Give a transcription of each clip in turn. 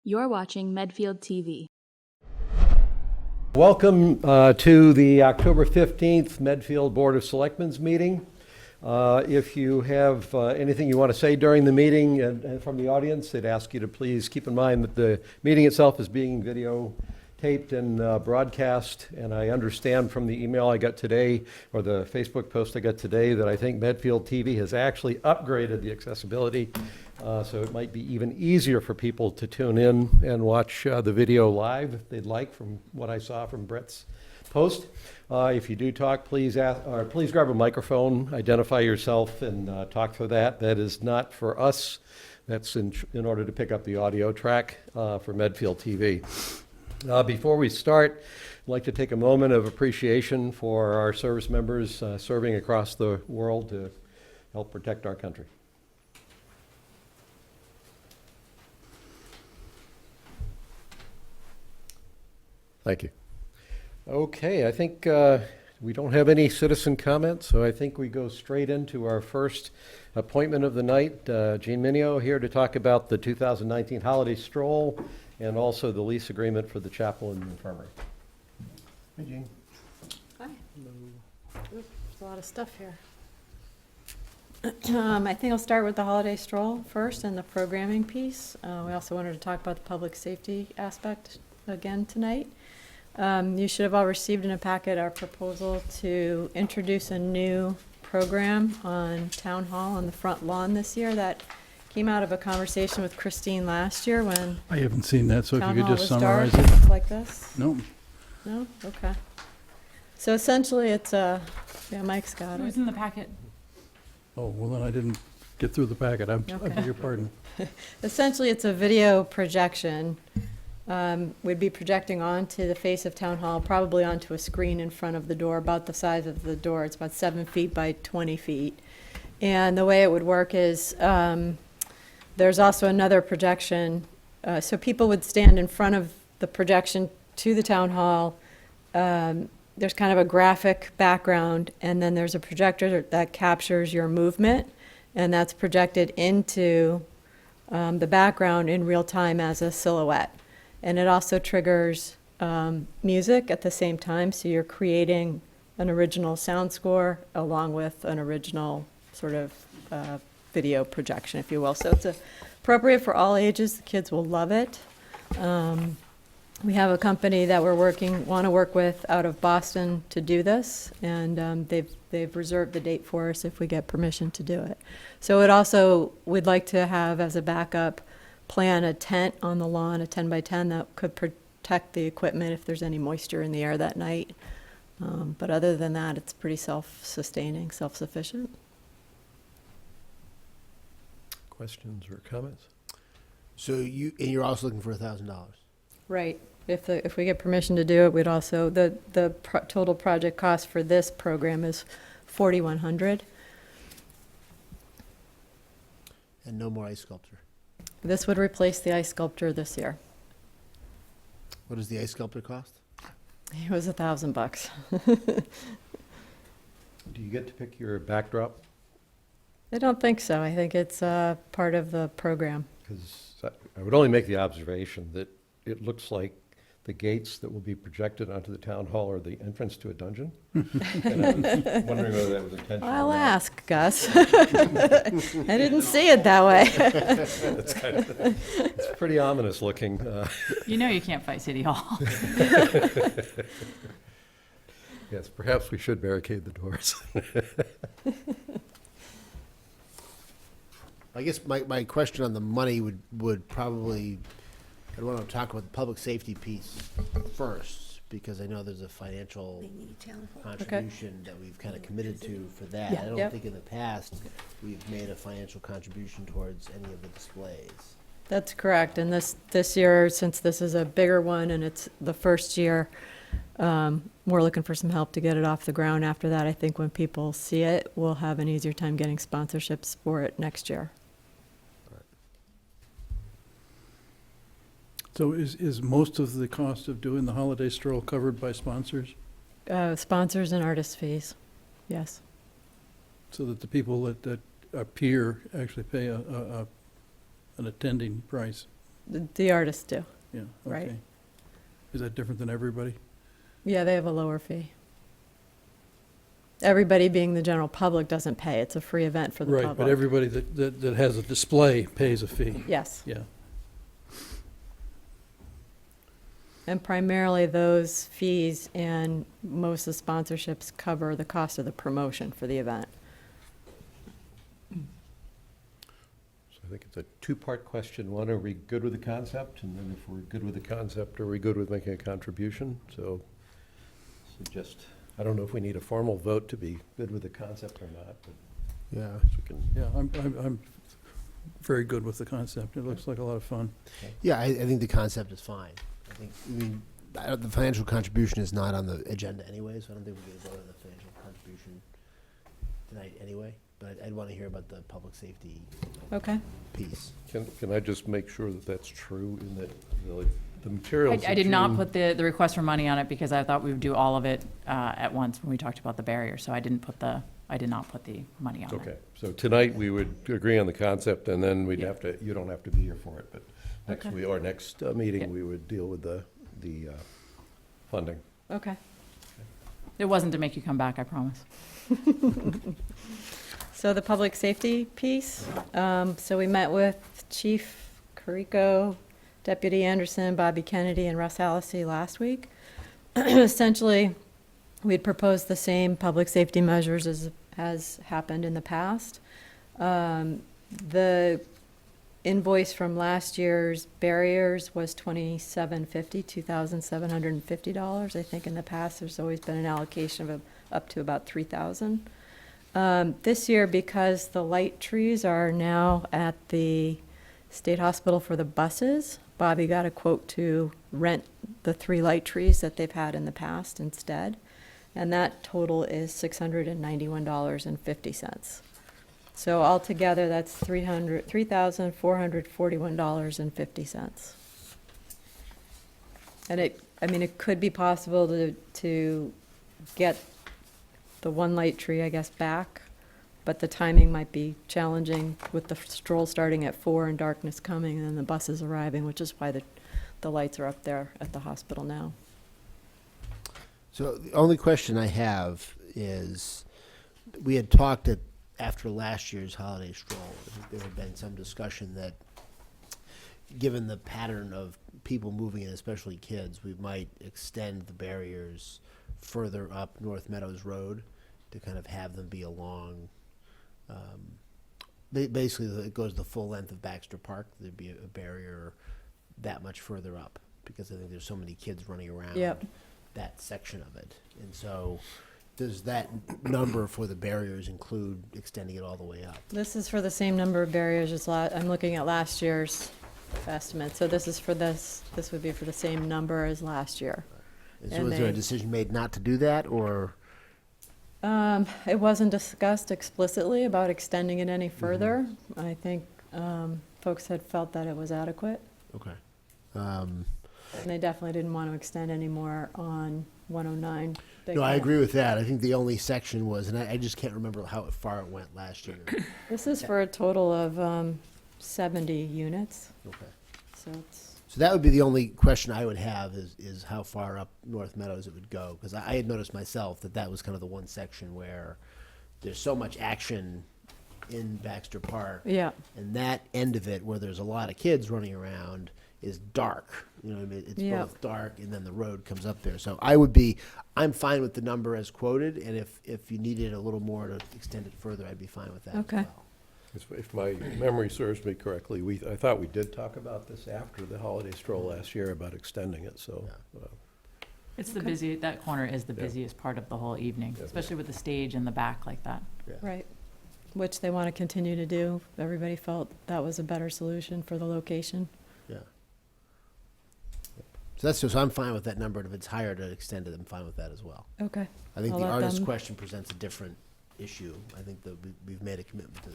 You're watching Medfield TV. Welcome to the October 15th Medfield Board of Selectmen's meeting. If you have anything you want to say during the meeting and from the audience, I'd ask you to please keep in mind that the meeting itself is being video taped and broadcast. And I understand from the email I got today, or the Facebook post I got today, that I think Medfield TV has actually upgraded the accessibility. So it might be even easier for people to tune in and watch the video live if they'd like, from what I saw from Brett's post. If you do talk, please grab a microphone, identify yourself, and talk through that. That is not for us. That's in order to pick up the audio track for Medfield TV. Before we start, I'd like to take a moment of appreciation for our service members serving across the world to help protect our country. Thank you. Okay, I think we don't have any citizen comments, so I think we go straight into our first appointment of the night. Jean Minio here to talk about the 2019 holiday stroll and also the lease agreement for the chapel and infirmary. Hi, Jean. Hi. There's a lot of stuff here. I think I'll start with the holiday stroll first and the programming piece. We also wanted to talk about the public safety aspect again tonight. You should have all received in a packet our proposal to introduce a new program on Town Hall on the front lawn this year. That came out of a conversation with Christine last year when I haven't seen that, so if Town you could Hall just was dark, summarize it. like this. No, No? Okay. So essentially it's a, yeah, Mike's got It it. was in the packet. oh, well then I didn't get through the packet, I Okay. beg your pardon. Essentially, it's a video projection. We'd be projecting onto the face of Town Hall, probably onto a screen in front of the door, about the size of the door. It's about 7 feet by 20 feet. And the way it would work is there's also another projection. So people would stand in front of the projection to the Town Hall. There's kind of a graphic background, and then there's a projector that captures your movement, and that's projected into the background in real time as a silhouette. And it also triggers music at the same time, so you're creating an original sound score along with an original sort of video projection, if you will. So it's appropriate for all ages. The kids will love it. We have a company that want to work with out of Boston to do this, and they've reserved the date for us if we get permission to do it. So it also, we'd like to have as a backup plan a tent on the lawn, a 10 by 10 that could protect the equipment if there's any moisture in the air that night. But other than that, it's pretty self-sustaining, self-sufficient. Questions or comments? So you're also looking for $1,000. Right. If we get permission to do it, we'd also, the total project cost for this program is $4,100. And no more ice sculpture. This would replace the ice sculpture this year. What does the ice sculptor cost? It was $1,000. Do you get to pick your backdrop? I don't think so. I think it's part of the program. Because I would only make the observation that it looks like the gates that will be projected onto the town hall are the entrance to a dungeon. And I was wondering whether that was intentional. or I'll not. ask, Gus. I didn't see it that way. It's pretty ominous looking. You know you can't fight City Hall. Yes, perhaps we should barricade the doors. I guess my question on the money would probably, I'd want to talk about the public safety piece first, because I know there's a financial contribution that we've kind of committed to for that. Yeah. I don't Yep. think in the past we've made a financial contribution towards any of the displays. That's correct. And this year, since this is a bigger one and it's the first year, we're looking for some help to get it off the ground. After that, I think when people see it, we'll have an easier time getting sponsorships for it next year. So is most of the cost of doing the holiday stroll covered by sponsors? Sponsors and artist fees, yes. So that the people that appear actually pay an attending price? The artists do. Yeah, Right. okay. Is that different than everybody? Yeah, they have a lower fee. Everybody being the general public doesn't pay. It's a free event for the Right, public. but everybody that has a display pays a fee. Yes. Yeah, And primarily those fees and most of the sponsorships cover the cost of the promotion for the event. So I think it's a two-part question. One, are we good with the concept? And then if we're good with the concept, are we good with making a contribution? So just, I don't know if we need a formal vote to be good with the concept or not, but Yeah. we can. yeah, I'm very good with the concept. It looks like a lot of fun. Yeah, I think the concept is fine. The financial contribution is not on the agenda anyway, so I don't think we're gonna vote on the financial contribution tonight anyway. But I'd want to hear about the public safety Okay. piece. Can I just make sure that that's true in that the materials? I did not put the request for money on it because I thought we would do all of it at once when we talked about the barrier. So I did not put the money on it. Okay, so tonight we would agree on the concept and then we'd Yeah. have to, you don't have to be here for it, but next Okay. week, or next Yeah. meeting, we would deal with the funding. Okay. It wasn't to make you come back, I promise. So the public safety piece, so we met with Chief Carrico, Deputy Anderson, Bobby Kennedy, and Russ Hallisey last week. Essentially, we'd proposed the same public safety measures as has happened in the past. The invoice from last year's barriers was $2,750. I think in the past, there's always been an allocation of up to about $3,000. This year, because the light trees are now at the state hospital for the buses, Bobby got a quote to rent the 3 light trees that they've had in the past instead. And that total is $691.50. So altogether, that's $3,441.50. And it could be possible to get the 1 light tree, I guess, back, but the timing might be challenging with the stroll starting at 4 and darkness coming and then the buses arriving, which is why the lights are up there at the hospital now. So the only question I have is, we had talked after last year's holiday stroll, there had been some discussion that, given the pattern of people moving in, especially kids, we might extend the barriers further up North Meadows Road to kind of have them be along. Basically, it goes the full length of Baxter Park. There'd be a barrier that much further up because I think there's so many kids running around. Yep. That section of it. And so does that number for the barriers include extending it all the way up? This is for the same number of barriers as I'm looking at last year's estimate. So this would be for the same number as last year. And so And was there a they- decision made not to do that, or? It wasn't discussed explicitly about extending it any further. I think folks had felt that it was adequate. Okay. And they definitely didn't want to extend any more on 109. Big No, I Hill. agree with that. I think the only section was, and I just can't remember how far it went last year. This is for a total of 70 units, Okay. so it's, So that would be the only question I would have is how far up North Meadows it would go. Because I had noticed myself that was kind of the one section where there's so much action in Baxter Park. yeah, And that end of it, where there's a lot of kids running around, is dark. You know what I mean? It's Yeah. both dark and then the road comes up there. So I'm fine with the number as quoted, and if you needed a little more to extend it further, I'd be fine with that Okay. as well. If my memory serves me correctly, I thought we did talk about this after the holiday stroll last year about extending it, so. It's the Okay. that corner is the Yeah. busiest part of the whole evening, Yeah. especially with the stage in the back like that. Yeah. right. Which they want to continue to do. Everybody felt that was a better solution for the location. Yeah. So I'm fine with that number, and if it's higher to extend it, I'm fine with that as well. Okay. I think I'll the let artist them- question presents a different issue. I think that we've made a commitment to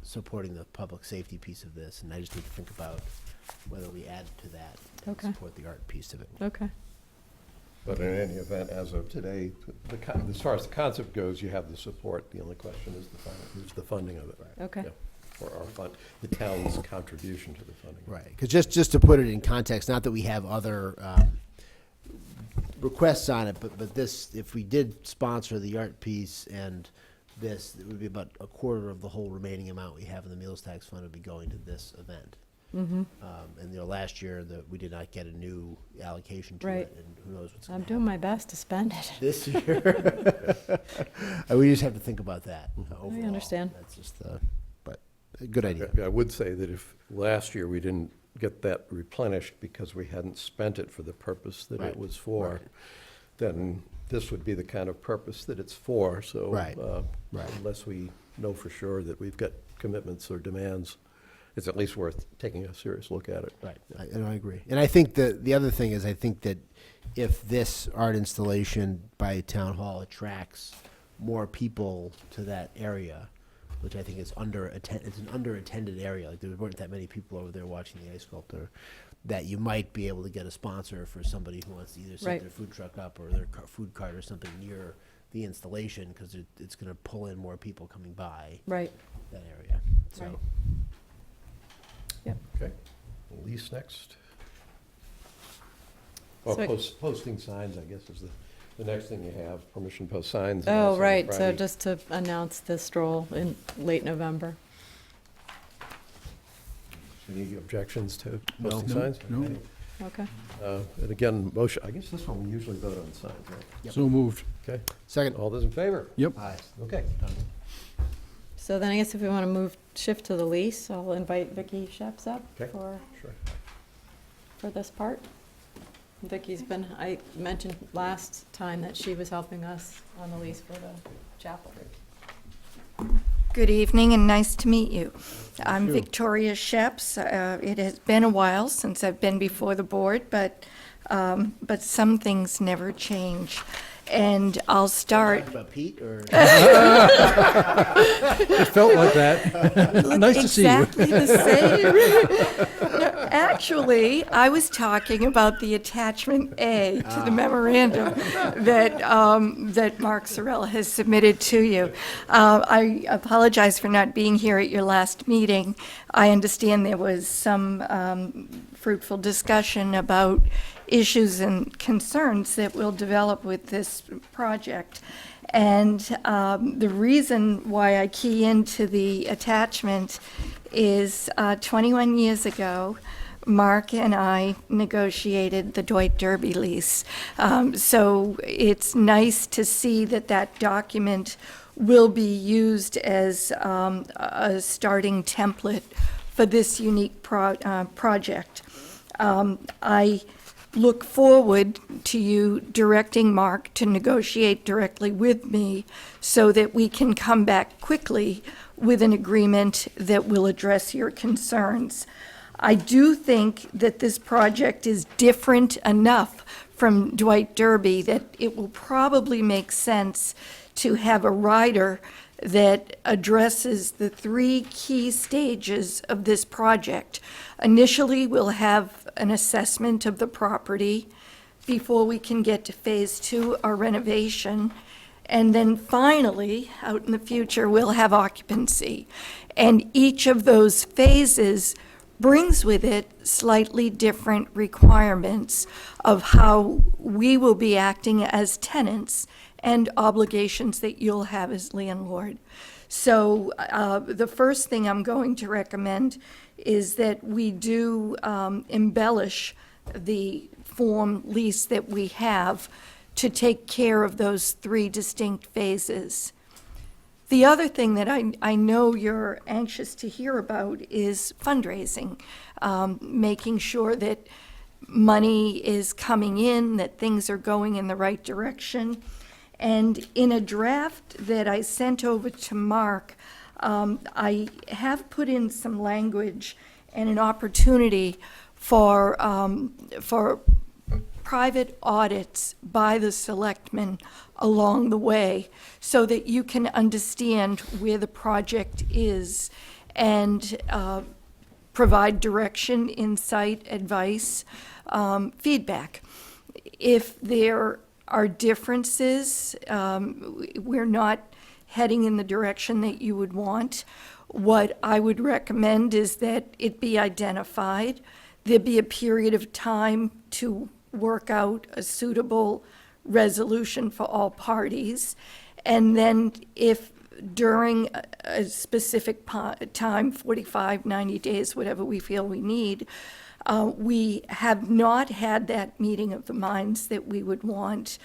supporting the public safety piece of this, and I just need to think about whether we add to that and Okay. support the art piece of it. Okay. But in any event, as of today, as far as the concept goes, you have the support. The only question is the funding of it. Okay. Yeah. or our fund, the town's contribution to the funding. Right, because just to put it in context, not that we have other requests on it, but this, if we did sponsor the art piece and this, it would be about a quarter of the whole remaining amount we have in the meals tax fund would be going to this event. And last year we did not get a new allocation to Right. it, and who knows what's going I'm to doing happen my best to spend it. this year. We just have to think about that overall. understand. That's just but a good idea. I would say that if last year we didn't get that replenished because we hadn't spent it for the purpose that Right, it was for, right. then this would be the kind of purpose that it's for, so. Right, right. Unless we know for sure that we've got commitments or demands, it's at least worth taking a serious look at it. Right, I agree. And I think the other thing is, I think that if this art installation by Town Hall attracts more people to that area, which I think is it's an under-attended area, like there weren't that many people over there watching the ice sculptor, that you might be able to get a sponsor for somebody who wants to either set Right. their food truck up or their food cart or something near the installation, because it's gonna pull in more people coming by Right. that area, so. Right. Okay, lease next. Well, So- posting signs, I guess, is the next thing you have, permission to post signs. Oh, on right, so Friday. just to announce the stroll in late November. Any objections to No. posting No, signs? no. Okay. Okay. And again, motion, I guess this one we usually vote on signs, right? Yep. So moved. Okay, Second. all those in favor? Yep. Aye. Okay. So then I guess if we want to shift to the lease, I'll invite Vicki Sheps up Okay. for Sure. this part. Vicki's been, I mentioned last time that she was helping us on the lease for the chapel. Good evening and nice to meet you. I'm you. Victoria Sheps. It has been a while since I've been before the board, but some things never change. And I'll start. About Pete, or? It felt like that. Nice to see you. Exactly the same. No, actually, I was talking about the attachment A to the memorandum that Mark Sorrell has submitted to you. I apologize for not being here at your last meeting. I understand there was some fruitful discussion about issues and concerns that will develop with this project. And the reason why I key into the attachment is 21 years ago, Mark and I negotiated the Dwight Derby lease. So it's nice to see that that document will be used as a starting template for this unique project. I look forward to you directing Mark to negotiate directly with me so that we can come back quickly with an agreement that will address your concerns. I do think that this project is different enough from Dwight Derby that it will probably make sense to have a rider that addresses the three key stages of this project. Initially, we'll have an assessment of the property before we can get to phase 2, our renovation. And then finally, out in the future, we'll have occupancy. And each of those phases brings with it slightly different requirements of how we will be acting as tenants and obligations that you'll have as landlord. So the first thing I'm going to recommend is that we do embellish the form lease that we have to take care of those three distinct phases. The other thing that I know you're anxious to hear about is fundraising, making sure that money is coming in, that things are going in the right direction. And in a draft that I sent over to Mark, I have put in some language and an opportunity for private audits by the selectmen along the way so that you can understand where the project is and provide direction, insight, advice, feedback. If there are differences, we're not heading in the direction that you would want, what I would recommend is that it be identified, there be a period of time to work out a suitable resolution for all parties, and then if during a specific time, 45, 90 days, whatever we feel we need, we have not had that meeting of the minds that we would want,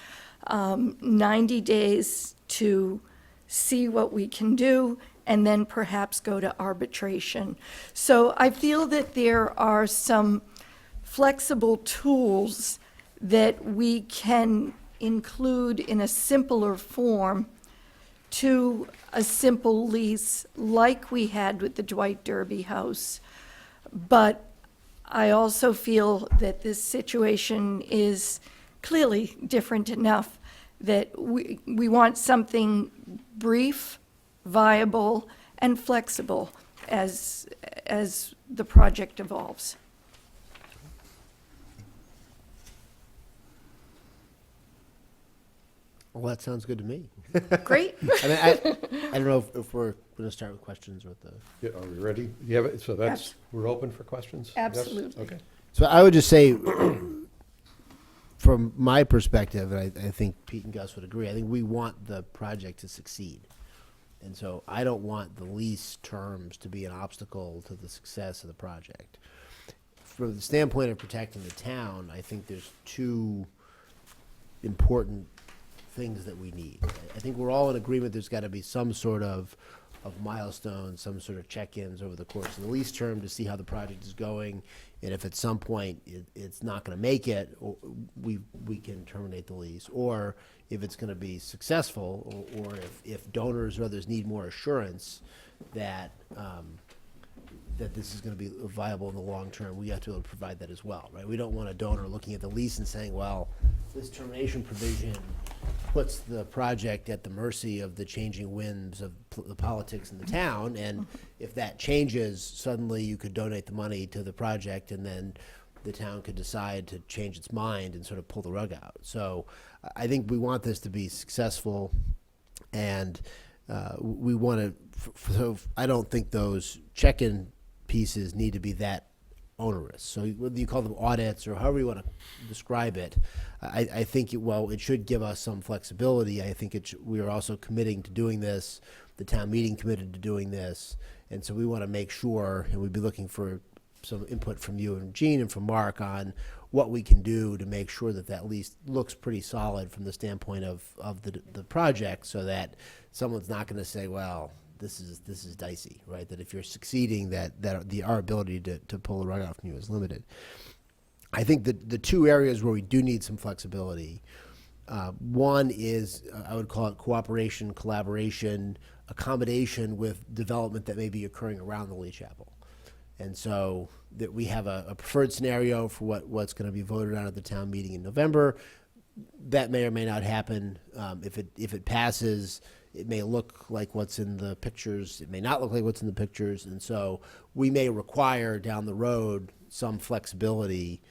90 days to see what we can do, and then perhaps go to arbitration. So I feel that there are some flexible tools that we can include in a simpler form to a simple lease like we had with the Dwight Derby House. But I also feel that this situation is clearly different enough that we want something brief, viable, and flexible as the project evolves. Well, that sounds good to me. Great. I mean, I don't know if we're going to start with questions or with the. Yeah, are we ready? You have it, so that's, we're open for questions? Yes? Absolutely. Okay. So I would just say, from my perspective, and I think Pete and Gus would agree, I think we want the project to succeed. And so I don't want the lease terms to be an obstacle to the success of the project. From the standpoint of protecting the town, I think there's two important things that we need. I think we're all in agreement there's got to be some sort of milestones, some sort of check-ins over the course of the lease term to see how the project is going. And if at some point it's not going to make it, we can terminate the lease. Or if it's going to be successful, or if donors or others need more assurance that that this is going to be viable in the long term, we have to be able to provide that as well, right? We don't want a donor looking at the lease and saying, well, this termination provision puts the project at the mercy of the changing winds of the politics in the town, and if that changes, suddenly you could donate the money to the project, and then the town could decide to change its mind and sort of pull the rug out. So I think we want this to be successful, and we want to, so I don't think those check-in pieces need to be that onerous. So whether you call them audits or however you want to describe it, I think, it should give us some flexibility. I think we are also committing to doing this. The town meeting committed to doing this. And so we want to make sure, and we'd be looking for some input from you and Gene and from Mark on what we can do to make sure that that lease looks pretty solid from the standpoint of the project, so that someone's not going to say, well, this is dicey, right? That if you're succeeding, that our ability to pull the rug out from you is limited. I think that the two areas where we do need some flexibility, one is, I would call it cooperation, collaboration, accommodation with development that may be occurring around the Lee Chapel. And so that we have a preferred scenario for what's going to be voted on at the town meeting in November. That may or may not happen. If it passes, it may look like what's in the pictures. It may not look like what's in the pictures. And so we may require down the road some flexibility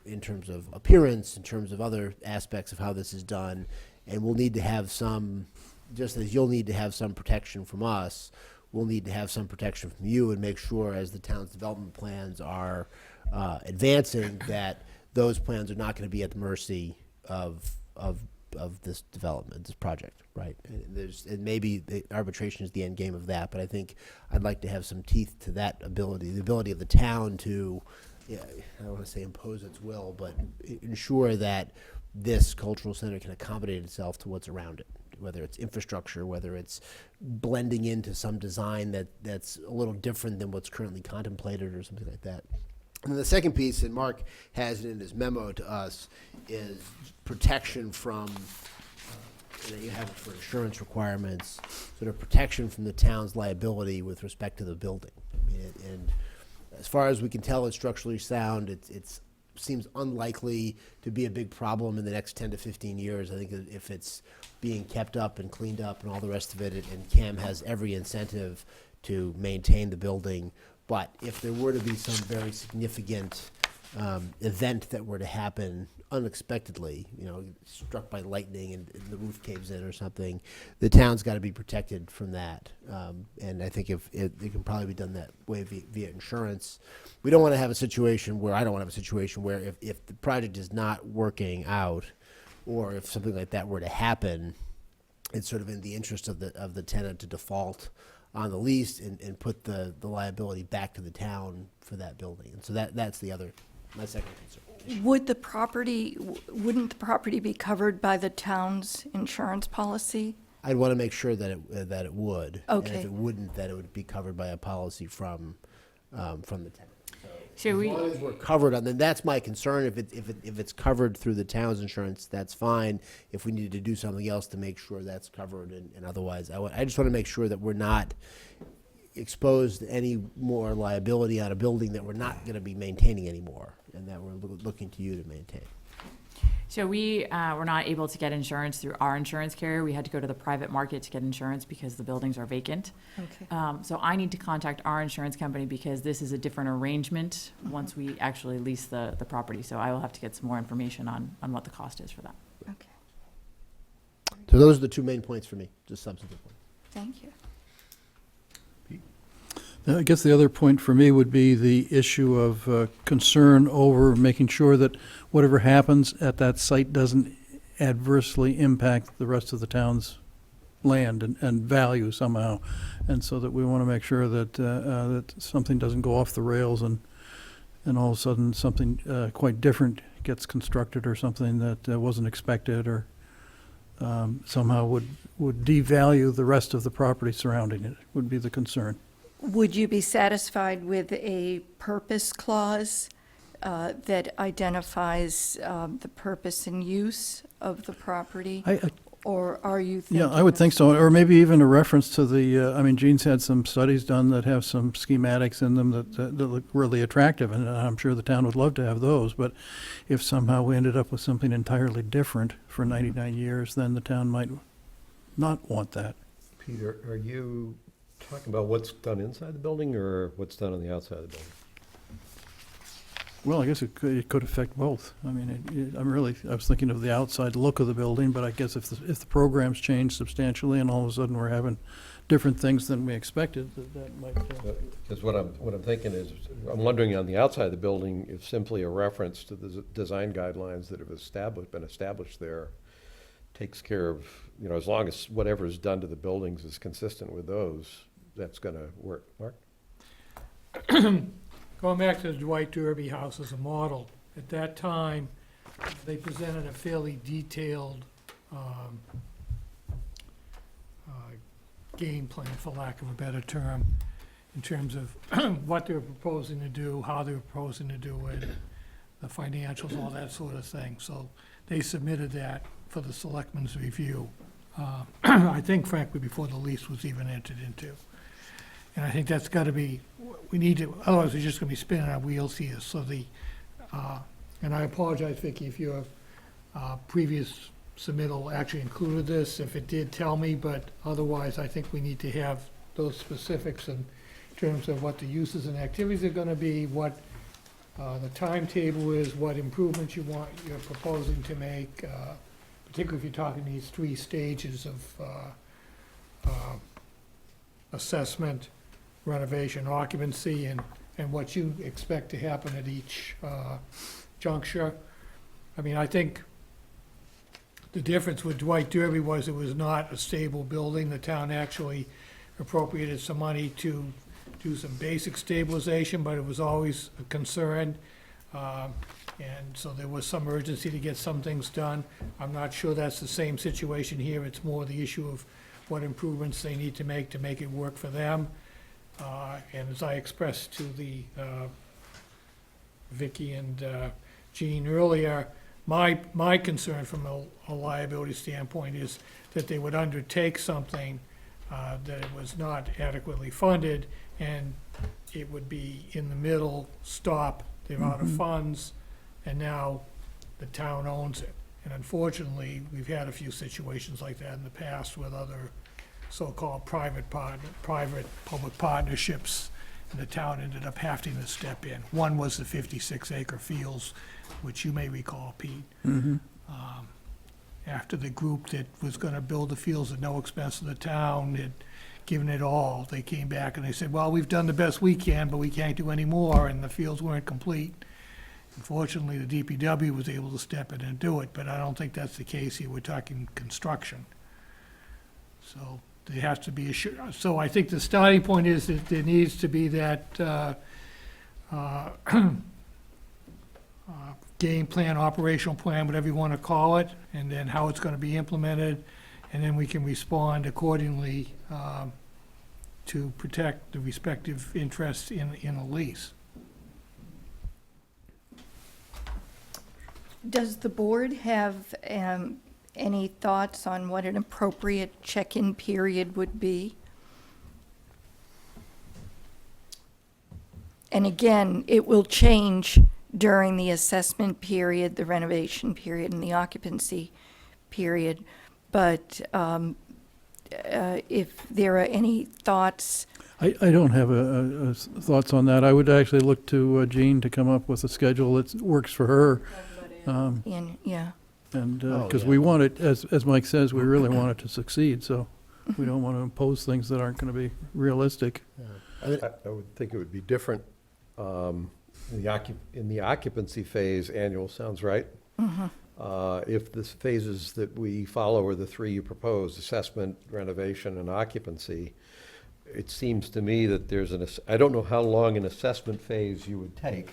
in terms of appearance, in terms of other aspects of how this is done. And we'll need to have some, just as you'll need to have some protection from us, we'll need to have some protection from you, and make sure as the town's development plans are advancing, that those plans are not going to be at the mercy of this development, this project, right? And maybe the arbitration is the end game of that, but I think I'd like to have some teeth to that ability, the ability of the town to, I don't want to say impose its will, but ensure that this cultural center can accommodate itself to what's around it, whether it's infrastructure, whether it's blending into some design that's a little different than what's currently contemplated or something like that. And the second piece, and Mark has it in his memo to us, is protection from, and you have it for insurance requirements, sort of protection from the town's liability with respect to the building. And as far as we can tell, it's structurally sound. It seems unlikely to be a big problem in the next 10 to 15 years. I think that if it's being kept up and cleaned up and all the rest of it, and CAM has every incentive to maintain the building. But if there were to be some very significant event that were to happen unexpectedly, struck by lightning and the roof caves in or something, the town's got to be protected from that. And I think if it can probably be done that way via insurance. We don't want to have a situation where, I don't want to have a situation where if the project is not working out, or if something like that were to happen, it's sort of in the interest of the tenant to default on the lease and put the liability back to the town for that building. And so that's my second concern. Wouldn't the property be covered by the town's insurance policy? I'd want to make sure that it would. And Okay. if it wouldn't, that it would be covered by a policy from the tenant. Should As we, long as we're covered on, then that's my concern. If it's covered through the town's insurance, that's fine. If we needed to do something else to make sure that's covered, and otherwise, I just want to make sure that we're not exposed to any more liability on a building that we're not going to be maintaining anymore, and that we're looking to you to maintain. so we were not able to get insurance through our insurance carrier. We had to go to the private market to get insurance because the buildings are vacant. Okay. So I need to contact our insurance company because this is a different arrangement once we actually lease the property. So I will have to get some more information on what the cost is for that. Okay, So those are the two main points for me, just substantive points. thank you. I guess the other point for me would be the issue of concern over making sure that whatever happens at that site doesn't adversely impact the rest of the town's land and value somehow. And so that we want to make sure that, that something doesn't go off the rails and all of a sudden something quite different gets constructed or something that wasn't expected or somehow would devalue the rest of the property surrounding it, would be the concern. Would you be satisfied with a purpose clause that identifies the purpose and use of the property? Or are you thinking? Yeah, I would think so, or maybe even a reference to the, I mean, Gene's had some studies done that have some schematics in them that look really attractive, and I'm sure the town would love to have those, but if somehow we ended up with something entirely different for 99 years, then the town might not want that. Peter, are you talking about what's done inside the building or what's done on the outside of the building? Well, I guess it could affect both. I mean, I was thinking of the outside look of the building, but I guess if the programs change substantially and all of a sudden we're having different things than we expected, that might. Because what I'm thinking is, I'm wondering on the outside of the building, if simply a reference to the design guidelines that have been established there takes care of, as long as whatever is done to the buildings is consistent with those, that's going to work. Mark? Going back to the Dwight Derby House as a model, at that time, they presented a fairly detailed game plan, for lack of a better term, in terms of what they were proposing to do, how they were proposing to do it, the financials, all that sort of thing. So they submitted that for the selectmen's review. I think frankly, before the lease was even entered into. And I think that's got to be, we need to, otherwise we're just going to be spinning our wheels here. So and I apologize, Vicki, if your previous submittal actually included this. If it did, tell me, but otherwise I think we need to have those specifics in terms of what the uses and activities are going to be, what the timetable is, what improvements you're proposing to make, particularly if you're talking these 3 stages of assessment, renovation, occupancy, and what you expect to happen at each juncture. I mean, I think the difference with Dwight Derby was it was not a stable building. The town actually appropriated some money to do some basic stabilization, but it was always a concern. And so there was some urgency to get some things done. I'm not sure that's the same situation here. It's more the issue of what improvements they need to make it work for them. And as I expressed to the Vicki and Jean earlier, my concern from a liability standpoint is that they would undertake something that it was not adequately funded, and it would be in the middle, stop, they're out of funds, and now the town owns it. And unfortunately, we've had a few situations like that in the past with other so-called private-public partnerships, and the town ended up having to step in. One was the 56-acre fields, which you may recall, Pete. After the group that was gonna build the fields at no expense to the town had given it all, they came back and they said, well, we've done the best we can, but we can't do any more, and the fields weren't complete. Unfortunately, the DPW was able to step in and do it, but I don't think that's the case here. We're talking construction. So there has to be so I think the starting point is that there needs to be that game plan, operational plan, whatever you want to call it, and then how it's going to be implemented, and then we can respond accordingly to protect the respective interests in a lease. Does the board have any thoughts on what an appropriate check-in period would be? And again, it will change during the assessment period, the renovation period, and the occupancy period. But if there are any thoughts, I don't have thoughts on that. I would actually look to Jean to come up with a schedule that works for her. yeah, And, Oh, because yeah. we want it, as Mike says, we really want it to succeed, so we don't want to impose things that aren't going to be realistic. I mean, I would think it would be different in the occupancy phase. Annual sounds right. If the phases that we follow are the three you proposed, assessment, renovation, and occupancy, it seems to me that I don't know how long an assessment phase you would take,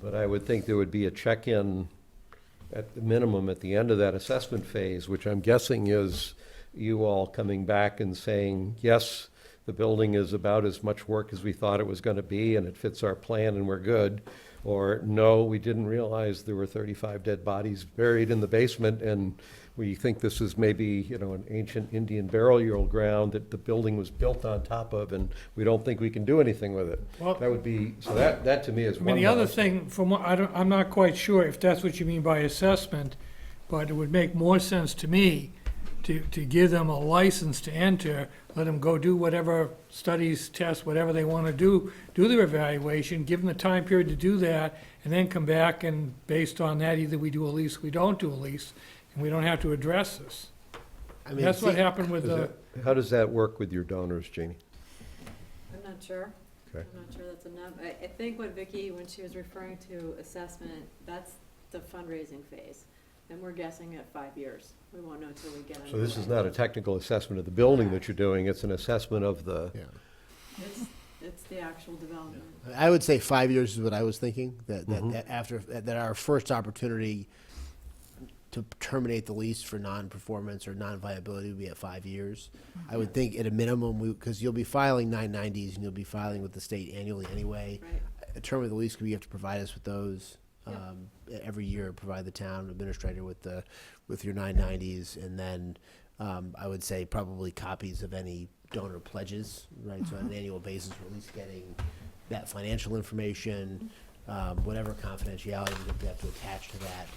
but I would think there would be a check-in at the minimum at the end of that assessment phase, which I'm guessing is you all coming back and saying, yes, the building is about as much work as we thought it was going to be, and it fits our plan, and we're good. Or, no, we didn't realize there were 35 dead bodies buried in the basement, and we think this is maybe, an ancient Indian burial ground that the building was built on top of, and we don't think we can do anything with it. Well- That would be, so that to me is I one. mean, the other milestone. thing, from what, I'm not quite sure if that's what you mean by assessment, but it would make more sense to me to give them a license to enter, let them go do whatever studies, tests, whatever they want to do their evaluation, give them the time period to do that, and then come back and based on that, either we do a lease, or we don't do a lease, and we don't have to address this. I mean, That's what happened with Is the, that- How does that work with your donors, Jeannie? I'm not sure. Okay. I'm not sure that's enough. I think what Vicky, when she was referring to assessment, that's the fundraising phase. And we're guessing at 5 years. We won't know till we get So this is underway. not a technical assessment of the building that you're doing, it's an assessment of the, yeah. It's the actual development. I would say 5 years is what I was thinking, that after, that our first opportunity to terminate the lease for non-performance or non-viability would be at 5 years. I would think at a minimum, because you'll be filing 990s and you'll be filing with the state annually anyway. Right. A term of the lease, you have to provide us with those every year, provide the town administrator with your 990s, and then I would say probably copies of any donor pledges, right? So on an annual basis, we're at least getting that financial information, whatever confidentiality we have to attach to that.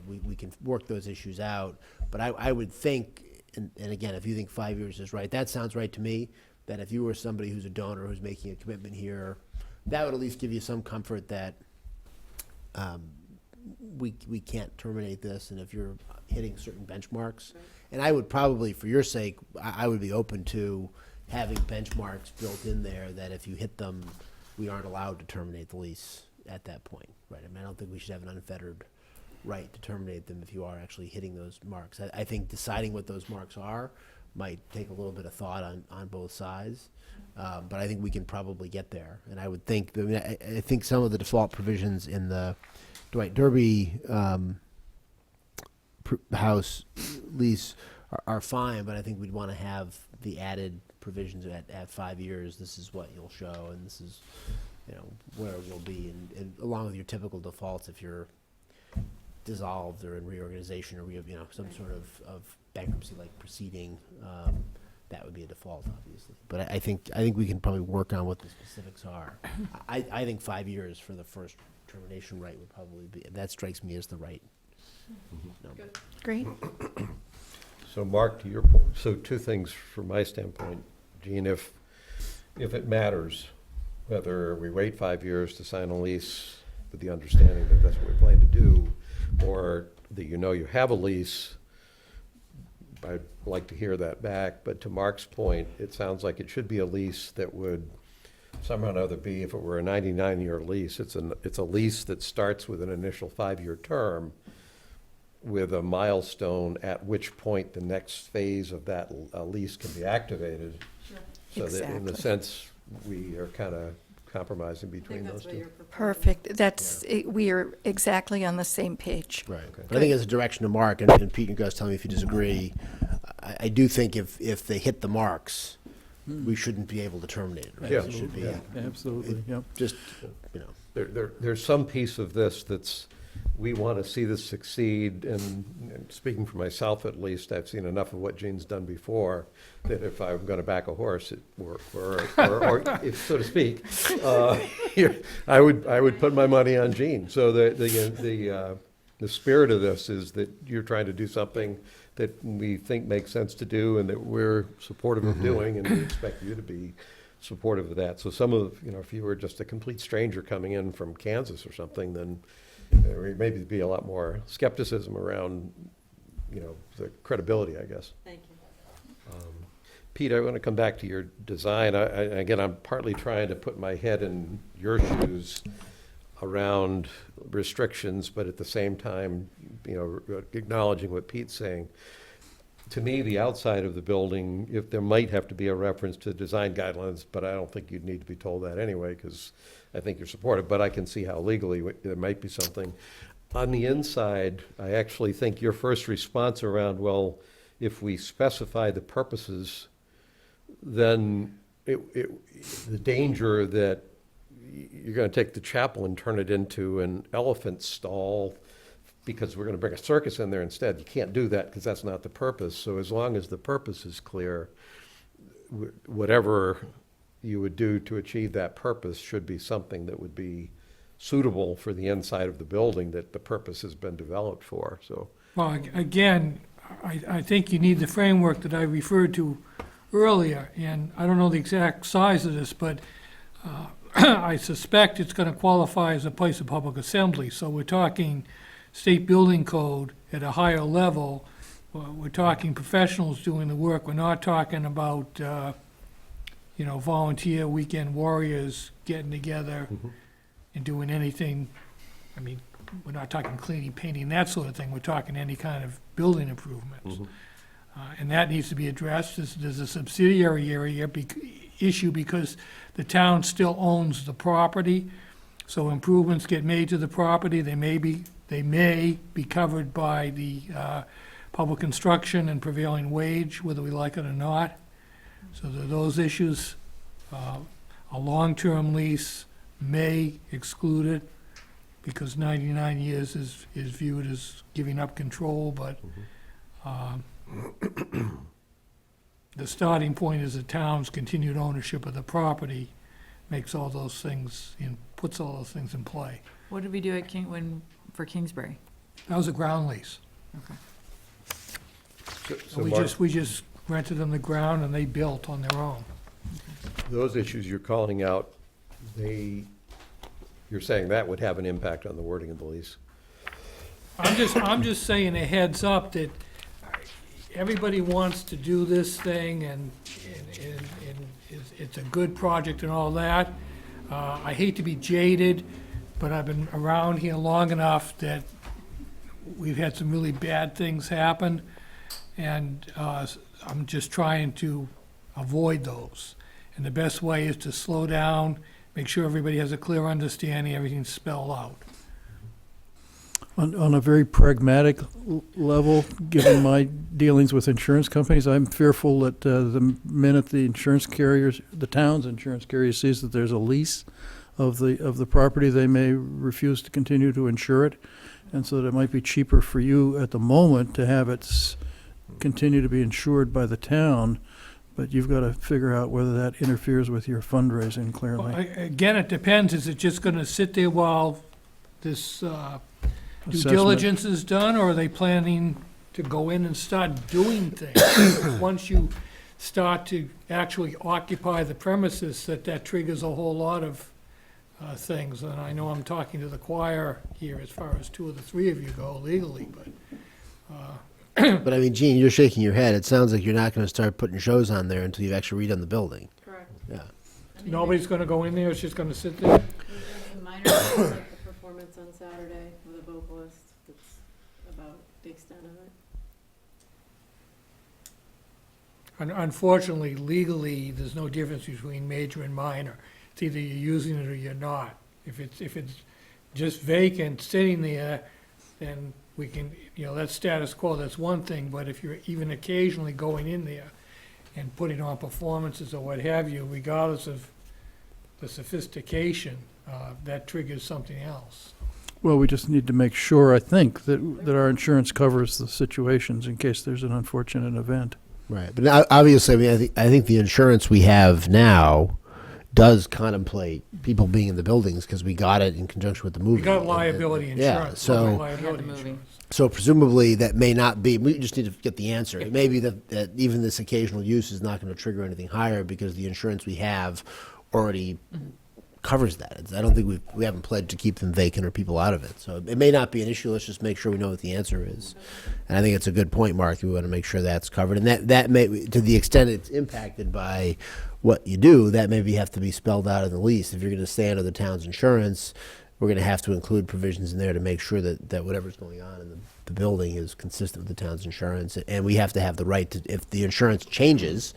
We can work those issues out. But I would think, and again, if you think 5 years is right, that sounds right to me, that if you were somebody who's a donor who's making a commitment here, that would at least give you some comfort that we can't terminate this, and if you're hitting certain benchmarks. Right. And I would probably, for your sake, I would be open to having benchmarks built in there that if you hit them, we aren't allowed to terminate the lease at that point, right? I mean, I don't think we should have an unfettered right to terminate them if you are actually hitting those marks. I think deciding what those marks are might take a little bit of thought on both sides, but I think we can probably get there. And I would think, I think some of the default provisions in the Dwight Derby house lease are fine, but I think we'd want to have the added provisions at 5 years. This is what you'll show, and this is, where it will be, and along with your typical defaults if you're dissolved or in reorganization or some sort of bankruptcy-like proceeding, that would be a default, obviously. But I think we can probably work on what the specifics are. I think 5 years for the first termination right would probably be, that strikes me as the right number. great. so Mark, to your point, so two things from my standpoint, Gene, if it matters, whether we wait 5 years to sign a lease with the understanding that that's what we plan to do, or that you know you have a lease. I'd like to hear that back, but to Mark's point, it sounds like it should be a lease that would somehow or another be, if it were a 99-year lease, it's a lease that starts with an initial 5-year term with a milestone at which point the next phase of that lease can be activated. So that in a Exactly. sense, we are kind of compromising between those two. Perfect. We are exactly on the same page. Right. But I think as a direction to Mark, and Pete, you guys tell me if you disagree, I do think if they hit the marks, we shouldn't be able to terminate it, right? Yeah. It should be, Yeah. Absolutely, yep. just, you know. There's some piece of this that's, we want to see this succeed, and speaking for myself at least, I've seen enough of what Gene's done before, that if I'm going to back a horse, or if, so to speak, I would put my money on Gene. So the spirit of this is that you're trying to do something that we think makes sense to do and that we're supportive of doing, and we expect you to be supportive of that. So some of, if you were just a complete stranger coming in from Kansas or something, then there would maybe be a lot more skepticism around, the credibility, I guess. Thank you. Pete, I want to come back to your design. Again, I'm partly trying to put my head in your shoes around restrictions, but at the same time, acknowledging what Pete's saying. To me, the outside of the building, if there might have to be a reference to design guidelines, but I don't think you'd need to be told that anyway, because I think you're supportive, but I can see how legally there might be something. On the inside, I actually think your first response around, well, if we specify the purposes, then the danger that you're going to take the chapel and turn it into an elephant stall because we're going to bring a circus in there instead. You can't do that because that's not the purpose. So as long as the purpose is clear, whatever you would do to achieve that purpose should be something that would be suitable for the inside of the building that the purpose has been developed for. So, Well, again, I think you need the framework that I referred to earlier, and I don't know the exact size of this, but I suspect it's going to qualify as a place of public assembly. So we're talking state building code at a higher level. We're talking professionals doing the work. We're not talking about, volunteer weekend warriors getting together and doing anything. I mean, we're not talking cleaning, painting, that sort of thing. We're talking any kind of building improvements. And that needs to be addressed. There's a subsidiary area issue because the town still owns the property. So improvements get made to the property. They may be covered by the public instruction and prevailing wage, whether we like it or not. So there are those issues. A long-term lease may exclude it because 99 years is viewed as giving up control, but the starting point is the town's continued ownership of the property makes all those things, puts all those things in play. What did we do at for Kingsbury? That was a ground lease. so We Mark, just rented them the ground and they built on their own. those issues you're calling out, you're saying that would have an impact on the wording of the lease? I'm just saying a heads up that everybody wants to do this thing and it's a good project and all that. I hate to be jaded, but I've been around here long enough that we've had some really bad things happen. And I'm just trying to avoid those. And the best way is to slow down, make sure everybody has a clear understanding, everything's spelled out. On a very pragmatic level, given my dealings with insurance companies, I'm fearful that the minute the insurance carriers, the town's insurance carrier sees that there's a lease of the property, they may refuse to continue to insure it. And so that it might be cheaper for you at the moment to have it continue to be insured by the town, but you've got to figure out whether that interferes with your fundraising Well, clearly. again, it depends, is it just gonna sit there while this due Assessment. diligence is done, or are they planning to go in and start doing things? Once you start to actually occupy the premises, that triggers a whole lot of things. And I know I'm talking to the choir here as far as 2 of the 3 of you go legally, but But I mean, Gene, you're shaking your head. It sounds like you're not going to start putting shows on there until you've actually redone the building. Correct. Yeah. nobody's going to go in there, it's just going to sit there. There's some minor things like the performance on Saturday with a vocalist. That's about the extent of it. Unfortunately, legally, there's no difference between major and minor. It's either you're using it or you're not. If it's just vacant, sitting there, then we can, that's status quo, that's one thing. But if you're even occasionally going in there and putting on performances or what have you, regardless of the sophistication, that triggers something else. Well, we just need to make sure, I think, that our insurance covers the situations in case there's an unfortunate event. Right. But obviously, I mean, I think the insurance we have now does contemplate people being in the buildings because we got it in conjunction with the movie. We got liability Yeah, insurance. so- we got We had liability the movie. insurance. So presumably that may not be, we just need to get the answer. It may be that even this occasional use is not going to trigger anything higher because the insurance we have already covers that. I don't think we haven't pledged to keep them vacant or people out of it. So it may not be an issue. Let's just make sure we know what the answer is. And I think it's a good point, Mark. We want to make sure that's covered. And that may, to the extent it's impacted by what you do, that maybe have to be spelled out in the lease. If you're going to stay under the town's insurance, we're going to have to include provisions in there to make sure that whatever's going on in the building is consistent with the town's insurance. And we have to have the right to, if the insurance changes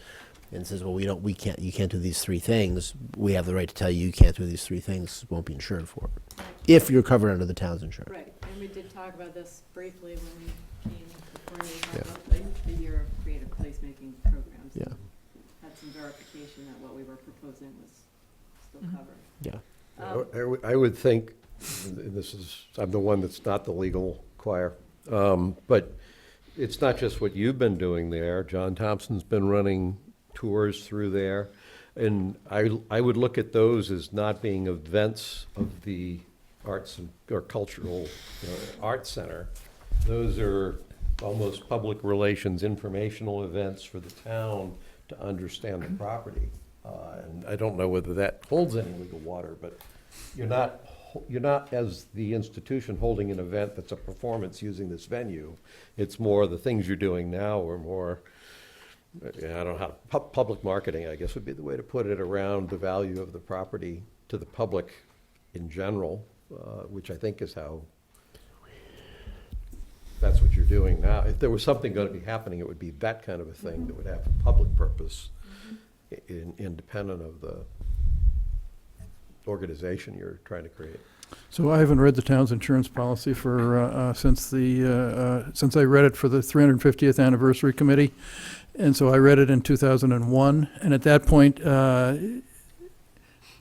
and says, well, you can't do these 3 things, we have the right to tell you can't do these 3 things, won't be insured for it, if you're covered under the town's insurance. Right, and we did talk about this briefly when we came before we Yeah. talked about the year of creative placemaking programs. Yeah. Had some verification that what we were proposing was still covered. Yeah. I would think, and this is, I'm the one that's not the legal choir, but it's not just what you've been doing there. John Thompson's been running tours through there. And I would look at those as not being events of the arts or cultural arts center. Those are almost public relations, informational events for the town to understand the property. And I don't know whether that holds any legal water, but you're not as the institution holding an event that's a performance using this venue. It's more the things you're doing now or more, I don't know how, public marketing, I guess would be the way to put it, around the value of the property to the public in general, which I think is how, that's what you're doing now. If there was something going to be happening, it would be that kind of a thing that would have a public purpose, independent of the organization you're trying to create. So I haven't read the town's insurance policy for, since I read it for the 350th anniversary committee. And so I read it in 2001. And at that point,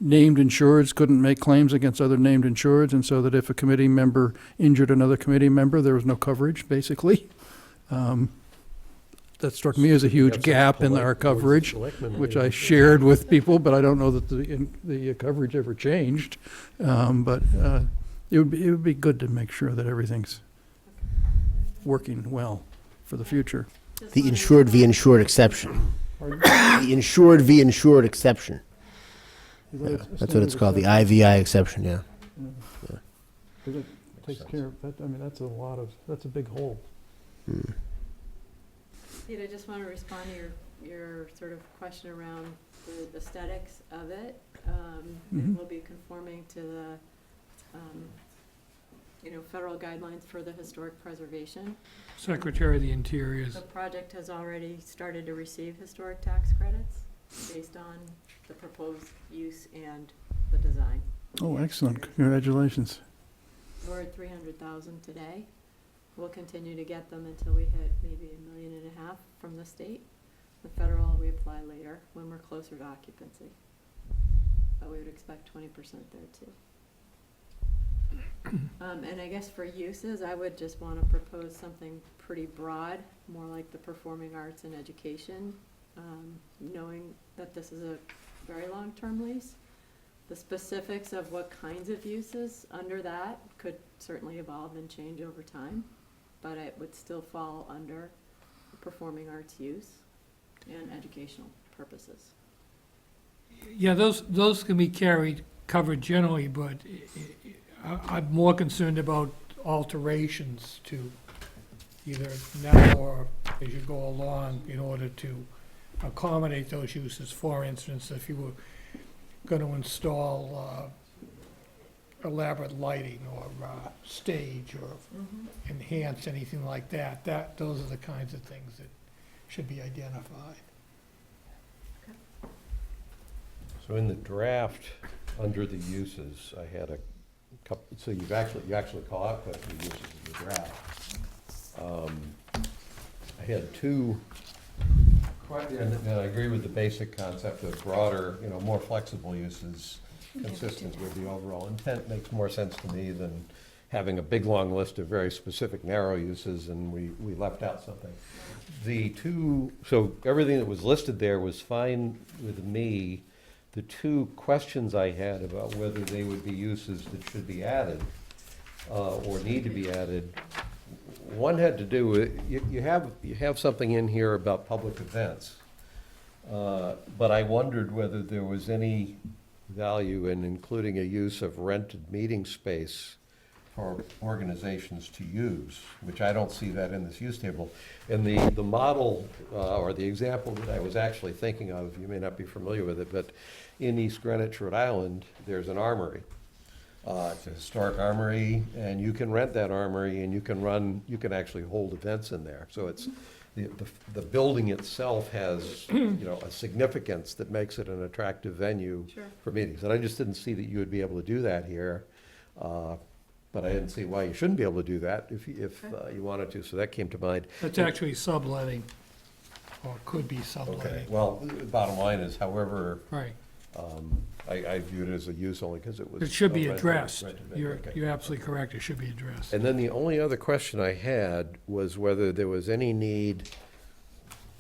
named insureds couldn't make claims against other named insureds. And so that if a committee member injured another committee member, there was no coverage, basically. That struck me as a huge gap in our coverage, which I shared with people, but I don't know that the coverage ever changed. But it would be good to make sure that everything's working well for the future. The insured v. insured exception. The insured v. insured exception. Yeah, that's what it's called, the IVI exception, yeah. Because it takes care of that. I mean, that's a big hole. Pete, I just want to respond to your sort of question around the aesthetics of it. It will be conforming to the, federal guidelines for the historic preservation. Secretary of the Interior The project has already started to receive historic tax credits based on the proposed use and the design. Oh, excellent. Congratulations. We're at 300,000 today. We'll continue to get them until we hit maybe $1.5 million from the state. The federal, we apply later when we're closer to occupancy. But we would expect 20% there too. And I guess for uses, I would just want to propose something pretty broad, more like the performing arts and education, knowing that this is a very long-term lease. The specifics of what kinds of uses under that could certainly evolve and change over time, but it would still fall under performing arts use. and educational purposes. Yeah, those can be covered generally, but I'm more concerned about alterations to either now or as you go along in order to accommodate those uses. For instance, if you were gonna install elaborate lighting or stage or enhance anything like that, those are the kinds of things that should be identified. So in the draft, under the uses, I had a couple, so you actually call out quite a few uses in the draft. I had two, and I agree with the basic concept of broader, more flexible uses consistent with the overall intent. Makes more sense to me than having a big, long list of very specific narrow uses and we left out something. So everything that was listed there was fine with me. The two questions I had about whether they would be uses that should be added or need to be added, one had to do with, you have something in here about public events. But I wondered whether there was any value in including a use of rented meeting space for organizations to use, which I don't see that in this use table. And the model, or the example that I was actually thinking of, you may not be familiar with it, but in East Greenwich, Rhode Island, there's an armory. It's a historic armory, and you can rent that armory, and you can actually hold events in there. So it's, the building itself has, a significance that makes it an attractive venue for meetings. And I just didn't see that you would be able to do that here. But I didn't see why you shouldn't be able to do that if you wanted to, so that came to mind. That's actually subletting, or could be Okay, subletting. well, the bottom line is, however, Right. I viewed it as a use only because it was. It should be a rented- addressed. rented venue. Okay. You're absolutely correct, it should be addressed. And then the only other question I had was whether there was any need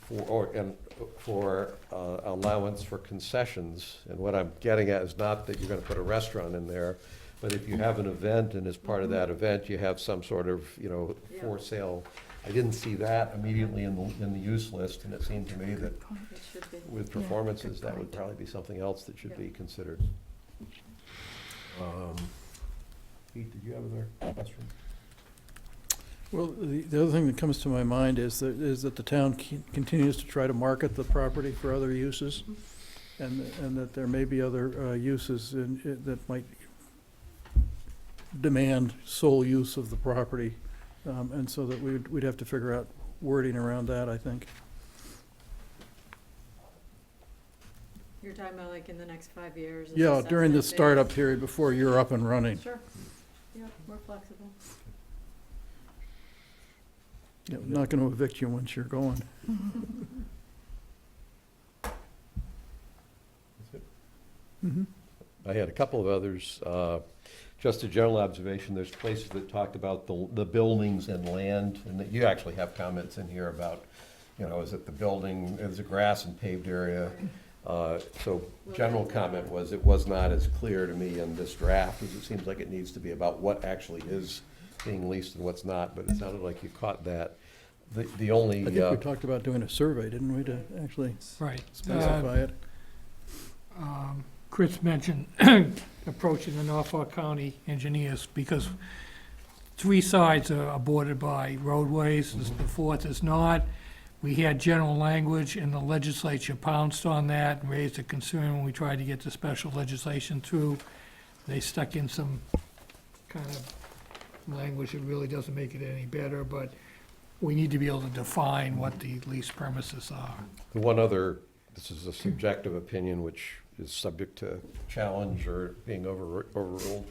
for allowance for concessions. And what I'm getting at is not that you're gonna put a restaurant in there, but if you have an event and as part of that event, you have some sort of, for sale. I didn't see that immediately in the use list, and it seemed to me that It should be. with performances, that would probably be something else that should be considered. Pete, did you have another question? Well, the other thing that comes to my mind is that the town continues to try to market the property for other uses, and that there may be other uses that might demand sole use of the property, and so that we'd have to figure out wording around that, I think. You're talking about like in the next 5 years? as Yeah, during the assessment startup period before you're up and running. phase? Sure, yeah, we're flexible. Yeah, not gonna evict you once you're going. Mhm. I had a couple of others. Just a general observation, there's places that talked about the buildings and land, and that you actually have comments in here about, is it the building, is it grass and paved area? So general comment was, it was not as clear to me in this draft, as it seems like it needs to be about what actually is being leased and what's not, but it sounded like you caught that. The only, I think we talked about doing a survey, didn't we, to actually Right. specify it? Chris mentioned approaching the Norfolk County engineers, because 3 sides are bordered by roadways, the 4th is not. We had general language, and the legislature pounced on that and raised a concern when we tried to get the special legislation through. They stuck in some kind of language that really doesn't make it any better, but we need to be able to define what the lease premises are. the one other, this is a subjective opinion, which is subject to challenge or being overruled.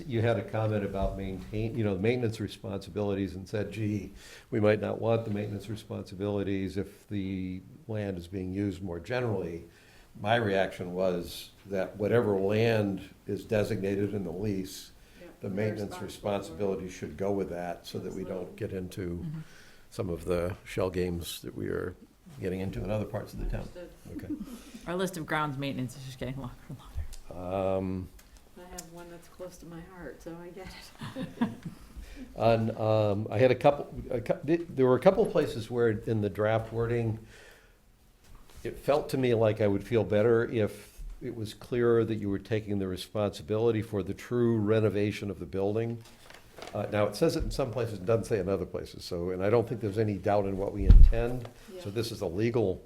You had a comment about maintenance responsibilities, and said, gee, we might not want the maintenance responsibilities if the land is being used more generally. My reaction was that whatever land is designated in the lease, the maintenance responsibility should go with that, so that we don't get into some of the shell games that we are getting into in other parts of the town. Okay. Our list of grounds maintenance is just getting longer and longer. I have one that's close to my heart, so I get it. I had there were a couple of places where in the draft wording, it felt to me like I would feel better if it was clearer that you were taking the responsibility for the true renovation of the building. Now, it says it in some places, it doesn't say in other places, so, and I don't think there's any doubt in what we intend. So this is a legal,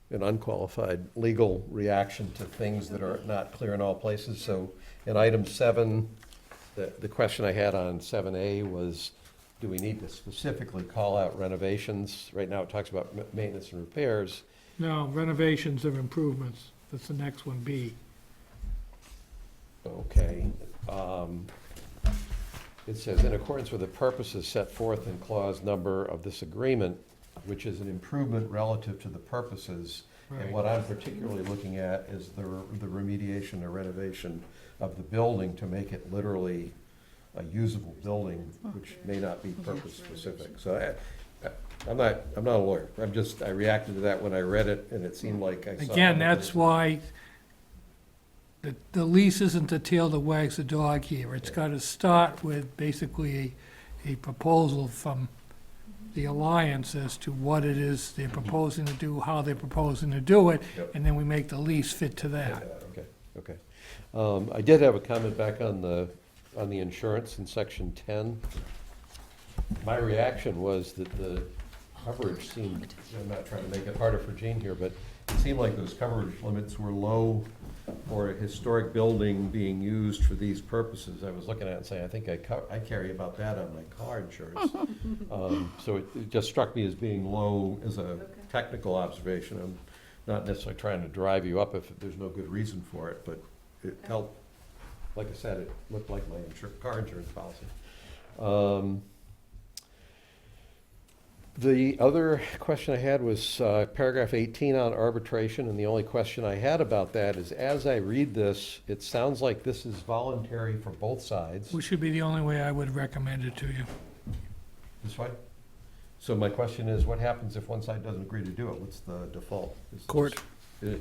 an unqualified legal reaction to things that are not clear in all places. So in item 7, the question I had on 7A was, do we need to specifically call out renovations? Right now, it talks about maintenance and repairs. No, renovations of improvements, that's the next one, B. Okay. It says, in accordance with the purposes set forth in clause number of this agreement, which is an improvement relative to the purposes. And Right. what I'm particularly looking at is the remediation or renovation of the building to make it literally a usable building, which may not be purpose-specific. So I'm not a lawyer. I reacted to that when I read it, and it seemed like I saw. Again, other that's things. why the lease isn't the tail that wags the dog here. It's got to start with basically a proposal from the Alliance as to what it is they're proposing to do, how they're proposing to do it, Yep. and then we make the lease fit to that. Okay. I did have a comment back on the insurance in section 10. My reaction was that the coverage seemed, I'm not trying to make it harder for Gene here, but it seemed like those coverage limits were low for a historic building being used for these purposes. I was looking at it and saying, I think I carry about that on my car insurance. So it just struck me as being low as a technical observation. I'm not necessarily trying to drive you up if there's no good reason for it, but it helped. Like I said, it looked like my car insurance policy. The other question I had was paragraph 18 on arbitration, and the only question I had about that is, as I read this, it sounds like this is voluntary for both sides. Which should be the only way I would recommend it to you. This way? So my question is, what happens if one side doesn't agree to do it? What's the default? Is it Court. just-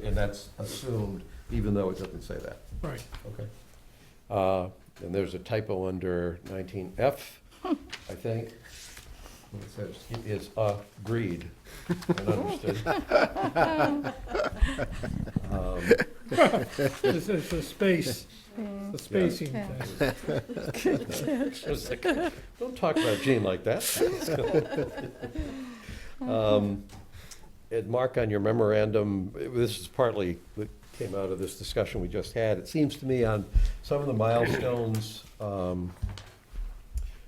And that's assumed, even though it doesn't say that. Right. Okay. And there's a typo under 19F, I think. It says, it is agreed and understood. It's a space, the spacing thing. Just like, don't talk about Gene like that. And Mark, on your memorandum, this is partly what came out of this discussion we just had. It seems to me on some of the milestones,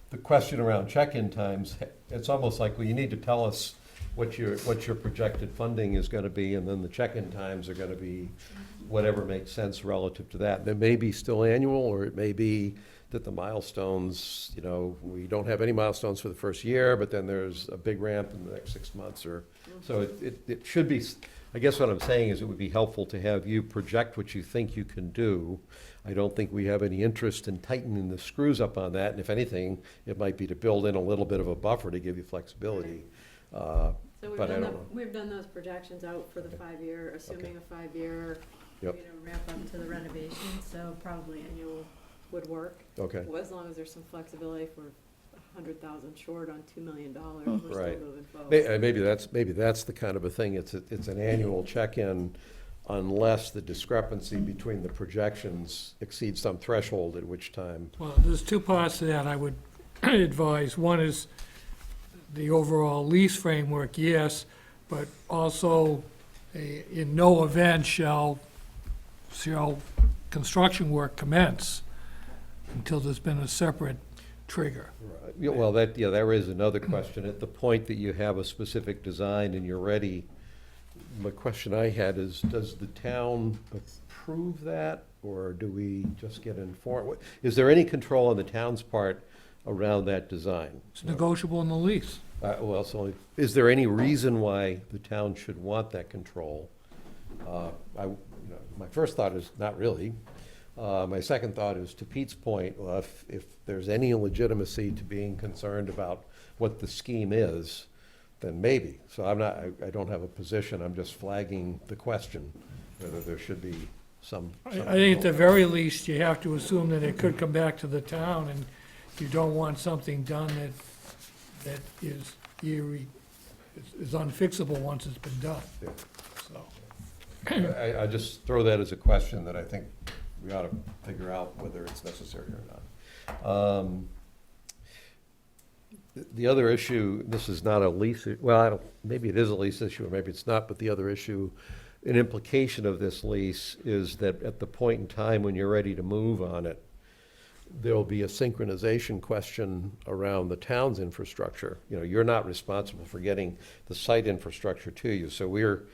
the question around check-in times, it's almost like, well, you need to tell us what your projected funding is gonna be, and then the check-in times are gonna be whatever makes sense relative to that. They may be still annual, or it may be that the milestones, we don't have any milestones for the first year, but then there's a big ramp in the next 6 months, or, so it should be, I guess what I'm saying is it would be helpful to have you project what you think you can do. I don't think we have any interest in tightening the screws up on that, and if anything, it might be to build in a little bit of a buffer to give you flexibility. So But I don't know. we've done those projections out for the 5-year, assuming a 5-year, Yep. ramp up to the renovation, so probably annual would work. Okay, Well, as long as there's some flexibility for 100,000 short on $2 million, we're still Right. moving forward. maybe that's the kind of a thing, it's an annual check-in unless the discrepancy between the projections exceeds some threshold, at which time. Well, there's two parts to that I would advise. One is the overall lease framework, yes, but also in no event shall construction work commence until there's been a separate trigger. Yeah, well, there is another question. At the point that you have a specific design and you're ready, my question I had is, does the town approve that, or do we just get informed? Is there any control on the town's part around that design? It's negotiable in the lease. Is there any reason why the town should want that control? My first thought is not really. My second thought is, to Pete's point, well, if there's any legitimacy to being concerned about what the scheme is, then maybe. So I don't have a position, I'm just flagging the question, whether there should be some. I think at the very least, you have to assume that it could come back to the town, and you don't want something done that is unfixable once it's been done. Yeah. So, I just throw that as a question that I think we ought to figure out whether it's necessary or not. The other issue, this is not a lease, well, I don't, maybe it is a lease issue, or maybe it's not, but the other issue, an implication of this lease is that at the point in time when you're ready to move on it, there'll be a synchronization question around the town's infrastructure. You know, you're not responsible for getting the site infrastructure to you, so we're,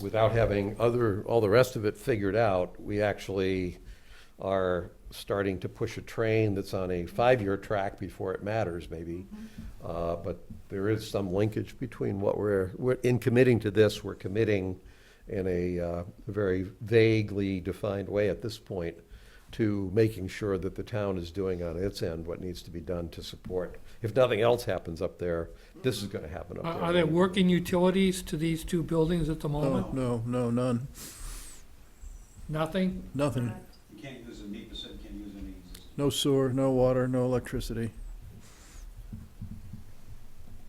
without having all the rest of it figured out, we actually are starting to push a train that's on a 5-year track before it matters, maybe. But there is some linkage between what we're in committing to this, we're committing in a very vaguely defined way at this point to making sure that the town is doing on its end what needs to be done to support. If nothing else happens up there, this is gonna happen up there. Are there working utilities to these two buildings at the No, moment? no, none, Nothing? nothing. You can't use a NEPA, so you can't use any existing. No sewer, no water, no electricity.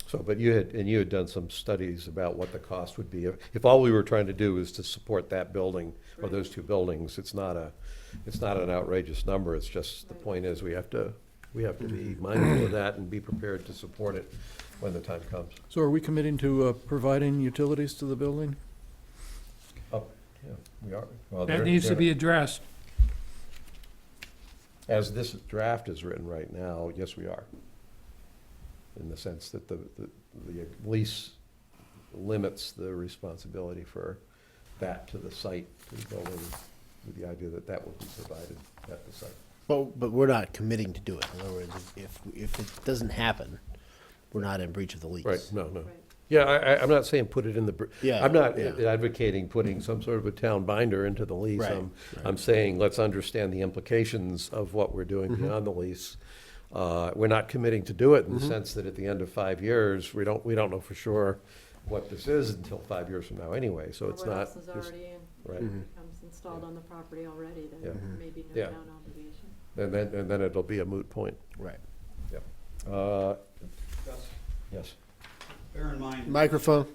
So, but you had done some studies about what the cost would be. If all we were trying to do is to support that building or those two buildings, it's not an outrageous number. It's just, the point is, we have to be mindful of that and be prepared to support it when the time comes. So are we committing to providing utilities to the building? Yeah, we are. Well, That they're- needs to they're- be addressed. As this draft is written right now, yes, we are. In the sense that the lease limits the responsibility for that to the site, to the building, with the idea that that will be provided at the site. But we're not committing to do it. In other words, if it doesn't happen, we're not in breach of the lease. Right, no. Yeah, I'm not saying put it in the, Yeah, I'm not yeah. advocating putting some sort of a town binder into the lease. Right, I'm saying, let's understand the implications of what we're doing beyond the lease. We're not committing to do it in the sense that at the end of 5 years, we don't know for sure what this is until 5 years from now anyway, so it's not. What else is it's- already in, Right, becomes installed on the property already, Yeah. then maybe no Yeah. town obligation. and then it'll be a moot point. Right. Gus, Yes. bear in mind, Microphone.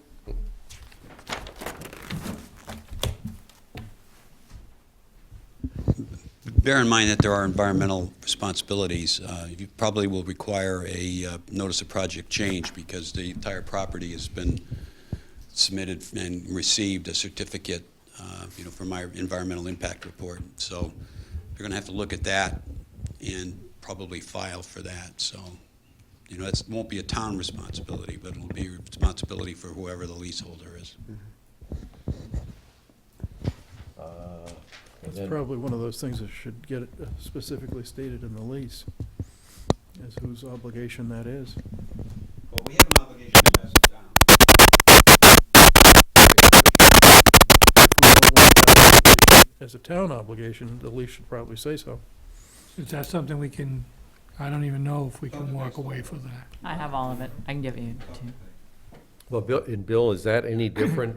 bear in mind that there are environmental responsibilities. You probably will require a notice of project change because the entire property has been submitted and received a certificate, for my environmental impact report. So you're going to have to look at that and probably file for that. So, it won't be a town responsibility, but it'll be a responsibility for whoever the leaseholder is. And It's then- probably one of those things that should get specifically stated in the lease, as whose obligation that is. Well, we have an obligation to pass it down. As a town obligation, the lease should probably say so. Is that something we can, I don't even know if we can walk away from that. I have all of it. I can give you two. Well, Bill, is that any different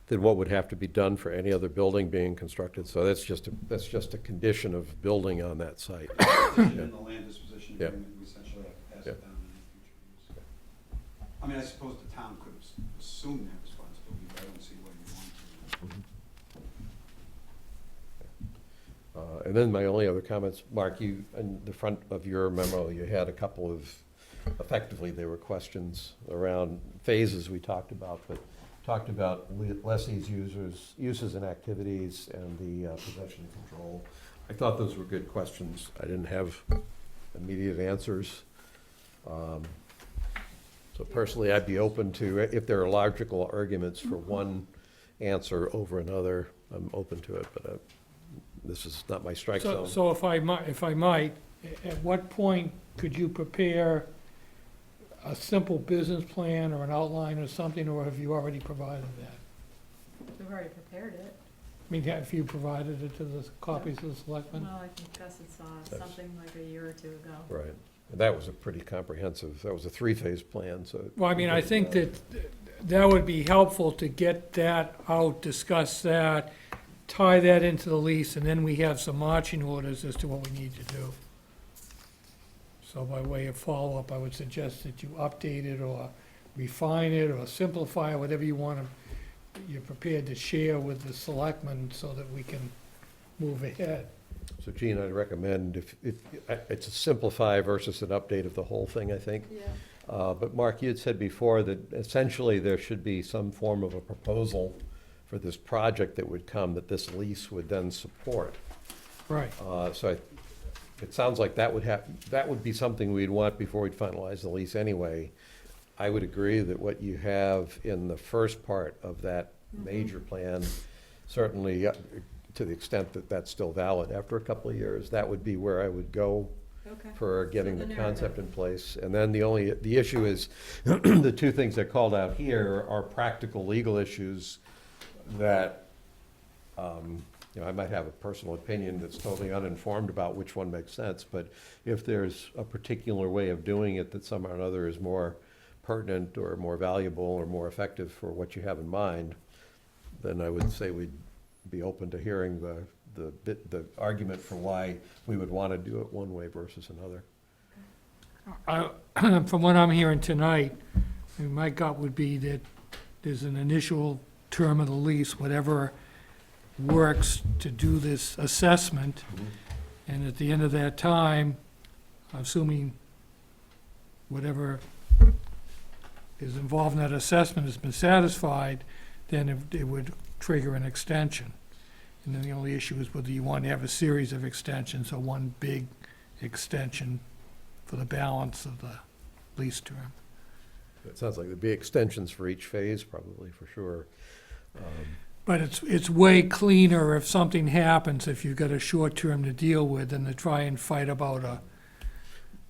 than what would have to be done for any other building being constructed? So that's just a condition of building on that site. In the land disposition Yeah. agreement, we essentially have to pass Yeah. it down in any future use. I mean, I suppose the town could assume that responsibility, but I don't see why you want to. And then my only other comments, Mark, you, in the front of your memo, you had a couple of, effectively, they were questions around phases we talked about, but talked about lessees, uses and activities, and the possession control. I thought those were good questions. I didn't have immediate answers. So personally, I'd be open to, if there are logical arguments for one answer over another, I'm open to it, but this is not my strike zone. So if I might, at what point could you prepare a simple business plan or an outline or something, or have you already provided that? We've already prepared it. I mean, have you provided it to the copies of the selectmen? Well, I think Gus had saw That's- something like a year or two ago. Right. And that was a pretty comprehensive, that was a three-phase plan, so. Well, I mean, I think that would be helpful to get that out, discuss that, tie that into the lease, and then we have some marching orders as to what we need to do. So by way of follow-up, I would suggest that you update it or refine it or simplify it, whatever you want to you're prepared to share with the selectmen so that we can move ahead. So Gene, I'd recommend it's a simplify versus an update of the whole thing, I think. But Mark, you had said before that essentially there should be some form of a proposal for this project that would come that this lease would then support. Right. It sounds like that would be something we'd want before we'd finalize the lease anyway. I would agree that what you have in the first part of that major plan, certainly to the extent that that's still valid after a couple of years, that would be where I would go for getting the concept in place. And then the issue is, the two things that called out here are practical legal issues that, I might have a personal opinion that's totally uninformed about which one makes sense, but if there's a particular way of doing it that somehow or another is more pertinent or more valuable or more effective for what you have in mind, then I would say we'd be open to hearing the argument for why we would want to do it one way versus another. From what I'm hearing tonight, my gut would be that there's an initial term of the lease, whatever works to do this assessment, and at the end of that time, assuming whatever is involved in that assessment has been satisfied, then it would trigger an extension. And then the only issue is whether you want to have a series of extensions or one big extension for the balance of the lease term. It sounds like there'd be extensions for each phase, probably, for sure. But it's way cleaner if something happens, if you've got a short term to deal with, than to try and fight about a,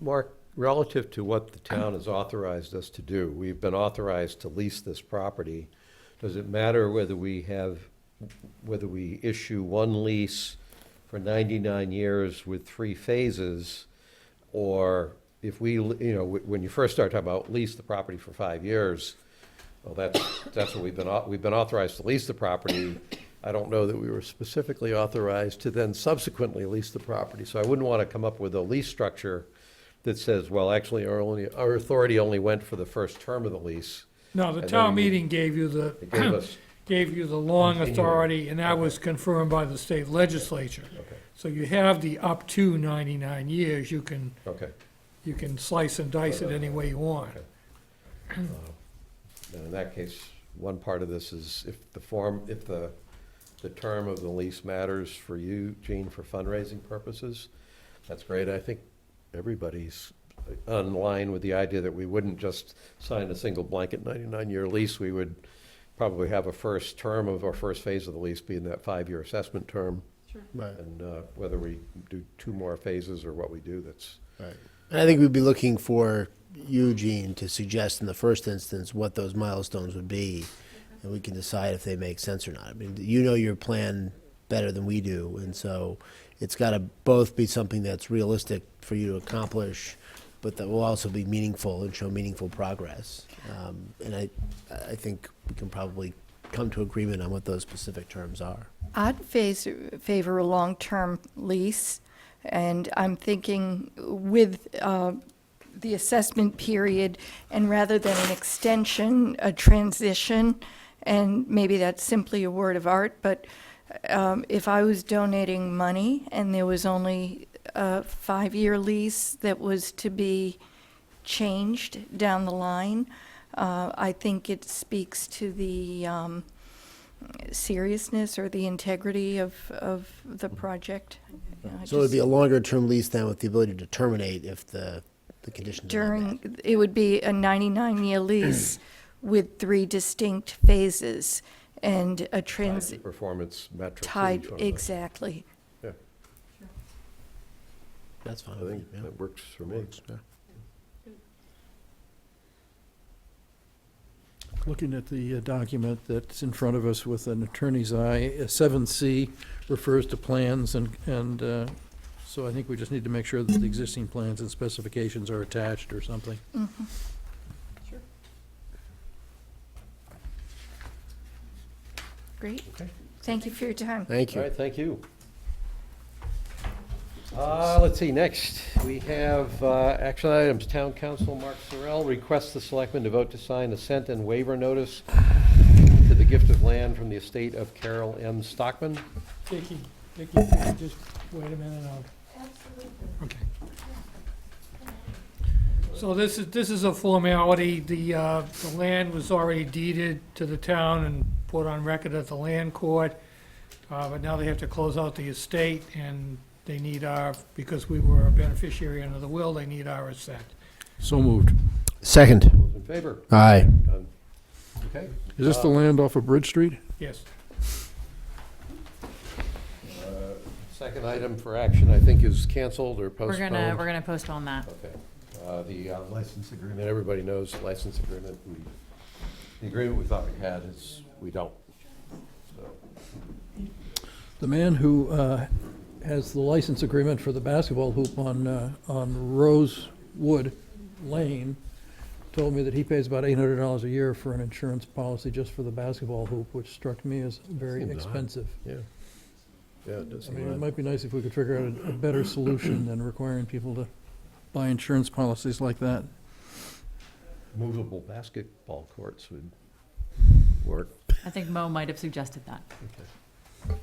Mark, relative to what the town has authorized us to do, we've been authorized to lease this property. Does it matter whether we issue one lease for 99 years with 3 phases, or if when you first start talking about lease the property for 5 years, well, that's what we've been authorized to lease the property. I don't know that we were specifically authorized to then subsequently lease the property. So I wouldn't want to come up with a lease structure that says, well, actually, our authority only went for the first term of the lease. no, the And town then we- meeting gave you the, It gave us, gave you the long Continuing. authority, and that was confirmed by the state legislature. okay, So you have the up to 99 years, you can slice and dice it any way you want. Okay. And in that case, one part of this is if the term of the lease matters for you, Gene, for fundraising purposes, that's great. I think everybody's on line with the idea that we wouldn't just sign a single blanket 99-year lease. We would probably have a first term of our first phase of the lease being that 5-year assessment term. Right. And whether we do 2 more phases or what we do, that's, Right. And I think we'd be looking for Eugene to suggest in the first instance what those milestones would be, and we can decide if they make sense or not. I mean, you know your plan better than we do, and so it's got to both be something that's realistic for you to accomplish, but that will also be meaningful and show meaningful progress. And I think we can probably come to agreement on what those specific terms are. I'd favor a long-term lease, and I'm thinking with the assessment period, and rather than an extension, a transition, and maybe that's simply a word of art, but if I was donating money and there was only a 5-year lease that was to be changed down the line, I think it speaks to the seriousness or the integrity of the project. So it would be a longer-term lease then with the ability to terminate if the conditions are not met. It would be a 99-year lease with 3 distinct phases and a performance metrics. for tied, each one of those. exactly. Yeah, That's fine I with me, think yeah. that works for me. Yeah. Looking at the document that's in front of us with an attorney's eye, 7C refers to plans, and so I think we just need to make sure that the existing plans and specifications are attached or something. Great. Okay. Thank you for your time. Thank All you. right, thank you. Let's see, next, we have action items. Town Council Mark Sorrell requests the selectmen to vote to sign assent and waiver notice to the gift of land from the estate of Carol M. Stockman. Vicki, if you could just wait a minute, okay. So this is a formality. The land was already deeded to the town and put on record at the land court. But now they have to close out the estate, and they need because we were a beneficiary under the will, they need our assent. So moved. Second. Those in favor? Aye. Done. Okay. Is this the land off of Bridge Street? Yes. Second item for action, I think, is canceled or postponed. We're gonna postpone that. Okay. The license agreement, everybody knows the license agreement. The agreement we thought we had is, we don't. So, The man who has the license agreement for the basketball hoop on Rosewood Lane told me that he pays about $800 a year for an insurance policy just for the basketball hoop, which struck me as very Seems odd. expensive. yeah. Yeah, it does I seem mean, it odd. might be nice if we could figure out a better solution than requiring people to buy insurance policies like that. Movable basketball courts would work. I think Mo might have suggested that. Okay.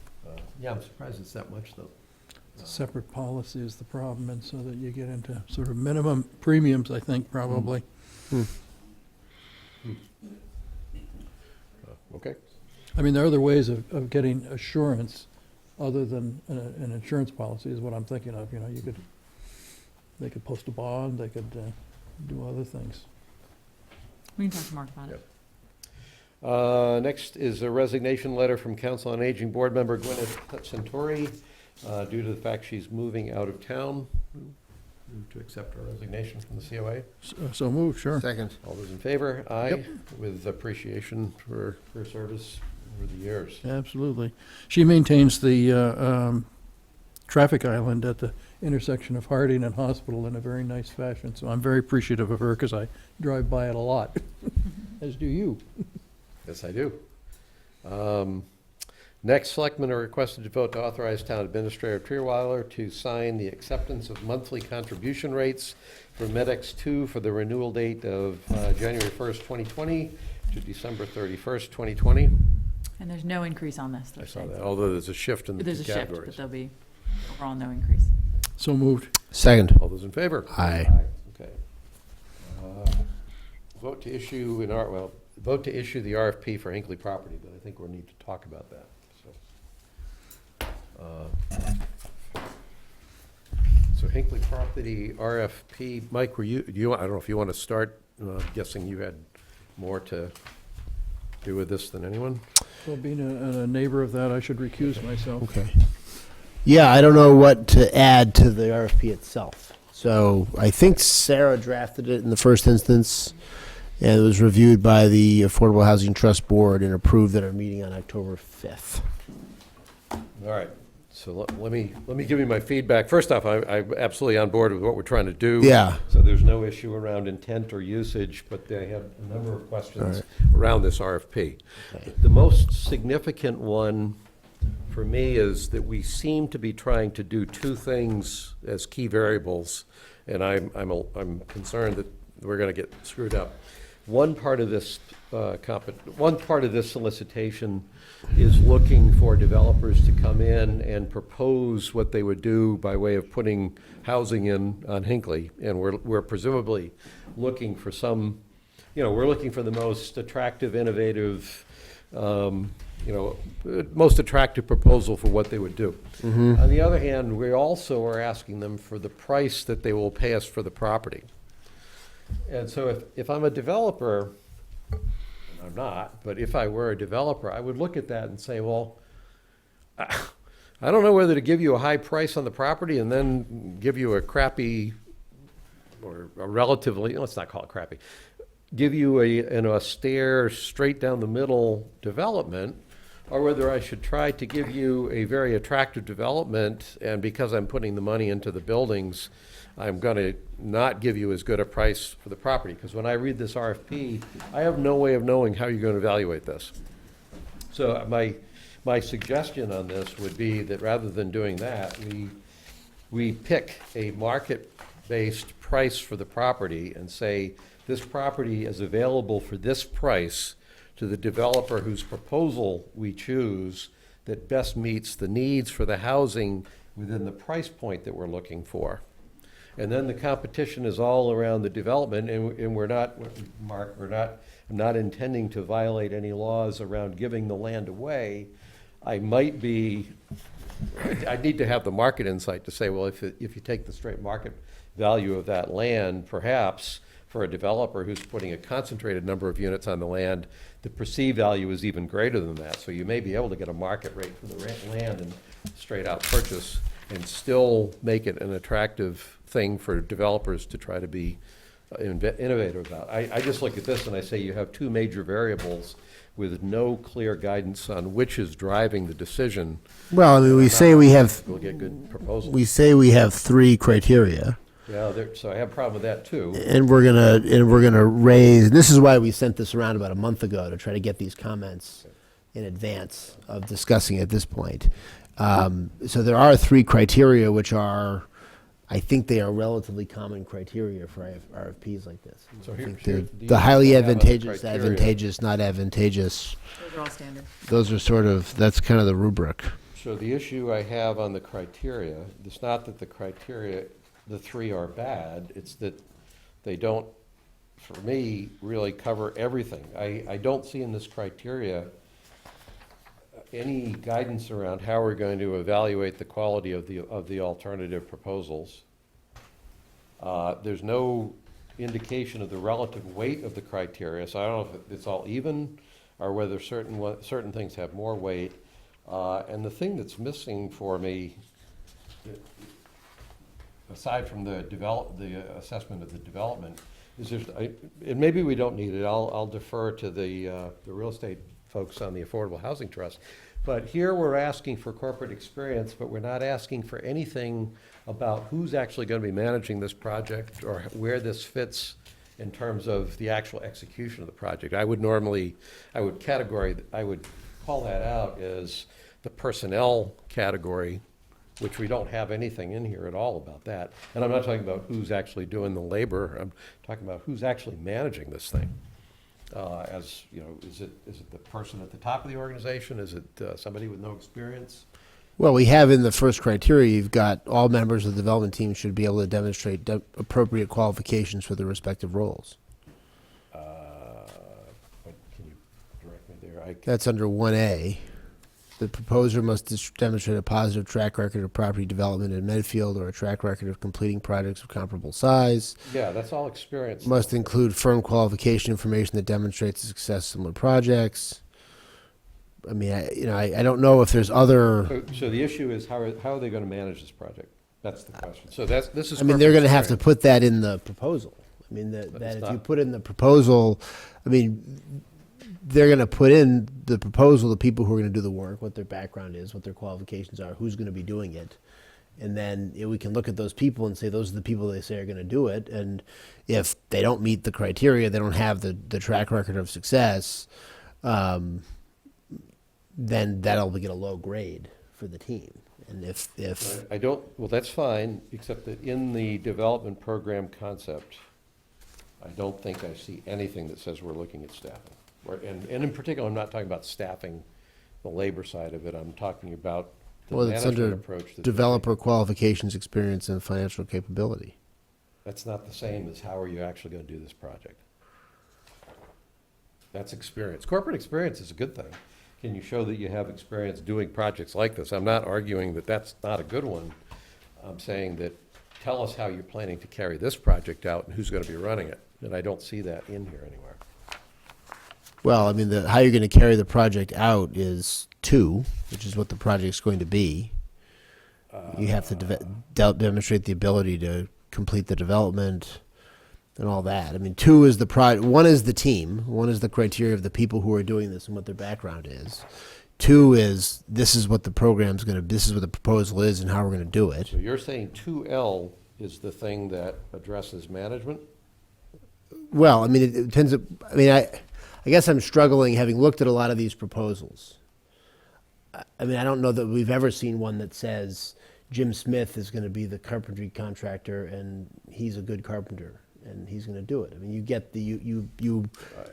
Yeah, I'm surprised it's that much, though. It's a separate policy is the problem, and so that you get into sort of minimum premiums, I think, probably. Okay. I mean, there are other ways of getting assurance other than an insurance policy is what I'm thinking of, you know, they could post a bond, they could do other things. We can talk to Mark about it. Yep. Next is a resignation letter from Council on Aging Board Member Gwyneth Centauri due to the fact she's moving out of town. Move to accept her resignation from the COA. So move, sure. Second. All those in favor? Aye. Yep. With appreciation for her service over the years. Absolutely. She maintains the traffic island at the intersection of Harding and Hospital in a very nice fashion, so I'm very appreciative of her because I drive by it a lot, as do you. Yes, I do. Next, selectmen are requested to vote to authorize Town Administrator Treerweiler to sign the acceptance of monthly contribution rates for MedX 2 for the renewal date of January 1st, 2020 to December 31st, 2020. And there's no increase on this. I they're saw saying. that, although there's a shift in the There's two a shift, but categories. there'll be overall no increase. So moved. Second. All those in favor? Aye. Okay. Vote to issue vote to issue the RFP for Hinckley property, but I think we'll need to talk about that, so. So Hinckley property RFP, Mike, I don't know if you want to start, guessing you had more to do with this than anyone? Well, being a neighbor of that, I should recuse myself. Okay. Yeah, I don't know what to add to the RFP itself. So I think Sarah drafted it in the first instance, and it was reviewed by the Affordable Housing Trust Board and approved at our meeting on October 5th. All right, so let me give you my feedback. First off, I'm absolutely on board with what we're trying to do. Yeah. So there's no issue around intent or usage, but they have a number of questions around this RFP. Okay. The most significant one for me is that we seem to be trying to do two things as key variables, and I'm concerned that we're going to get screwed up. One part of this solicitation is looking for developers to come in and propose what they would do by way of putting housing in on Hinckley, and we're presumably looking for some, we're looking for the most attractive, innovative, most attractive proposal for what they would do. On the other hand, we also are asking them for the price that they will pay us for the property. And so if I'm a developer, and I'm not, but if I were a developer, I would look at that and say, well, I don't know whether to give you a high price on the property and then give you a crappy, or a relatively, let's not call it crappy, give you an austere, straight down the middle development, or whether I should try to give you a very attractive development, and because I'm putting the money into the buildings, I'm going to not give you as good a price for the property. Because when I read this RFP, I have no way of knowing how you're going to evaluate this. So my suggestion on this would be that rather than doing that, we pick a market-based price for the property and say, this property is available for this price to the developer whose proposal we choose that best meets the needs for the housing within the price point that we're looking for. And then the competition is all around the development, and we're not, Mark, not intending to violate any laws around giving the land away. I need to have the market insight to say, well, if you take the straight market value of that land, perhaps for a developer who's putting a concentrated number of units on the land, the perceived value is even greater than that. So you may be able to get a market rate for the land and straight out purchase and still make it an attractive thing for developers to try to be innovative about. I just look at this and I say you have two major variables with no clear guidance on which is driving the decision. Well, I mean, we say we have, We'll get good proposals. we say we have three criteria. Yeah, so I have a problem with that too. And we're gonna raise, and this is why we sent this around about a month ago, to try to get these comments in advance of discussing at this point. So there are three criteria, which are, I think they are relatively common criteria for RFPs like this. So I here- think here- the highly these have other advantageous, criteria. advantageous, not advantageous, Those are all standard. those are sort of, that's kind of the rubric. So the issue I have on the criteria, it's not that the criteria, the three are bad, it's that they don't, for me, really cover everything. I don't see in this criteria any guidance around how we're going to evaluate the quality of the alternative proposals. There's no indication of the relative weight of the criteria, so I don't know if it's all even or whether certain things have more weight. And the thing that's missing for me, aside from the assessment of the development, is and maybe we don't need it, I'll defer to the real estate folks on the Affordable Housing Trust. But here we're asking for corporate experience, but we're not asking for anything about who's actually going to be managing this project or where this fits in terms of the actual execution of the project. I would call that out as the personnel category, which we don't have anything in here at all about that. And I'm not talking about who's actually doing the labor, I'm talking about who's actually managing this thing. As, you know, is it the person at the top of the organization? Is it somebody with no experience? Well, we have in the first criteria, you've got all members of the development team should be able to demonstrate appropriate qualifications for their respective roles. But can you direct me there? That's under 1A. The proposer must demonstrate a positive track record of property development in Medfield or a track record of completing projects of comparable size. Yeah, that's all experience. Must include firm qualification information that demonstrates the success of similar projects. I mean, I don't know if there's other. So the issue is how are they going to manage this project? That's the question. So this is. I mean, they're going to have to corporate put that in the proposal. I mean, that it's if not. you put in the proposal, I mean, they're going to put in the proposal, the people who are going to do the work, what their background is, what their qualifications are, who's going to be doing it. And then we can look at those people and say, those are the people they say are going to do it. And if they don't meet the criteria, they don't have the track record of success, then that'll get a low grade for the team. And if I don't, well, that's fine, except that in the development program concept, I don't think I see anything that says we're looking at staffing. And in particular, I'm not talking about staffing, the labor side of it. I'm talking about the well, it's management under approach. that developer qualifications, experience, and financial capability. That's not the same as how are you actually going to do this project. That's experience. Corporate experience is a good thing. Can you show that you have experience doing projects like this? I'm not arguing that that's not a good one. I'm saying that tell us how you're planning to carry this project out and who's going to be running it. And I don't see that in here anywhere. Well, I mean, how you're going to carry the project out is 2, which is what the project's going to be. You have to demonstrate the ability to complete the development and all that. I mean, 2 is the 1 is the team. 1 is the criteria of the people who are doing this and what their background is. 2 is this is what the program's going to. This is what the proposal is and how we're going to do it. So you're saying 2L is the thing that addresses management? Well, I mean, it depends. I mean, I guess I'm struggling having looked at a lot of these proposals. I mean, I don't know that we've ever seen one that says Jim Smith is going to be the carpentry contractor and he's a good carpenter and he's gonna do it. I mean, you get the, you do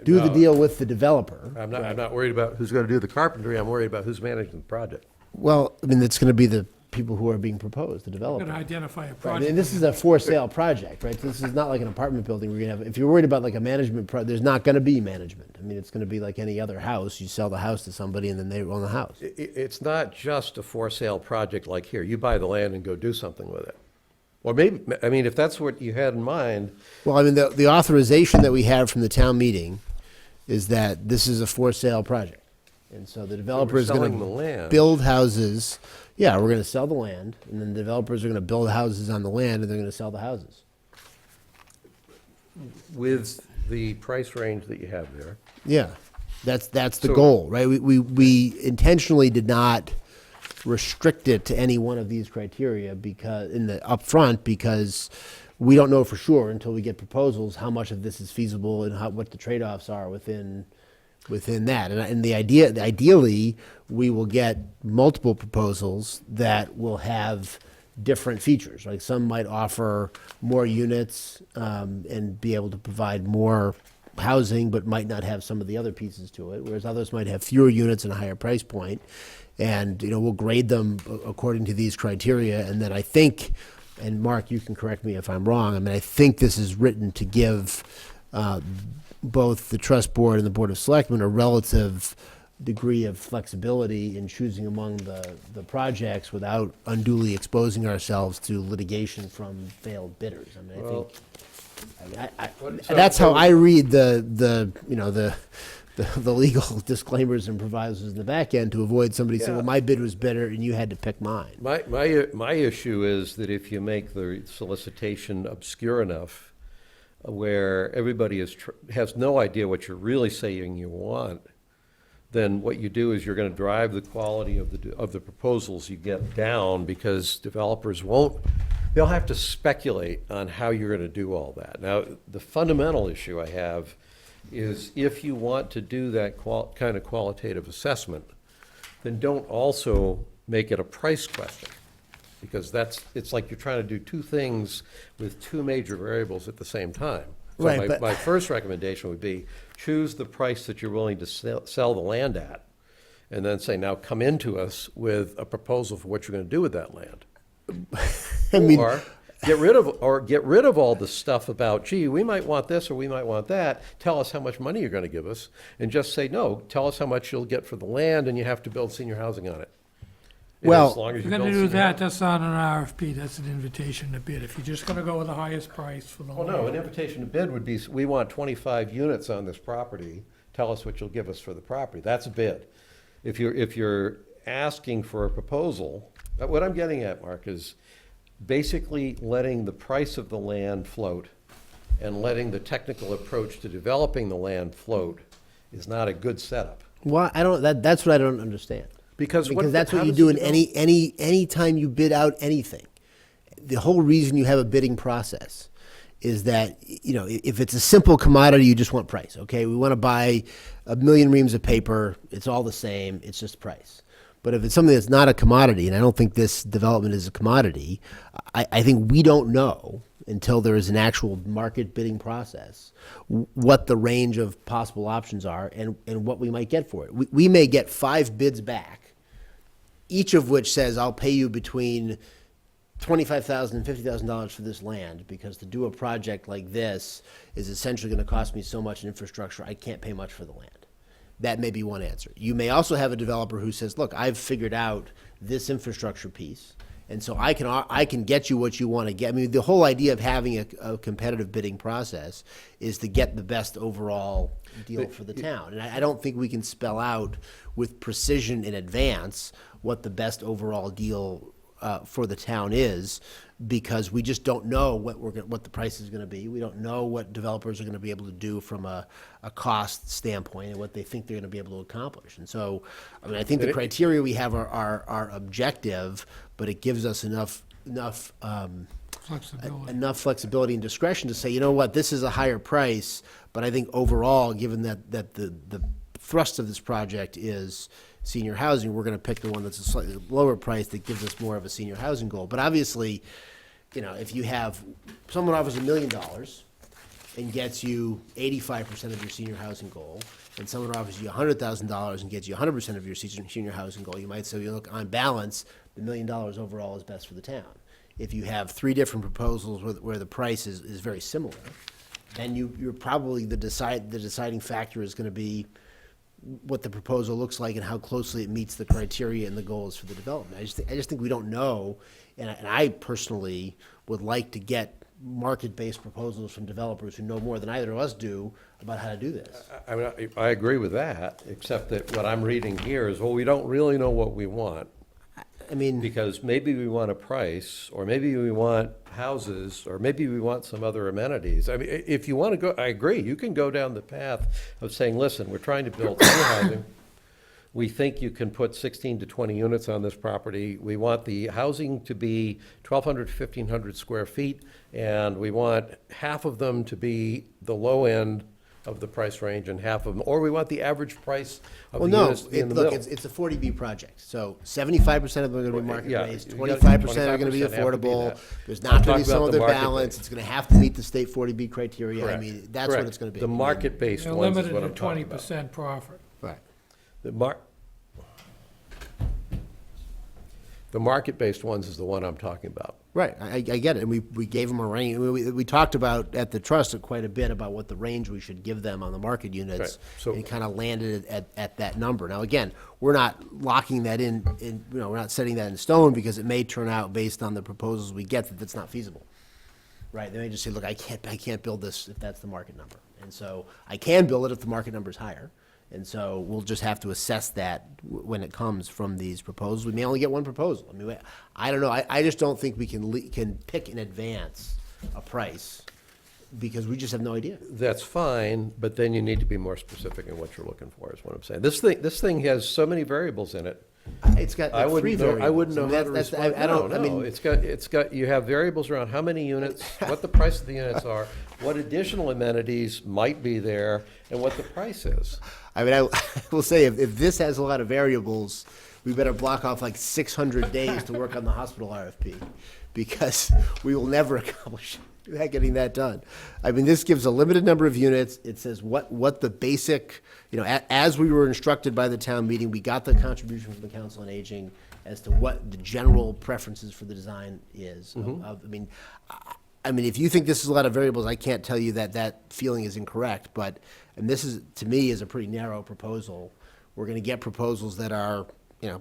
the deal with the developer. I'm not worried about who's gonna do the carpentry, I'm worried about who's managing the project. Well, I mean, it's gonna be the people who are being proposed, the We're developer. gonna identify a Right, project. and this is a for-sale project, right? This is not like an apartment building where you're gonna have, if you're worried about like a management there's not gonna be management. I mean, it's gonna be like any other house. You sell the house to somebody and then they own the house. It's not just a for-sale project like here, you buy the land and go do something with it. Or maybe, I mean, if that's what you had in mind, Well, I mean, the authorization that we have from the town meeting is that this is a for-sale project. And so the developer is selling the gonna land. build houses. Yeah, we're gonna sell the land, and then the developers are gonna build houses on the land, and they're gonna sell the houses. with the price range that you have there. Yeah, that's the So- goal, right? We intentionally did not restrict it to any one of these criteria because, in the upfront, because we don't know for sure until we get proposals how much of this is feasible and what the trade-offs are within that. And ideally, we will get multiple proposals that will have different features. Like some might offer more units and be able to provide more housing, but might not have some of the other pieces to it. Whereas others might have fewer units and a higher price point. And we'll grade them according to these criteria. And then I think, and Mark, you can correct me if I'm wrong. I mean, I think this is written to give both the trust board and the board of selectmen a relative degree of flexibility in choosing among the projects without unduly exposing ourselves to litigation from failed bidders. I mean, I think, that's how I read the legal disclaimers and provisos in the back end to avoid somebody saying, Yeah. well, my bid was better and you had to pick mine. My issue is that if you make the solicitation obscure enough, where everybody has no idea what you're really saying you want, then what you do is you're going to drive the quality of the proposals you get down, because developers they'll have to speculate on how you're going to do all that. Now, the fundamental issue I have is if you want to do that kind of qualitative assessment, then don't also make it a price question. Because it's like you're trying to do two things with two major variables at the same time. So Right, but- my first recommendation would be, choose the price that you're willing to sell the land at, and then say, now come into us with a proposal for what you're gonna do with that land. I mean, Or get rid of all the stuff about, gee, we might want this or we might want that, tell us how much money you're gonna give us, and just say, no, tell us how much you'll get for the land, and you have to build senior housing on it. And Well- as long as If you you're build gonna do senior that, that's not an RFP, that's an invitation to bid. If you're just gonna go with the highest price for the Well, no, an land. invitation to bid would be, we want 25 units on this property, tell us what you'll give us for the property. That's a bid. If you're asking for a proposal, what I'm getting at, Mark, is basically letting the price of the land float and letting the technical approach to developing the land float is not a good setup. why, that's what I don't understand. Because That's how what you does do it in develop? any time you bid out anything. The whole reason you have a bidding process is that, if it's a simple commodity, you just want price, okay? We want to buy 1 million reams of paper, it's all the same, it's just price. But if it's something that's not a commodity, and I don't think this development is a commodity, I think we don't know until there is an actual market bidding process what the range of possible options are and what we might get for it. We may get 5 bids back, each of which says, I'll pay you between $25,000 and $50,000 for this land, because to do a project like this is essentially going to cost me so much in infrastructure, I can't pay much for the land. That may be one answer. You may also have a developer who says, look, I've figured out this infrastructure piece, and so I can get you what you want to get. I mean, the whole idea of having a competitive bidding process is to get the best overall deal for the town. And I don't think we can spell out with precision in advance what the best overall deal for the town is, because we just don't know what the price is going to be. We don't know what developers are going to be able to do from a cost standpoint and what they think they're going to be able to accomplish. And so, I mean, I think the criteria we have are objective, but it gives us enough flexibility and discretion to say, you know what, this is a higher price, but I think overall, given that the thrust of this project is senior housing, we're going to pick the one that's a slightly lower price that gives us more of a senior housing goal. But obviously, if you have, someone offers $1 million and gets you 85% of your senior housing goal, and someone offers you $100,000 and gets you 100% of your senior housing goal, you might say, look, on balance, the $1 million overall is best for the town. If you have three different proposals where the price is very similar, then you're probably the deciding factor is gonna be what the proposal looks like and how closely it meets the criteria and the goals for the development. I just think we don't know, and I personally would like to get market-based proposals from developers who know more than either of us do about how to do this. I mean, I agree with that, except that what I'm reading here is, well, we don't really know what we want. I mean, Because maybe we want a price, or maybe we want houses, or maybe we want some other amenities. I mean, if you want to go, I agree, you can go down the path of saying, listen, we're trying to build senior housing. We think you can put 16 to 20 units on this property. We want the housing to be 1,200 to 1,500 square feet, and we want half of them to be the low end of the price range and half of them, or we want the average price of well, the no, units to be in the middle. it's a 40B project, so 75% of them are gonna be Yeah, market-based, you got 25% are gonna be 25% have to be affordable, that. there's I'm not gonna be talking some about other the balance, market-based. it's gonna have to meet the state 40B criteria, I Correct. mean, that's what Correct. it's gonna be. The market-based They're ones is limited what to I'm talking about. 20% profit. Right. The market-based ones is the one I'm talking about. Right, I get it, and we gave them a range, we talked about, at the trust, quite a bit about what the range we should give them on the market units, Right, so- and kind of landed at that number. Now, again, we're not locking that in, we're not setting that in stone, because it may turn out, based on the proposals we get, that that's not feasible. Right, they may just say, look, I can't build this if that's the market number, and so I can build it if the market number's higher. And so we'll just have to assess that when it comes from these proposals. We may only get one proposal. I mean, I don't know. I just don't think we can pick in advance a price, because we just have no idea. That's fine, but then you need to be more specific in what you're looking for, is what I'm saying. This thing has so many variables in it. It's got I like three wouldn't know, variables. I wouldn't know how to That's- respond. I don't, I No, mean, it's got, you have variables around how many units, what the price of the units are, what additional amenities might be there, and what the price is. I will say, if this has a lot of variables, we better block off like 600 days to work on the hospital RFP, because we will never accomplish getting that done. I mean, this gives a limited number of units. It says what the basic, as we were instructed by the town meeting, we got the contribution from the Council on Aging as to what the general preferences for the design is. I mean, if you think this is a lot of variables, I can't tell you that feeling is incorrect, and this is, to me, is a pretty narrow proposal. We're gonna get proposals that are,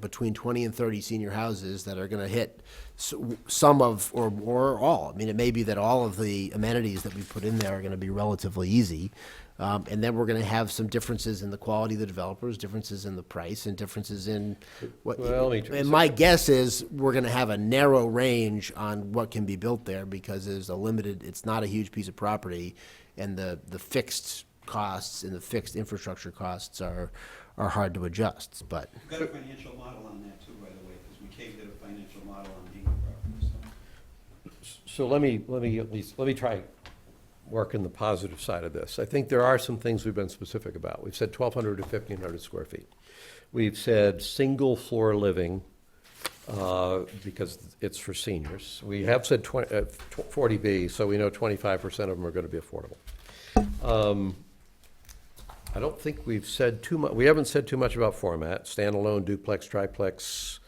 between 20 and 30 senior houses that are gonna hit some of, or all. I mean, it may be that all of the amenities that we put in there are gonna be relatively easy. And then we're gonna have some differences in the quality of the developers, differences in the price, and differences in what. Well, And my guess is, we're gonna have a narrow range on what can be built there, because it's not a huge piece of property, and the fixed costs and the fixed infrastructure costs are hard to adjust, but. We've got a financial model on that too, by the way, because McCabe did a financial model on Hingham property, so. So let me try working the positive side of this. I think there are some things we've been specific about. We've said 1,200 to 1,500 square feet. We've said single floor living, because it's for seniors. We have said 40B, so we know 25% of them are going to be affordable. I don't think we've said too much, we haven't said too much about format, standalone, duplex, triplex,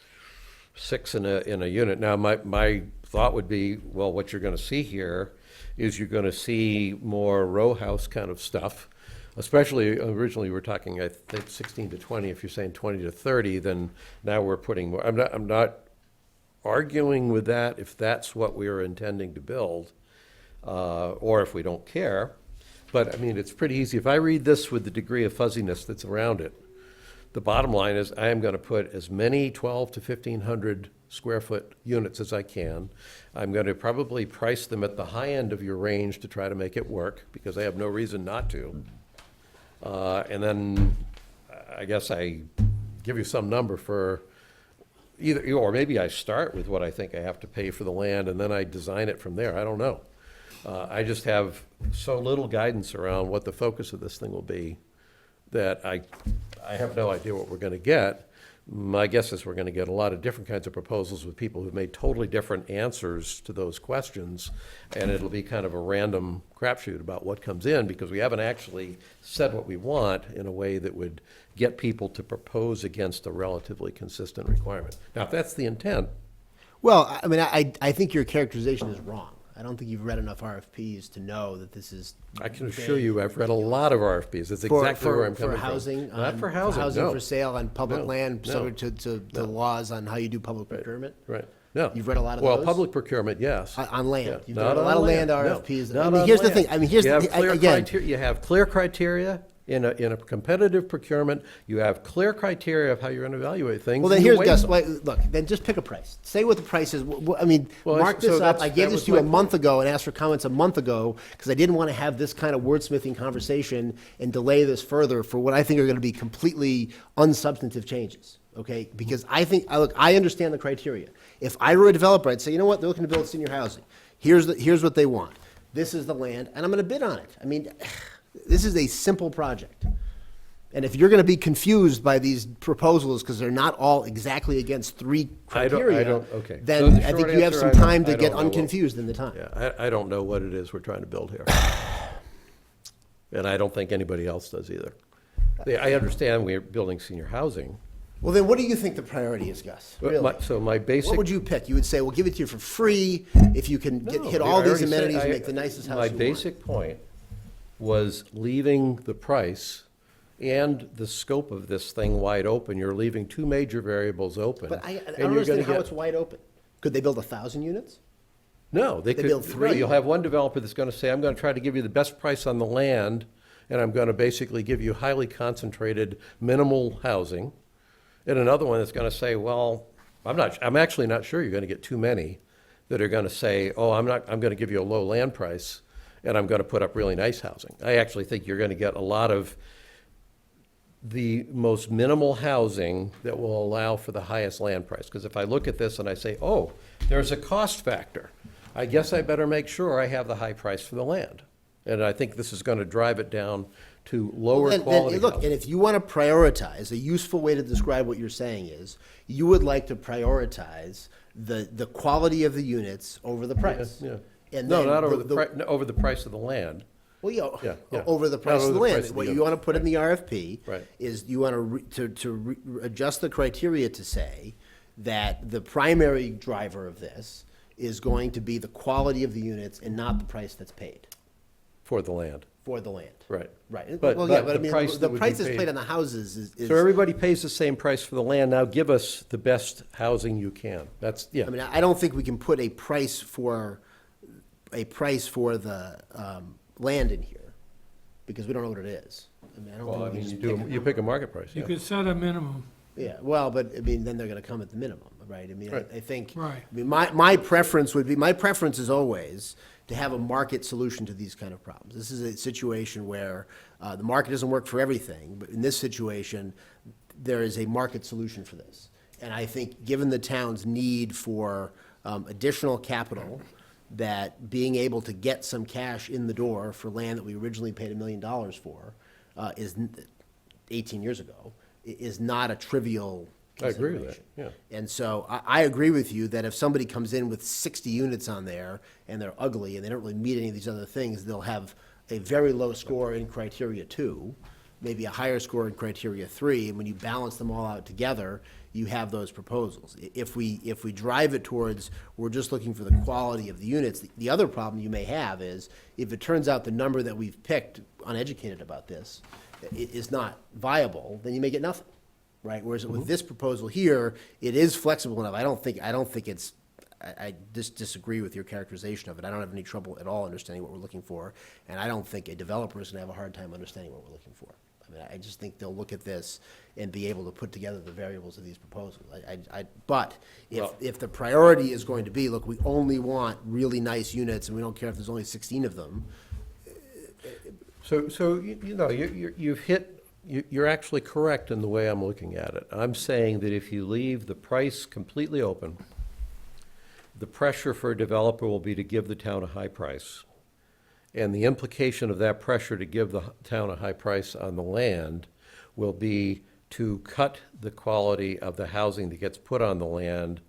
6 in a unit. Now, my thought would be, well, what you're gonna see here is you're gonna see more row house kind of stuff, especially, originally we were talking, I think, 16 to 20. If you're saying 20 to 30, then now we're putting more. I'm not arguing with that if that's what we are intending to build, or if we don't care. But, I mean, it's pretty easy. If I read this with the degree of fuzziness that's around it, the bottom line is I am going to put as many 1,200 to 1,500 square foot units as I can. I'm going to probably price them at the high end of your range to try to make it work, because I have no reason not to. And then I guess I give you some number for either, or maybe I start with what I think I have to pay for the land, and then I design it from there. I don't know. I just have so little guidance around what the focus of this thing will be that I have no idea what we're going to get. My guess is we're going to get a lot of different kinds of proposals with people who've made totally different answers to those questions, and it'll be kind of a random crapshoot about what comes in, because we haven't actually said what we want in a way that would get people to propose against a relatively consistent requirement. Now, if that's the intent, Well, I mean, I think your characterization is wrong. I don't think you've read enough RFPs to know that this is. I can assure you, I've read a lot of RFPs. That's For- exactly where I'm for coming from. housing, Not for housing, no. for sale on public No, land, no, subject to no. laws on how you do public procurement? Right, no. You've read a lot of Well, those? public procurement, yes. On land. Yeah. You've Not done a lot on of land no. RFPs. Not I mean, on here's the land. thing, I mean, here's You have the, clear again. you have clear criteria in a competitive procurement. You have clear criteria of how you're going to evaluate things. Well, then and you here's, weigh Gus, them. wait, look, then just pick a price. Say what the price is. I mean, Well, mark so this up. that's- I gave that this was to you a my month ago and asked for comments a month ago because I didn't want to have this kind of wordsmithing conversation and delay this further for what I think are going to be completely unsubstantive changes. Okay? Because I think, look, I understand the criteria. If I were a developer, I'd say, you know what, they're looking to build senior housing. Here's what they want. This is the land, and I'm going to bid on it. I mean, this is a simple project. And if you're going to be confused by these proposals because they're not all exactly against three I criteria, don't- okay. So then the I think short you have answer, some I don't- time I to don't get know what- unconfused in the time. Yeah, I don't know what it is we're trying to build here. And I don't think anybody else does either. I understand we're building senior housing. Well, then what do you think the priority is, Gus? But Really? So my basic. What would you pick? You would say, we'll give it to you for free if you can No, hit I all these already said amenities and I- make the nicest house My you want. basic point was leaving the price and the scope of this thing wide open. You're leaving two major variables open. But I and don't you're understand gonna how get- it's wide open. Could they build 1,000 units? No, they could. build no, three? You'll have one developer that's going to say, I'm going to try to give you the best price on the land, and I'm going to basically give you highly concentrated, minimal housing. And another one that's going to say, well, I'm actually not sure you're going to get too many that are going to say, oh, I'm going to give you a low land price, and I'm going to put up really nice housing. I actually think you're going to get a lot of the most minimal housing that will allow for the highest land price. Because if I look at this and I say, oh, there's a cost factor, I guess I better make sure I have the high price for the land. And I think this is going to drive it down to lower Then- quality Look, and housing. if you want to prioritize, a useful way to describe what you're saying is, you would like to prioritize the quality of the units over the price. Yeah. And No, then not over the price of the land. Well, Yeah, yeah. over the Not price over of the the price land. of the What you units. want to put in the RFP Right. is you want to adjust the criteria to say that the primary driver of this is going to be the quality of the units and not the price that's paid For the land, for the land. right. Right. But- Well, yeah, but but I the mean, price the that would be price that's paid- paid on the houses is. So everybody pays the same price for the land. Now give us the best housing you can. That's, yeah. I mean, I don't think we can put a price for the land in here, because we don't know what it is. I mean, I don't Well, I think we mean, can you just pick. you pick a market price, You yeah. could set a minimum. Yeah, well, but, I mean, then they're gonna come at the minimum, right? I mean, Right. I think. Right. I mean, my preference is always to have a market solution to these kind of problems. This is a situation where, the market doesn't work for everything, but in this situation, there is a market solution for this. And I think, given the town's need for, additional capital, that being able to get some cash in the door for land that we originally paid $1 million for, 18 years ago, is not a trivial I agree with that, consideration. yeah. And so I agree with you that if somebody comes in with 60 units on there and they're ugly and they don't really meet any of these other things, they'll have a very low score in criteria 2, maybe a higher score in criteria 3, and when you balance them all out together, you have those proposals. If we drive it towards, we're just looking for the quality of the units, the other problem you may have is, if it turns out the number that we've picked, uneducated about this, is not viable, then you may get nothing, right? Whereas with this proposal here, it is flexible enough. I don't think it's, I just disagree with your characterization of it. I don't have any trouble at all understanding what we're looking for, and I don't think a developer is gonna have a hard time understanding what we're looking for. I mean, I just think they'll look at this and be able to put together the variables of these proposals. But if the priority is going to be, look, we only want really nice units, and we don't care if there's only 16 of them, So you know, you're actually correct in the way I'm looking at it. I'm saying that if you leave the price completely open, the pressure for a developer will be to give the town a high price. And the implication of that pressure to give the town a high price on the land will be to cut the quality of the housing that gets put on the land,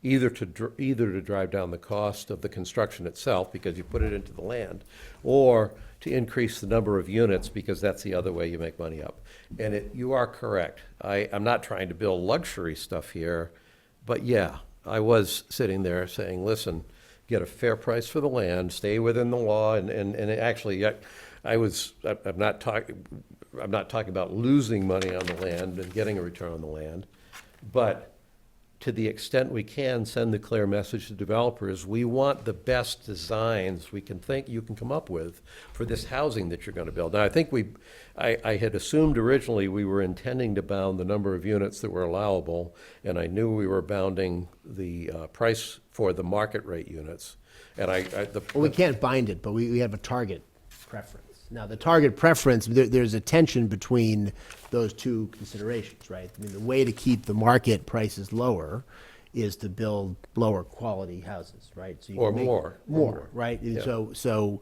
either to drive down the cost of the construction itself, because you put it into the land, or to increase the number of units, because that's the other way you make money up. And you are correct. I'm not trying to build luxury stuff here, but yeah, I was sitting there saying, listen, get a fair price for the land, stay within the law, and actually, I'm not talking about losing money on the land and getting a return on the land, but to the extent we can, send the clear message to developers, we want the best designs you can come up with for this housing that you're gonna build. Now, I think I had assumed originally we were intending to bound the number of units that were allowable, and I knew we were bounding the price for the market rate units. And Well, we can't bind it, but we have a target preference. Now, the target preference, there's a tension between those two considerations, right? I mean, the way to keep the market prices lower is to build lower quality houses, right? So you Or can make more. More, right? And Yeah. so,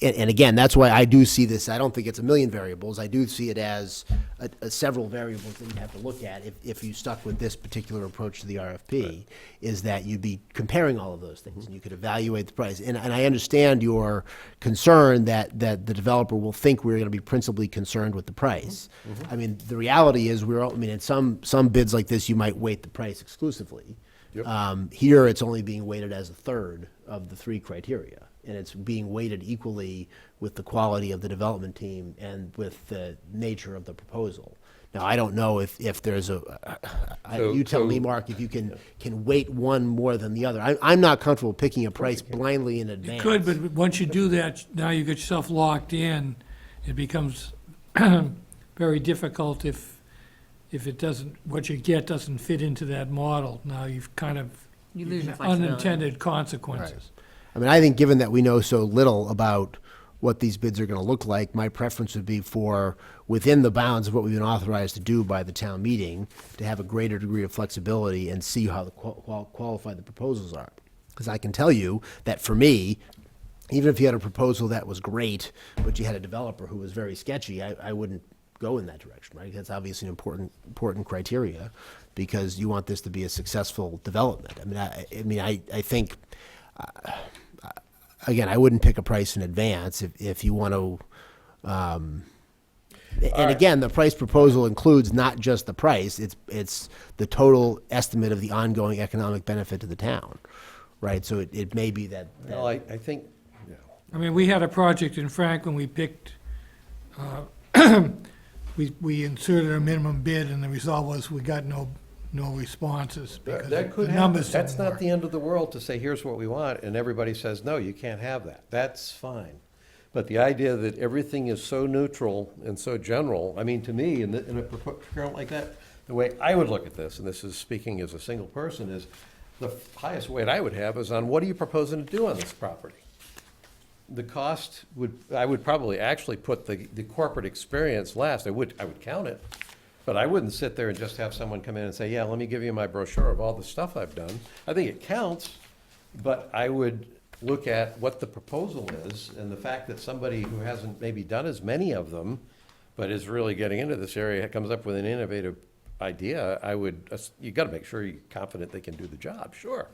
and again, that's why I do see this, I don't think it's a million variables. I do see it as several variables that you have to look at if you stuck with this particular approach to the RFP, is that you'd be comparing all of those things, and you could evaluate the price. And I understand your concern that the developer will think we're gonna be principally concerned with the price. I mean, the reality is, in some bids like this, you might weight the price exclusively. Yep. Here, it's only being weighted as a third of the three criteria, and it's being weighted equally with the quality of the development team and with the nature of the proposal. Now, I don't know if there's you tell me, Mark, if you can weight one more than the other. I'm not comfortable picking a price blindly in advance. You could, but once you do that, now you get yourself locked in. It becomes very difficult if it doesn't, what you get doesn't fit into that model. Now you've kind of You lose your flexibility. unintended consequences. I mean, I think given that we know so little about what these bids are going to look like, my preference would be for, within the bounds of what we've been authorized to do by the town meeting, to have a greater degree of flexibility and see how qualified the proposals are. Because I can tell you that for me, even if you had a proposal that was great, but you had a developer who was very sketchy, I wouldn't go in that direction, right? That's obviously an important criteria, because you want this to be a successful development. I think, again, I wouldn't pick a price in advance if you want to, and again, the price proposal includes not just the price, it's the total estimate of the ongoing economic benefit to the town, right? So it may be that. Well, I think, yeah. I mean, we had a project in Franklin, we picked, we inserted a minimum bid, and the result was we got no responses because That could the happen. numbers That's didn't not work. the end of the world to say, here's what we want, and everybody says, no, you can't have that. That's fine. But the idea that everything is so neutral and so general, I mean, to me, in a procurement like that, the way I would look at this, and this is speaking as a single person, is the highest weight I would have is on what are you proposing to do on this property? The cost I would probably actually put the corporate experience last. I would count it. But I wouldn't sit there and just have someone come in and say, yeah, let me give you my brochure of all the stuff I've done. I think it counts, but I would look at what the proposal is, and the fact that somebody who hasn't maybe done as many of them, but is really getting into this area, comes up with an innovative idea, you gotta make sure you're confident they can do the job, sure.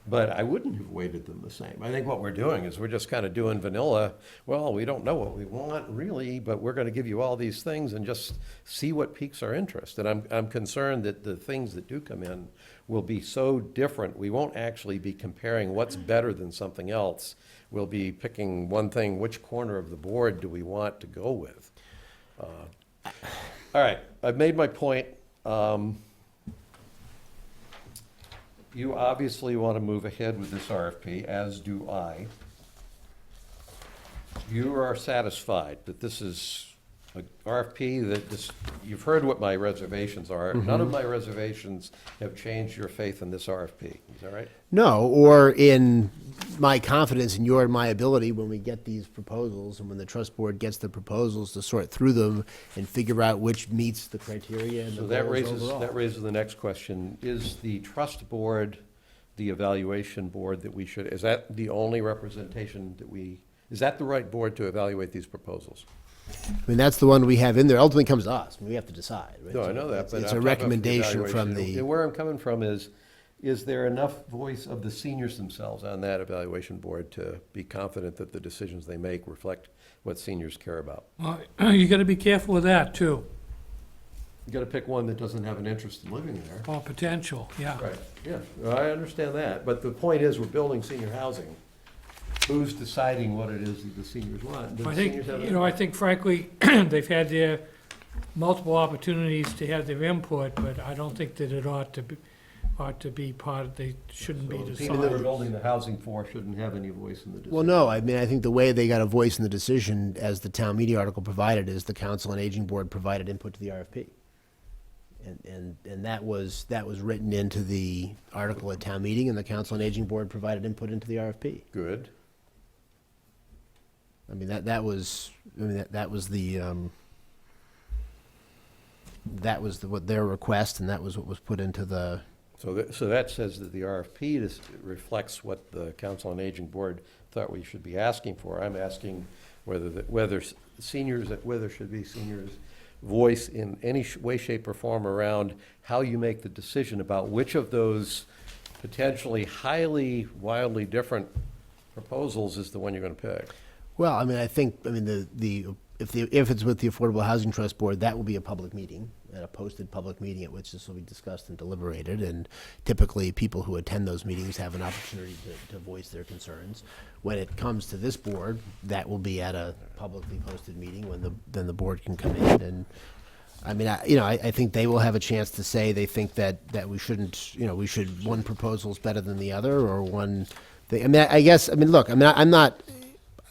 But I wouldn't have weighted them the same. I think what we're doing is we're just kind of doing vanilla, well, we don't know what we want really, but we're going to give you all these things and just see what piques our interest. And I'm concerned that the things that do come in will be so different, we won't actually be comparing what's better than something else. We'll be picking one thing, which corner of the board do we want to go with? All right, I've made my point. You obviously want to move ahead with this RFP, as do I. You are satisfied that this is an RFP that you've heard what my reservations are. None of my reservations have changed your faith in this RFP. Is that right? No, or in my confidence in your and my ability when we get these proposals and when the trust board gets the proposals to sort through them and figure out which meets the criteria and So the goals overall. that raises the next question. Is the trust board, the evaluation board that we should, is that the only representation that is that the right board to evaluate these proposals? I mean, that's the one we have in there. Ultimately comes to us. We have to decide, right? No, I So know that, but It's I'm a talking about the recommendation from evaluation. the, Where I'm coming from is there enough voice of the seniors themselves on that evaluation board to be confident that the decisions they make reflect what seniors care about? Well, you gotta be careful with that, too, You gotta pick one that doesn't have an interest in living there. or potential, yeah. Right, yeah, well, I understand that, but the point is, we're building senior housing. Who's deciding what it is that the seniors want? Do I the think, seniors have you know, I think frankly, they've had their multiple opportunities to have their input, but I don't think that it ought to be part of, they shouldn't be So the people that we're decided. building the housing for shouldn't have any voice in the decision. well, no, I mean, I think the way they got a voice in the decision, as the town meeting article provided, is the Council on Aging Board provided input to the RFP. And that was written into the article at town meeting, and the Council on Aging Board provided input into the RFP. Good. I mean, that was what their request, and that was what was put into the, So that says that the RFP reflects what the Council on Aging Board thought we should be asking for. I'm asking whether should be seniors' voice in any way, shape, or form around how you make the decision about which of those potentially highly, wildly different proposals is the one you're gonna pick. well, I mean, I think, I mean, if it's with the Affordable Housing Trust Board, that will be a public meeting, and a posted public meeting at which this will be discussed and deliberated, and typically, people who attend those meetings have an opportunity to voice their concerns. When it comes to this board, that will be at a publicly posted meeting, then the board can come in, and, I mean, I think they will have a chance to say they think that we shouldn't, one proposal's better than the other, or one thing, I mean, I guess, I mean, look, I mean, I'm not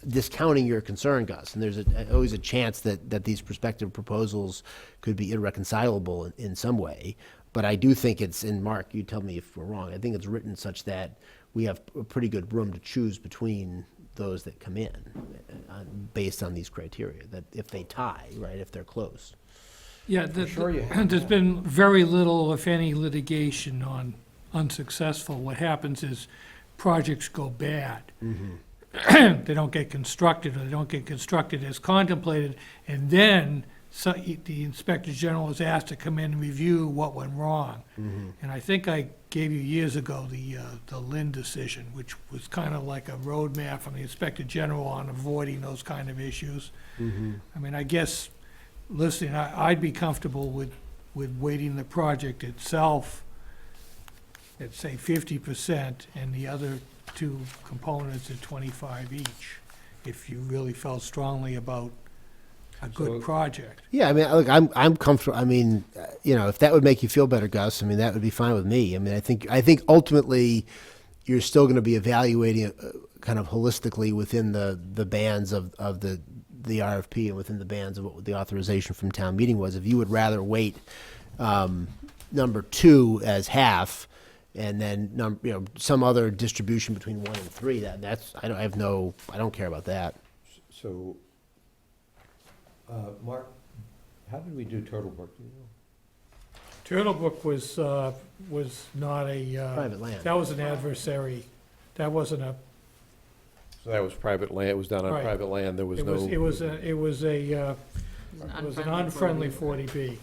discounting your concern, Gus, and there's always a chance that these prospective proposals could be irreconcilable in some way. But I do think it's, and Mark, you tell me if we're wrong, I think it's written such that we have a pretty good room to choose between those that come in based on these criteria, that if they tie, right, if they're close. Yeah, Sure you have there's been very little, if any, litigation on unsuccessful. What happens is projects go bad. They don't get constructed, or they don't get constructed as contemplated, and then the Inspector General is asked to come in and review what went wrong. And I think I gave you years ago the Lynn decision, which was kind of like a roadmap from the Inspector General on avoiding those kind of issues. I mean, I guess, listen, I'd be comfortable with weighting the project itself at, say, 50%, and the other two components at 25 each, if you really felt strongly about a So- good project. Yeah, I mean, look, I'm comfortable. I mean, if that would make you feel better, Gus, I mean, that would be fine with me. I mean, I think ultimately you're still going to be evaluating it kind of holistically within the bands of the RFP and within the bands of what the authorization from town meeting was. If you would rather weight number 2 as half, and then some other distribution between 1 and 3, I don't care about that. So, Mark, how did we do Turtle Brook? Do you know? Turtle Brook was not a. Private land. That was an adversary. That wasn't a, So that was private land, it was done on Right. private land, there was it no. was an unfriendly 40B.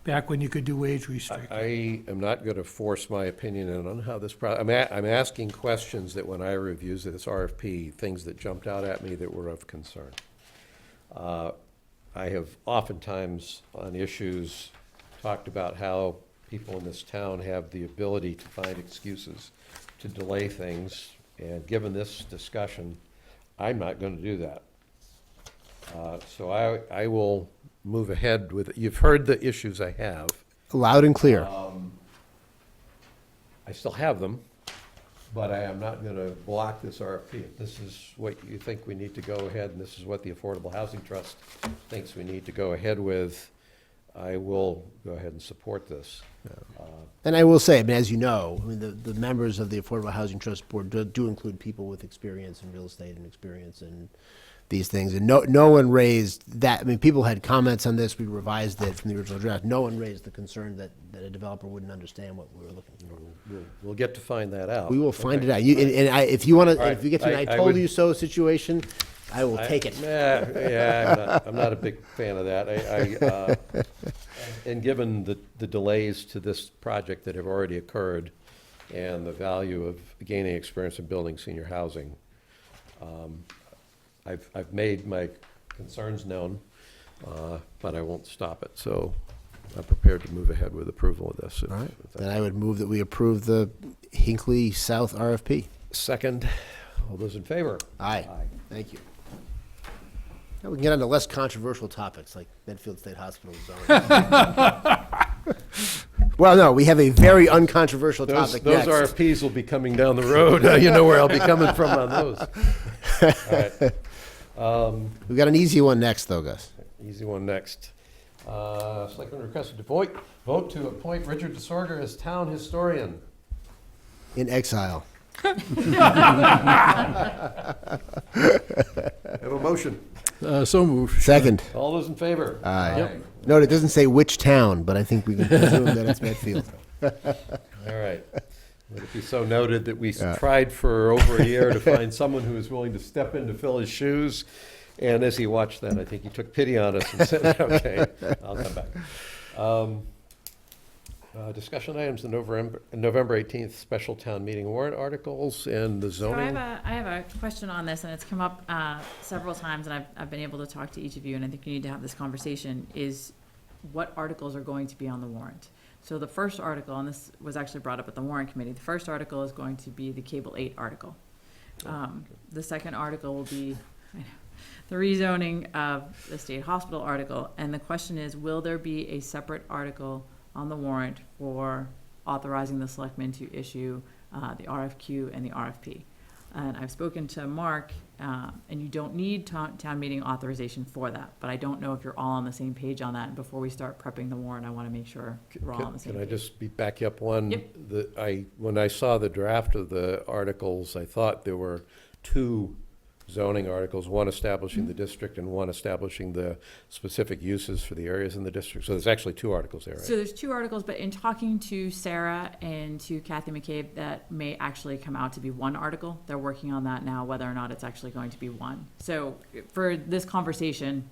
Back when you could do age restriction. I am not going to force my opinion in on how this, I'm asking questions that when I reviewed this RFP, things that jumped out at me that were of concern. I have oftentimes on issues talked about how people in this town have the ability to find excuses to delay things, and given this discussion, I'm not going to do that. So I will move ahead with, you've heard the issues I have. Loud and clear. I still have them, but I am not going to block this RFP. If this is what you think we need to go ahead, and this is what the Affordable Housing Trust thinks we need to go ahead with, I will go ahead and support this. And I will say, I mean, as you know, I mean, the members of the Affordable Housing Trust Board do include people with experience in real estate and experience in these things. And no one raised that. I mean, people had comments on this. We revised it from the original draft. No one raised the concern that a developer wouldn't understand what we were looking for. We'll get to find that out. We will find Okay. it out. If you want to, All right. if you get to an I I told would- you so situation, I will take it. Yeah, I'm not a big fan of that. And given the delays to this project that have already occurred and the value of gaining experience in building senior housing, I've made my concerns known, but I won't stop it. So I'm prepared to move ahead with approval of this. All right. Then I would move that we approve the Hinckley South RFP. Second, all those in favor? Aye. Thank you. Now we can get on to less controversial topics like Medfield State Hospital zoning. Well, no, we have a very uncontroversial Those topic next. RFPs will be coming down the road. You know where I'll be coming from on those. All right. We got an easy one next, though, Gus. Easy one next. Selectmen requested to vote to appoint Richard DeSorger as town historian. In exile. Have a motion. So moved. Second. All those in favor? Aye. Note, it doesn't say which town, but I think we can presume that it's Medfield. All right. Let it be so noted that we tried for over a year to find someone who was willing to step in to fill his shoes. And as he watched that, I think he took pity on us and said, okay, I'll come back. Discussion items, the November 18th special town meeting warrant articles and the So zoning. I have a question on this, and it's come up several times, and I've been able to talk to each of you, and I think you need to have this conversation, is what articles are going to be on the warrant? So the first article, and this was actually brought up at the warrant committee, the first article is going to be the Cable 8 article. The second article will be the rezoning of the state hospital article, and the question is, will there be a separate article on the warrant for authorizing the selectmen to issue the RFQ and the RFP? And I've spoken to Mark, and you don't need town meeting authorization for that, but I don't know if you're all on the same page on that. And before we start prepping the warrant, I want to make sure we're all on the same Can page. I just back you up one? Yep. When I saw the draft of the articles, I thought there were two zoning articles, one establishing the district and one establishing the specific uses for the areas in the district. So there's actually two articles there, right? So there's two articles, but in talking to Sarah and to Kathy McCabe, that may actually come out to be one article. They're working on that now, whether or not it's actually going to be one. So for this conversation,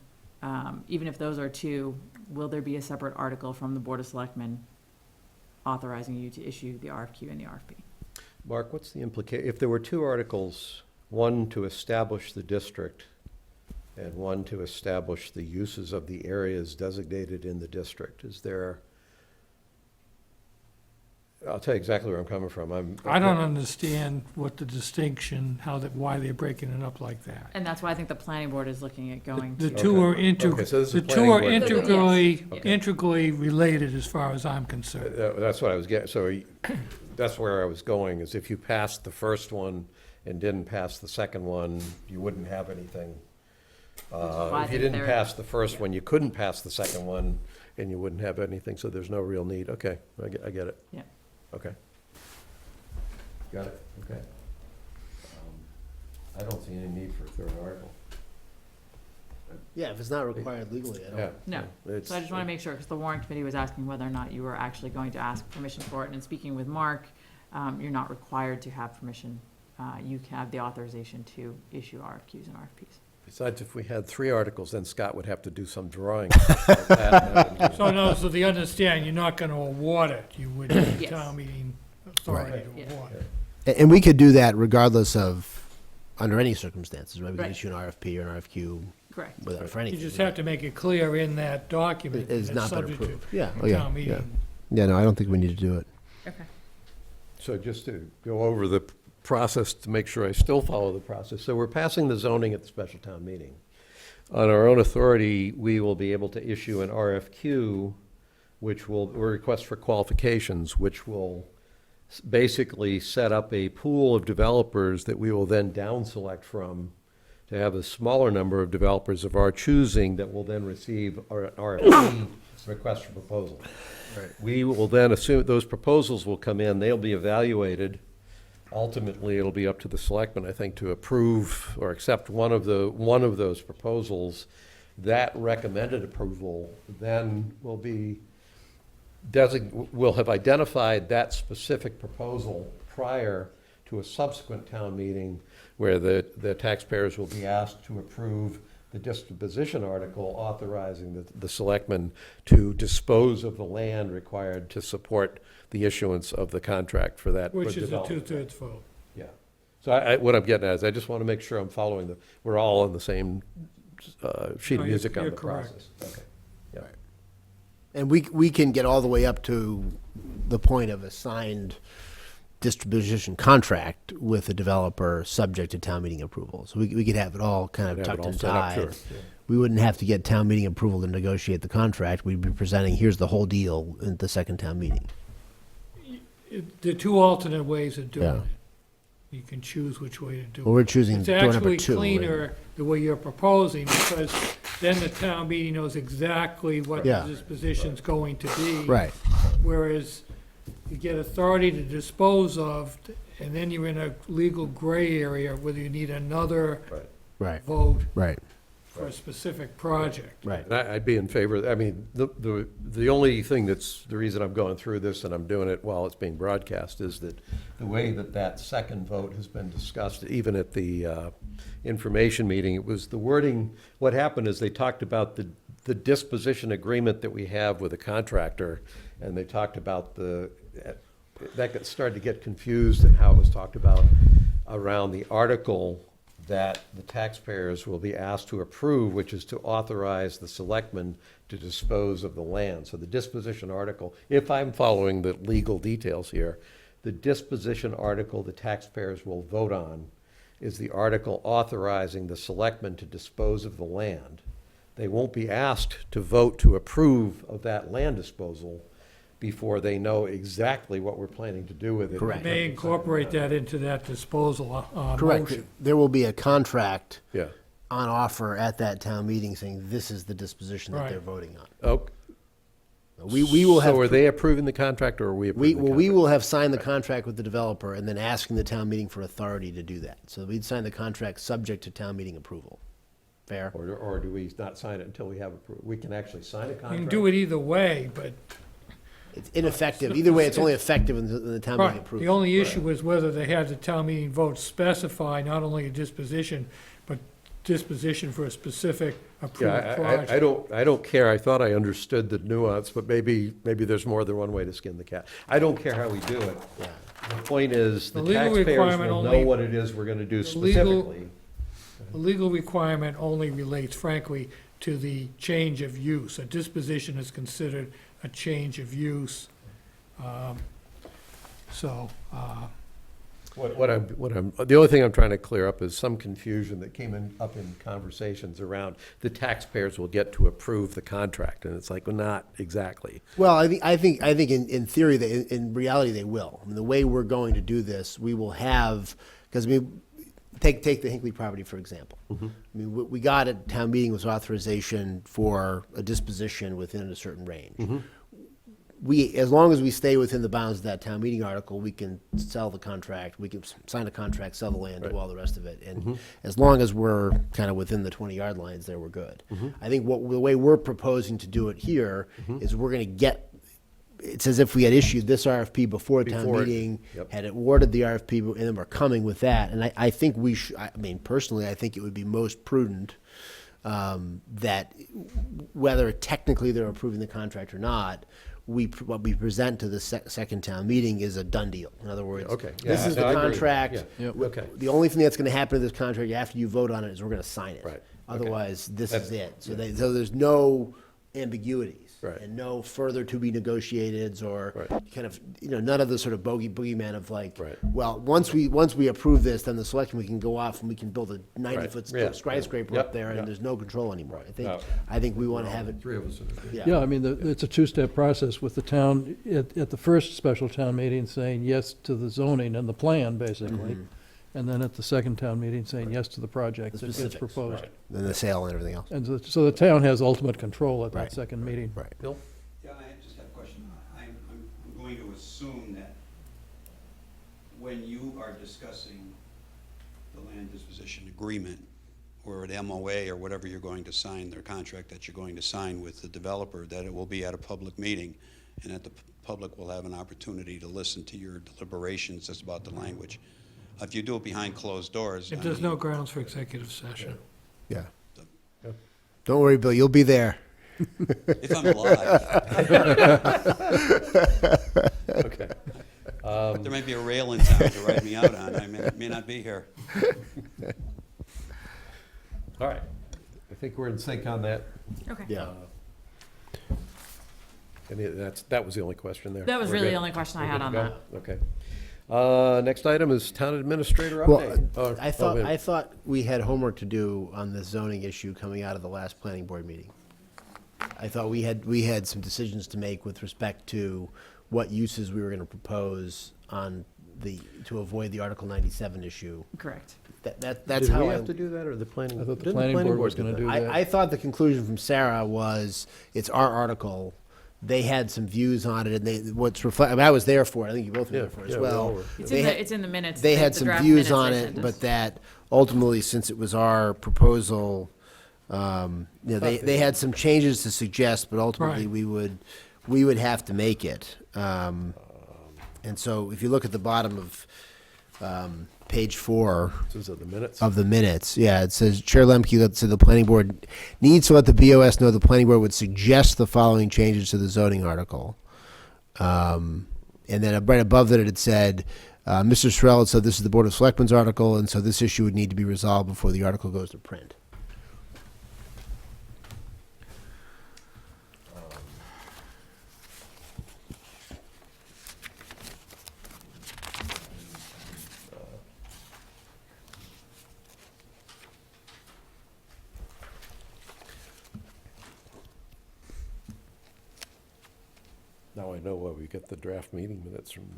even if those are two, will there be a separate article from the Board of Selectmen authorizing you to issue the RFQ and the RFP? Mark, what's the implication? If there were two articles, one to establish the district and one to establish the uses of the areas designated in the district, is there, I'll tell you exactly where I'm coming from. I don't understand what the distinction, why they're breaking it up like that. And that's why I think the planning board is looking at going The to. two are Okay, so this is the the two planning are board. integrally, Yes. integrally related as far as I'm concerned. That's what I was getting, so that's where I was going, is if you passed the first one and didn't pass the second one, you wouldn't have anything. why I If you think didn't they're- pass the first one, you couldn't pass the second one, and you wouldn't have anything, so there's no real need. Okay, I get it. Yeah. Okay. Got it, okay. I don't see any need for a third article. Yeah, if it's not required legally, I Yeah. don't. No. It's- So I just want to make sure, because the warrant committee was asking whether or not you were actually going to ask permission for it. And in speaking with Mark, you're not required to have permission. You can have the authorization to issue RFQs and RFPs. Besides, if we had three articles, then Scott would have to do some drawing. So no, so they understand, you're not gonna award it, you would need Yes. town meeting authority Right. to Yeah. award it. And we could do that regardless of, under any circumstances, right? We could Right. issue an RFP or an RFQ Correct. without, for You anything. just have to make it clear in that document It that has it's not been subject to approved. Yeah, oh yeah, town yeah. meeting. Yeah, no, I don't think we need to do it. Okay. So just to go over the process to make sure I still follow the process. So we're passing the zoning at the special town meeting. On our own authority, we will be able to issue an RFQ, which will, or request for qualifications, which will basically set up a pool of developers that we will then down select from to have a smaller number of developers of our choosing that will then receive our RFP, request for proposal. We will then assume those proposals will come in, they'll be evaluated. Ultimately, it'll be up to the selectmen, I think, to approve or accept one of those proposals. That recommended approval then will be will have identified that specific proposal prior to a subsequent town meeting where the taxpayers will be asked to approve the disposition article authorizing the selectmen to dispose of the land required to support the issuance of the contract for that. Which is a development. two-thirds vote. Yeah. So what I'm getting at is I just want to make sure I'm following we're all on the same sheet No, of music on you're the correct. process. Okay. Yeah. And we can get all the way up to the point of a signed disposition contract with the developer, subject to town meeting approval. So we could have it all kind of Have it tucked all and set up, tied. sure, yeah. We wouldn't have to get town meeting approval to negotiate the contract. We'd be presenting, here's the whole deal at the second town meeting. There are two alternate ways of doing Yeah. it. You can choose which way to do it. Well, we're choosing It's door number actually 2. cleaner the way you're proposing, because then the town meeting knows exactly what the Yeah. disposition's going to be. Right. Whereas you get authority to dispose of, and then you're in a legal gray area whether you need another Right, vote right, for a specific project. right. And I'd be in favor, I mean, the only thing that's, the reason I'm going through this and I'm doing it while it's being broadcast is that the way that second vote has been discussed, even at the information meeting, it was the wording, what happened is they talked about the disposition agreement that we have with the contractor, and they talked about started to get confused in how it was talked about around the article that the taxpayers will be asked to approve, which is to authorize the selectmen to dispose of the land. So the disposition article, if I'm following the legal details here, the disposition article the taxpayers will vote on is the article authorizing the selectmen to dispose of the land. They won't be asked to vote to approve of that land disposal before they know exactly what we're planning to do with it. Correct. May incorporate that into that disposal Correct. motion. There will be a contract Yeah. on offer at that town meeting saying this is the disposition that Right. they're voting on. Oh, We will have. so are they approving the contract, or are we approving the contract? We will have signed the contract with the developer and then asking the town meeting for authority to do that. So we'd sign the contract subject to town meeting approval. Fair? Or do we not sign it until we have approval? We can actually sign a You contract? can do it either way, but, It's ineffective. Either way, it's only effective in the town meeting right, approval. the only issue is whether they have the town meeting vote specify not only a disposition, but disposition for a specific approved Yeah, project. I don't care. I thought I understood the nuance, but maybe there's more than one way to skin the cat. I don't care how we do it. Yeah. The point is, the The legal taxpayers requirement will know only- what it is we're gonna do the legal- specifically. The legal requirement only relates frankly to the change of use. A disposition is considered a change of use. So, The only thing I'm trying to clear up is some confusion that came up in conversations around the taxpayers will get to approve the contract, and it's like, well, not exactly. Well, I think in theory, in reality, they will. I mean, the way we're going to do this, we will have, because I mean, take the Hinckley property, for example. I mean, we got at town meeting was authorization for a disposition within a certain range. As long as we stay within the bounds of that town meeting article, we can sell the contract, we can sign a contract, sell the land, do all the rest of it. And as long as we're kind of within the 20-yard lines there, we're good. I think the way we're proposing to do it here is we're going to get, it's as if we had issued this RFP before town Before it, meeting, yep. had awarded the RFP, and then we're coming with that. And I think we should, I mean, personally, I think it would be most prudent that whether technically they're approving the contract or not, what we present to the second town meeting is a done deal. In other words, Okay, this yeah, is no, the I agree. contract. Yeah, yep, okay. The only thing that's going to happen to this contract after you vote on it is we're going to sign it. Right, okay. Otherwise, this is That's- it. So there's no ambiguities. Right. And no further to be negotiated or Right. kind of, none of the sort of boogeyman of like, Right. well, once we approve this, then the selectmen, we can go off and we can build a 90-foot Yeah. skyscraper Yep, up there yep. and there's no control anymore. No. I think we want to have it, Three of us. Yeah, I mean, it's a two-step process with the town, at the first special town meeting saying yes to the zoning and the plan, basically. And then at the second town meeting saying yes to the project The that gets specifics, proposed. then the sale and everything else. And so the town has ultimate control at Right. that second meeting. Right. Bill? Yeah, I just have a question. I'm going to assume that when you are discussing the land disposition agreement, or an MOA, or whatever you're going to sign, their contract that you're going to sign with the developer, that it will be at a public meeting, and that the public will have an opportunity to listen to your deliberations as about the language. If you do it behind closed doors, If there's no grounds for executive session. Yeah. Don't worry, Bill, you'll be there. if I'm alive, Okay. there may be a rail in town to ride me out on. I may not be here. All right. I think we're in sync on that. Okay. Yeah. That was the only question there. That was We're really good? the only question I We're had good on to that. go? Okay. Next item is town administrator Well, update. Oh, I wait. thought we had homework to do on the zoning issue coming out of the last planning board meeting. I thought we had some decisions to make with respect to what uses we were gonna propose to avoid the Article 97 issue. Correct. That's Did how we I. have to do that, or the planning? I thought the didn't planning board was do gonna that? do that. I thought the conclusion from Sarah was, it's our article. They had some views on it, and I was there for it, I think you both were there for it as Yeah, we all well. were. It's in the minutes. They the- had the some draft views minutes on they it, sent us. but that ultimately, since it was our proposal, they had some changes to suggest, but ultimately, Right. we would have to make it. And so if you look at the bottom of page 4 Those are the minutes. of the minutes, yeah, it says Chair Lemke said the planning board needs to let the BOS know the planning board would suggest the following changes to the zoning article. And then right above that, it said, Mr. Sorrell had said this is the Board of Selectmen's article, and so this issue would need to be resolved before the article goes to print. Now I know why we get the draft meeting minutes from.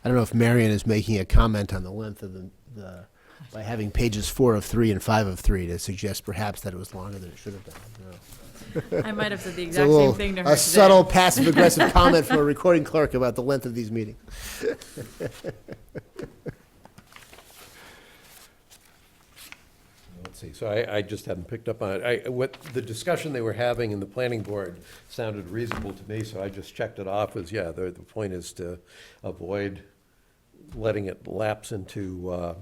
I don't know if Marion is making a comment on the length of by having pages 4 of 3 and 5 of 3 to suggest perhaps that it was longer than it should have been. I don't know. I might have said the It's a exact little, same thing to her a today. subtle passive-aggressive comment from a recording clerk about the length of these meetings. Let's see, so I just hadn't picked up on it. What the discussion they were having in the planning board sounded reasonable to me, so I just checked it off as, yeah, the point is to avoid letting it lapse into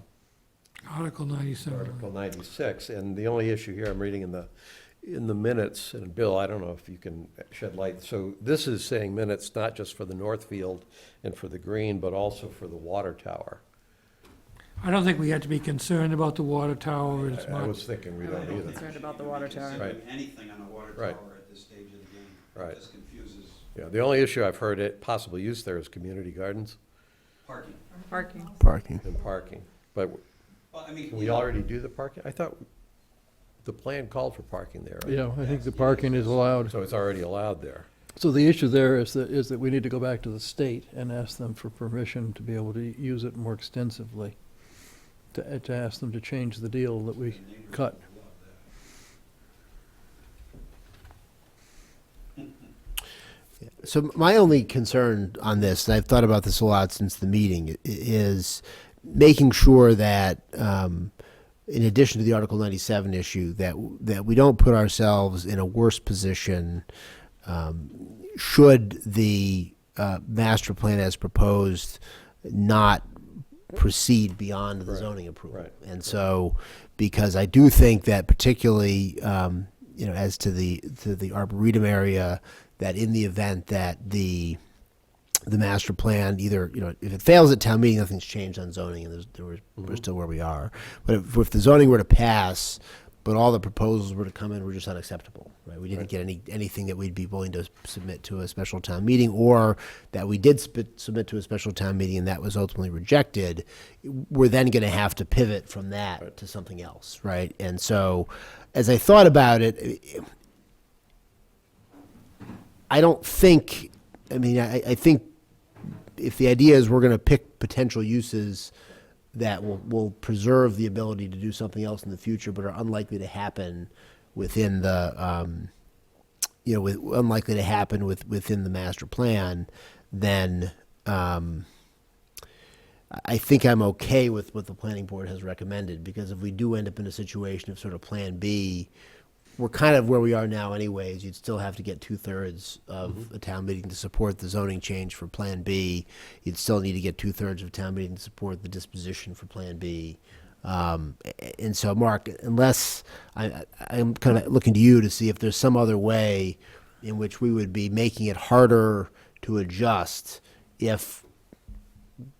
Article 97. Article 96. And the only issue here I'm reading in the minutes, and Bill, I don't know if you can shed light. So this is saying minutes not just for the Northfield and for the green, but also for the water tower. I don't think we had to be concerned about the water tower as I was much. thinking we don't either. Concerned about the water tower. Right. Anything on a water Right. tower at this stage of the game. Right. Just confuses Yeah, the only issue I've heard it possibly used there is community gardens parking. Parking. Parking. and parking. But Well, I mean, can we already do the parking? I thought the plan called for parking there, right? Yeah, I think the parking is allowed. So it's already allowed there. So the issue there is that we need to go back to the state and ask them for permission to be able to use it more extensively, to ask them to change the deal that we cut. So my only concern on this, and I've thought about this a lot since the meeting, is making sure that, in addition to the Article 97 issue, that we don't put ourselves in a worse position should the master plan as proposed not proceed beyond the Right, zoning approval. right, And so, because I do think that particularly, as to the Arboretum area, that in the event that the master plan either, if it fails at town meeting, nothing's changed on zoning, and we're still where we are. But if the zoning were to pass, but all the proposals were to come in, were just unacceptable, right? We didn't get anything that we'd be willing to submit to a special town meeting, or that we did submit to a special town meeting and that was ultimately rejected. We're then going to have to pivot from that to something else, right? And so, as I thought about it, I don't think, I think if the idea is we're going to pick potential uses that will preserve the ability to do something else in the future, but are unlikely to happen within the, within the master plan, then I think I'm okay with what the planning board has recommended, because if we do end up in a situation of sort of Plan B, we're kind of where we are now anyways. You'd still have to get 2/3 of a town meeting to support the zoning change for Plan B. You'd still need to get 2/3 of town meeting to support the disposition for Plan B. And so, Mark, unless I'm kind of looking to you to see if there's some other way in which we would be making it harder to adjust if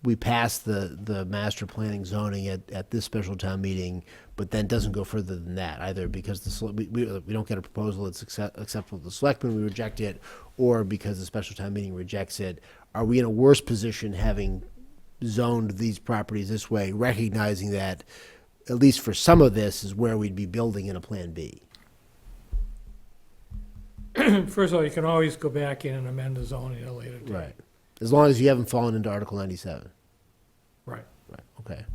we pass the master planning zoning at this special town meeting, but then doesn't go further than that, either because we don't get a proposal that's acceptable to the selectmen, we reject it, or because the special town meeting rejects it. Are we in a worse position having zoned these properties this way, recognizing that at least for some of this is where we'd be building in a Plan B? First of all, you can always go back in and amend the zoning at a later date. Right. As long as you haven't fallen into Article 97. Right. Right, okay.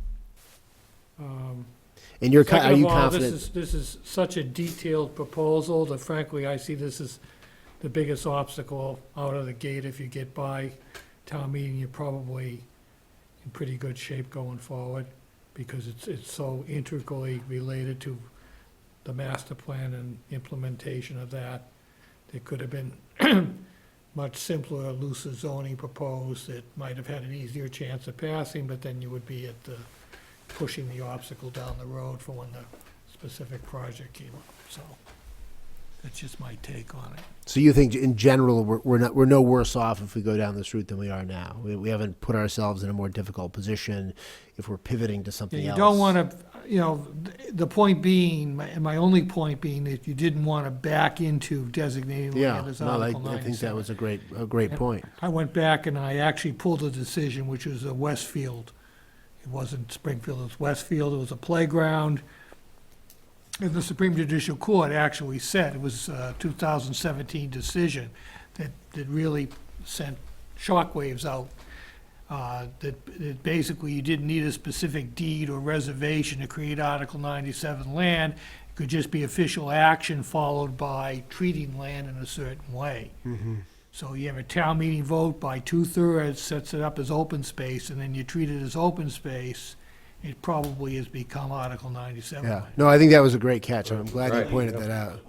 And are Second you of all, confident? this is such a detailed proposal that frankly, I see this as the biggest obstacle out of the gate. If you get by town meeting, you're probably in pretty good shape going forward, because it's so integrally related to the master plan and implementation of that. There could have been much simpler, looser zoning proposed that might have had an easier chance of passing, but then you would be at the, pushing the obstacle down the road for when the specific project came up. So that's just my take on it. So you think in general, we're no worse off if we go down this route than we are now? We haven't put ourselves in a more difficult position if we're pivoting to something You else? don't want to, the point being, my only point being that you didn't want to back into designating Yeah, land as no, Article I think that 97. was a great point. I went back and I actually pulled a decision, which was a Westfield. It wasn't Springfield, it was Westfield. It was a playground. And the Supreme Judicial Court actually said, it was a 2017 decision that really sent shockwaves out. That basically you didn't need a specific deed or reservation to create Article 97 land. It could just be official action followed by treating land in a certain way. So you have a town meeting vote by 2/3, sets it up as open space, and then you treat it as open space. It probably has become Article 97 Yeah, land. no, I think that was a great catch. I'm glad you Right. pointed that out.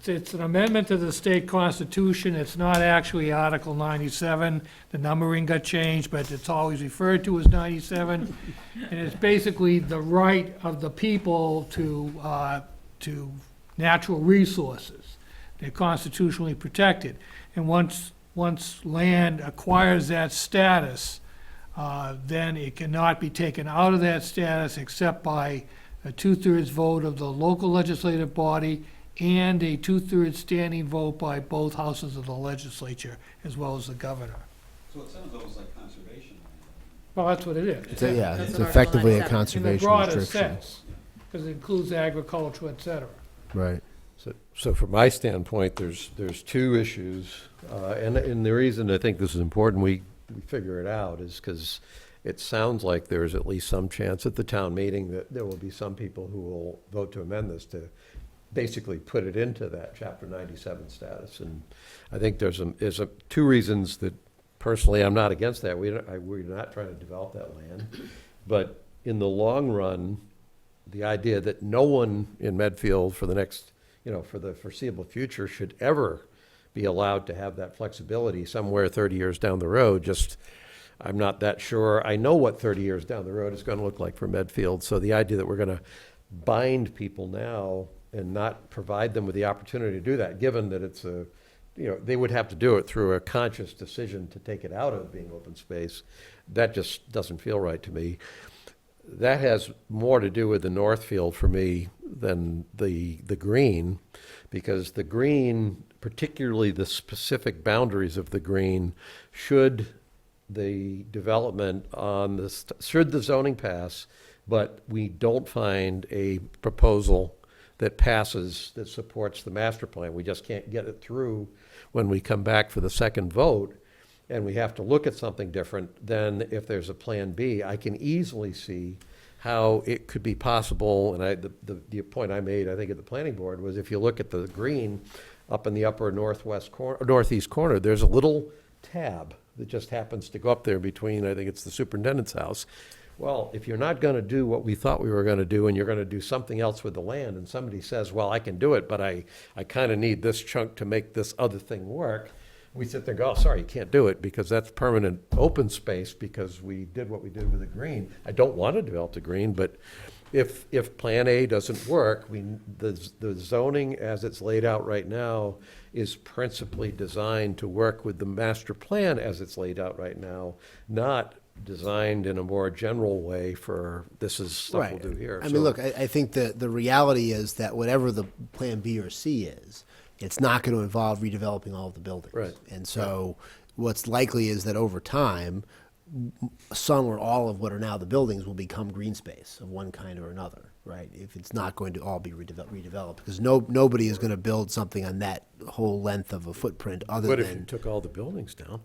It's an amendment to the state constitution. It's not actually Article 97. The numbering got changed, but it's always referred to as 97. And it's basically the right of the people to natural resources. They're constitutionally protected. And once land acquires that status, then it cannot be taken out of that status except by a 2/3 vote of the local legislative body and a 2/3 standing vote by both houses of the legislature, as well as the governor. So it sounds almost like conservation. Well, that's what it is. It's That's it's an Article effectively a 97. In the conservation broadest restriction. sense, because it includes agriculture, et cetera. Right. So from my standpoint, there's two issues, and the reason I think this is important, we figure it out, is because it sounds like there's at least some chance at the town meeting that there will be some people who will vote to amend this to basically put it into that Chapter 97 status. And I think there's two reasons that personally I'm not against that. We're not trying to develop that land. But in the long run, the idea that no one in Medfield for the next, for the foreseeable future should ever be allowed to have that flexibility somewhere 30 years down the road, I'm not that sure. I know what 30 years down the road is going to look like for Medfield. So the idea that we're going to bind people now and not provide them with the opportunity to do that, given that it's they would have to do it through a conscious decision to take it out of being open space, that just doesn't feel right to me. That has more to do with the Northfield for me than the green, because the green, particularly the specific boundaries of the green, should the development should the zoning pass, but we don't find a proposal that passes that supports the master plan. We just can't get it through when we come back for the second vote, and we have to look at something different than if there's a Plan B. I can easily see how it could be possible, and the point I made, I think, at the planning board was if you look at the green up in the upper northwest corner, northeast corner, there's a little tab that just happens to go up there between, I think it's the superintendent's house. well, if you're not going to do what we thought we were going to do, and you're going to do something else with the land, and somebody says, well, I can do it, but I kind of need this chunk to make this other thing work, we sit there and go, oh, sorry, you can't do it, because that's permanent open space, because we did what we did with the green. I don't want to develop the green, but if Plan A doesn't work, the zoning as it's laid out right now is principally designed to work with the master plan as it's laid out right now, not designed in a more general way for this is stuff we'll do here. I So- mean, look, I think the reality is that whatever the Plan B or C is, it's not going to involve redeveloping all of the buildings. Right. And so what's likely is that over time, some or all of what are now the buildings will become green space of one kind or another, right? If it's not going to all be redeveloped, because nobody is going to build something on that whole length of a footprint other But if you than. took all the buildings down,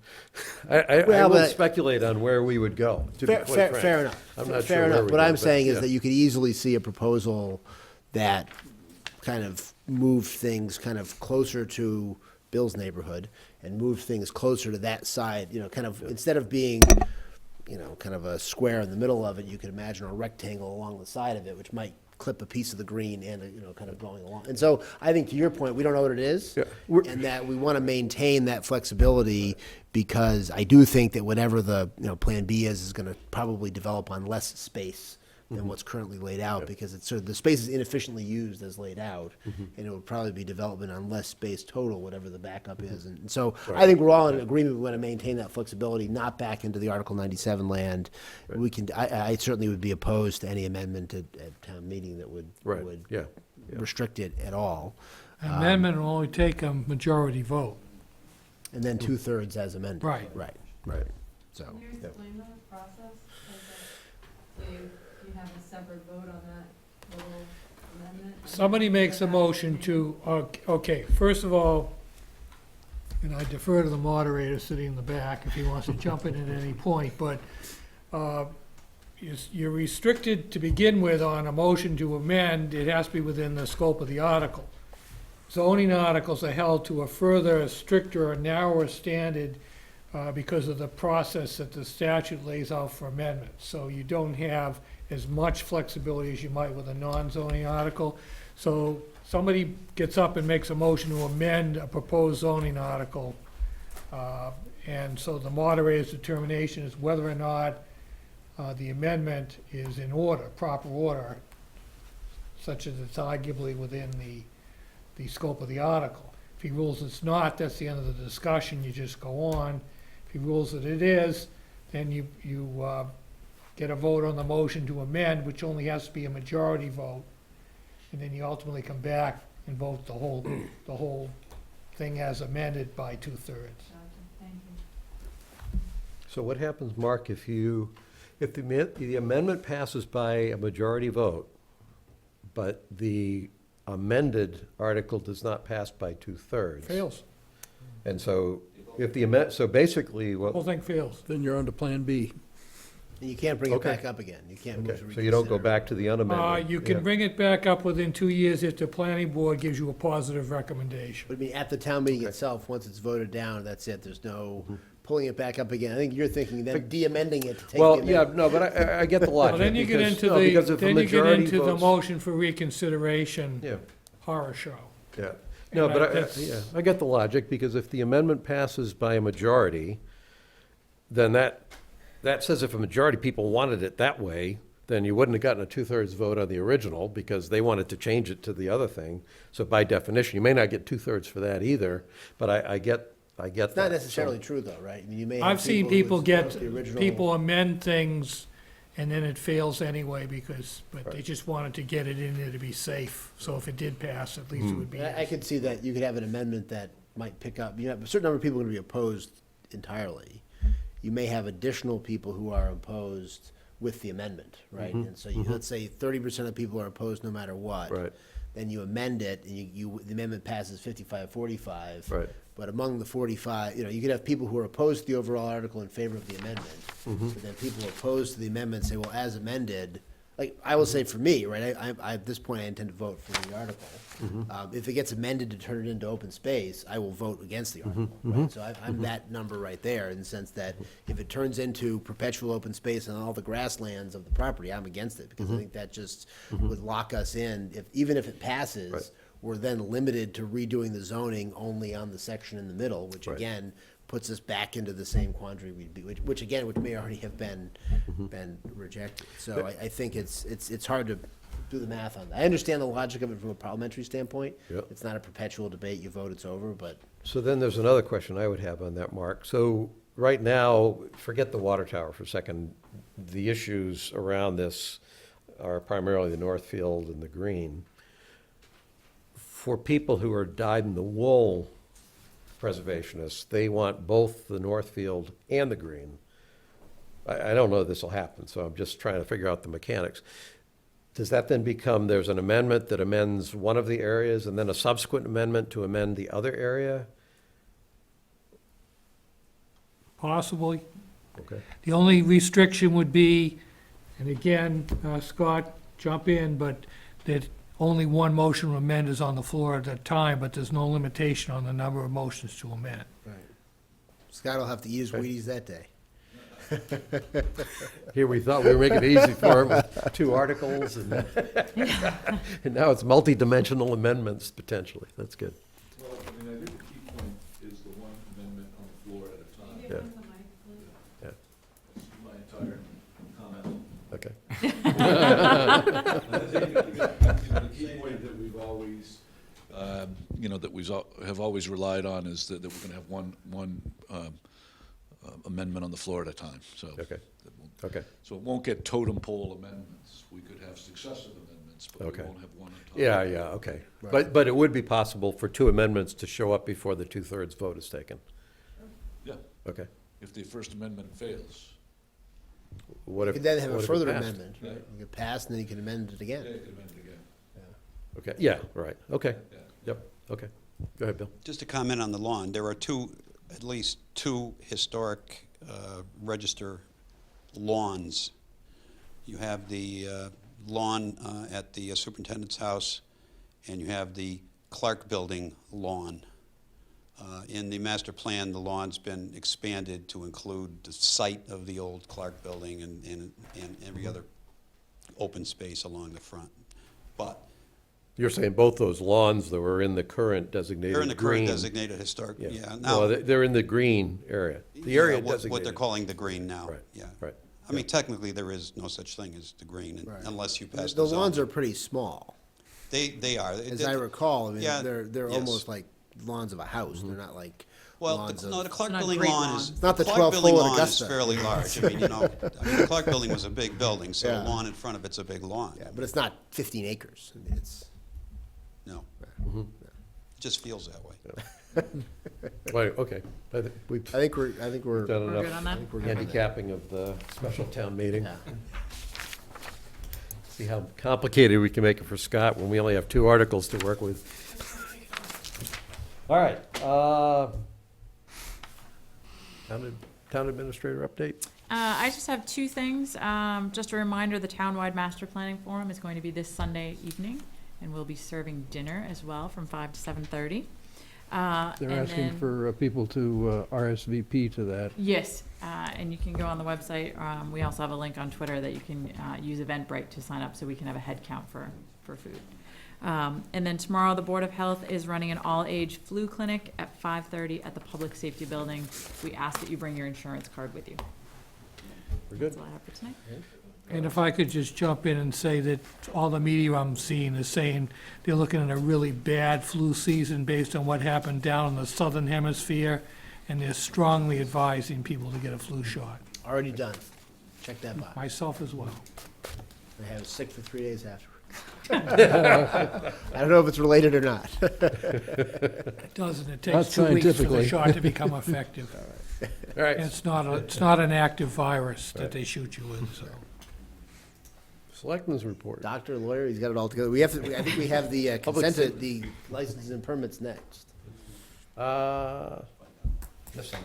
I Well, won't but- speculate on where we would go, to be quite frank. Fair enough. I'm not Fair sure enough. where we What go, I'm but saying is yeah. that you could easily see a proposal that kind of moved things kind of closer to Bill's neighborhood and moved things closer to that side, kind of, instead of being, kind of a square in the middle of it, you could imagine a rectangle along the side of it, which might clip a piece of the green and, kind of going along. And so I think to your point, we don't know what it is. Yeah. And that we want to maintain that flexibility because I do think that whatever the, Plan B is going to probably develop on less space than what's currently laid out because it's sort of, the space is inefficiently used as laid out. And it would probably be development on less space total, whatever the backup is. And so I think we're all in agreement, we want to maintain that flexibility, not back into the Article 97 land. We can, I certainly would be opposed to any amendment at town meeting that would Yeah. restrict it at all. An amendment will only take a majority vote. And then 2/3 as amended. Right. Right. So. Can you explain that process? So you have a separate vote on that little amendment? Somebody makes a motion to, okay, first of all, and I defer to the moderator sitting in the back if he wants to jump in at any point, but you're restricted to begin with on a motion to amend, it has to be within the scope of the article. Zoning articles are held to a further stricter or narrower standard because of the process that the statute lays out for amendments. So you don't have as much flexibility as you might with a non-zoning article. So somebody gets up and makes a motion to amend a proposed zoning article. And so the moderator's determination is whether or not the amendment is in order, proper order, such as it's arguably within the scope of the article. If he rules it's not, that's the end of the discussion, you just go on. If he rules that it is, then you get a vote on the motion to amend, which only has to be a majority vote. And then you ultimately come back and vote the whole thing as amended by 2/3. Thank you. So what happens, Mark, if the amendment passes by a majority vote, but the amended article does not pass by 2/3? Fails, And so so basically, whole what, thing fails. Then you're on to Plan B. And you can't bring it Okay. back up again. You can't move okay, to so you don't go reconsider. back to the unamended? You can Yeah. bring it back up within 2 years if the planning board gives you a positive recommendation. But I mean, at the town meeting itself, once it's voted down, that's it. There's no pulling it back up again. I think you're thinking then de-amending it to take the Well, amendment. yeah, no, but I get the logic. Well, then you get because- into no, because if a then you get majority into the votes- motion for reconsideration Yeah, horror show. yeah. No, And but that's- I get the logic, because if the amendment passes by a majority, then that says if a majority of people wanted it that way, then you wouldn't have gotten a 2/3 vote on the original, because they wanted to change it to the other thing. So by definition, you may not get 2/3 for that either, but I get that. It's not necessarily true though, right? I mean, you may have I've seen who people would get, support the original- people amend things and then it fails anyway but they just wanted to get it in there to be safe. So if it did pass, at least it would be. I could see that you could have an amendment that might pick up, you have a certain number of people are going to be opposed entirely. You may have additional people who are opposed with the amendment, right? And so let's say 30% of people are opposed no matter what. Right. Then you amend it, and the amendment passes 55-45. Right. But among the 45, you could have people who are opposed to the overall article in favor of the amendment. But then people opposed to the amendment say, well, as amended, like, I will say for me, right, at this point, I intend to vote for the article. If it gets amended to turn it into open space, I will vote against the article, right? So I'm that number right there, in the sense that if it turns into perpetual open space on all the grasslands of the property, I'm against it, because I think that just would lock us in. Even if it passes, Right. we're then limited to redoing the zoning only on the section in the middle, which Right. again, puts us back into the same quandary we'd be, which may already have been rejected. So I think it's hard to do the math on that. I understand the logic of it from a parliamentary standpoint. Yep. It's not a perpetual debate, you vote, it's over, but So then there's another question I would have on that, Mark. So right now, forget the water tower for a second. The issues around this are primarily the Northfield and the green. For people who are dyed-in-the-wool preservationists, they want both the Northfield and the green. I don't know if this will happen, so I'm just trying to figure out the mechanics. Does that then become, there's an amendment that amends one of the areas and then a subsequent amendment to amend the other area? Possibly. Okay. The only restriction would be, and again, Scott, jump in, but that only one motion to amend is on the floor at a time, but there's no limitation on the number of motions to amend. Scott will have to eat his Wheaties that day. Here, we thought we were making it easy for him with 2 articles, and and now it's multi-dimensional amendments, potentially. That's good. Well, I mean, I think the key point is the one amendment on the floor at a time. Yeah. Yeah, That's my entire comment. okay. And I think the key point that we've always, that we have always relied on is that we're gonna have one amendment on the floor at a time, so. Okay. that won't- Okay, So it won't get totem pole amendments. We could have successive amendments, but we Okay. won't have one on top. yeah, yeah, okay. But it would be possible for 2 amendments to show up before the 2/3 vote is taken? Yeah, Okay. if the First Amendment fails. What You if? could then have what a if it further passed? amendment, right? Yeah. You could pass, and then you can amend it Yeah, again. you could amend it again. Okay, yeah, right, okay, Yeah. yep, okay. Go ahead, Bill. Just to comment on the lawn, there are at least two historic register lawns. You have the lawn at the superintendent's house, and you have the Clark Building lawn. In the master plan, the lawn's been expanded to include the site of the old Clark Building and every other open space along the front. But You're saying both those lawns that were in the current designated they're in the current green. designated historic, yeah. Well, Now, they're in the green area, the area what designated. they're calling the green now, Right, yeah. right. I mean, technically, there is no such thing as the green Right. unless you pass The the lawns zoning. are pretty small, They are. as I recall. I mean, Yeah, they're yes. almost like lawns of a house. They're not like Well, lawns of. no, the Clark Not Building great lawn lawn. is. It's not the Clark 12th Building hole at lawn Augusta. is fairly large. I mean, the Clark Building was a big building, so the Yeah. lawn in front of it's a big lawn. Yeah, but it's not 15 acres. I mean, it's. No. It just feels that way. Wait, okay, we've I think we're. done We're good on enough that? I think we're good on that. handicapping of the special town meeting. Yeah. See how complicated we can make it for Scott when we only have 2 articles to work with. All right, town administrator update? I just have 2 things. Just a reminder, the townwide master planning forum is going to be this Sunday evening, and we'll be serving dinner as well from 5 to 7:30. They're asking for people to RSVP to that. Yes, and you can go on the website. We also have a link on Twitter that you can use Eventbrite to sign up so we can have a head count for food. And then tomorrow, the Board of Health is running an all-age flu clinic at 5:30 at the Public Safety Building. We ask that you bring your insurance card with you. We're good? That's all I have for tonight. And if I could just jump in and say that all the media I'm seeing is saying they're looking at a really bad flu season based on what happened down in the southern hemisphere, and they're strongly advising people to get a flu shot, Already done. Check that box. myself as well. I was sick for 3 days afterwards. I don't know if it's related or not. It doesn't, it Not takes 2 weeks for the scientifically. shot to become effective. All right, And it's not an active virus that they shoot you with, so. selectmen's report. Doctor, lawyer, he's got it all together. I think we have the Public consent, the licenses and permits next.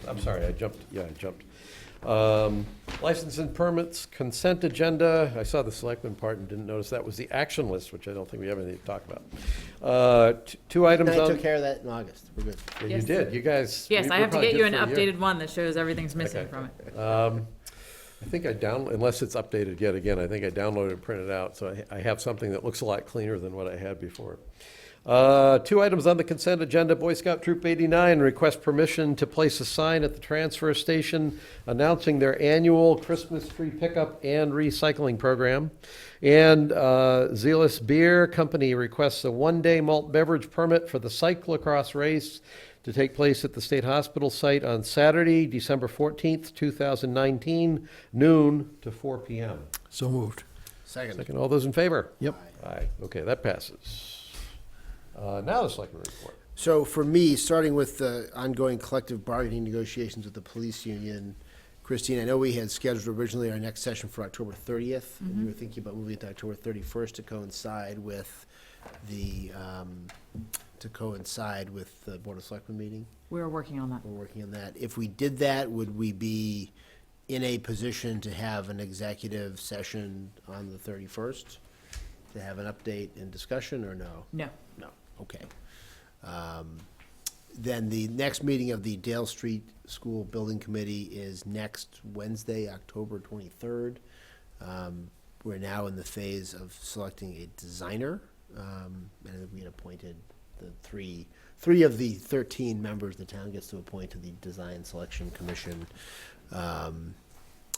I'm sorry, I jumped. License and permits, consent agenda. I saw the selectmen part and didn't notice that was the action list, which I don't think we have anything to talk about. Two items I on. took care of that in August. We're good. Yeah, you Yes. did, you guys. Yes, we- I we're have to probably get you good an for a year. updated one that shows everything's missing Okay. from it. I think unless it's updated yet again, I think I downloaded and printed out, so I have something that looks a lot cleaner than what I had before. Two items on the consent agenda. Boy Scout Troop 89 requests permission to place a sign at the transfer station announcing their annual Christmas tree pickup and recycling program. And Zealous Beer Company requests a one-day malt beverage permit for the cyclocross race to take place at the State Hospital site on Saturday, December 14th, 2019, noon to 4 p.m. So moved. Second, all those in favor? Yep. Aye. Okay, that passes. Now the selectmen report. So for me, starting with the ongoing collective bargaining negotiations with the police union, Christine, I know we had scheduled originally our next session for October 30th, and you were thinking about moving it to October 31st to coincide with the Board of Selectmen meeting. We're working on that. We're working on that. If we did that, would we be in a position to have an executive session on the 31st? To have an update and discussion, or no? No. No, okay. Then the next meeting of the Dale Street School Building Committee is next Wednesday, October 23rd. We're now in the phase of selecting a designer, and we had appointed the three of the 13 members the town gets to appoint to the Design Selection Commission.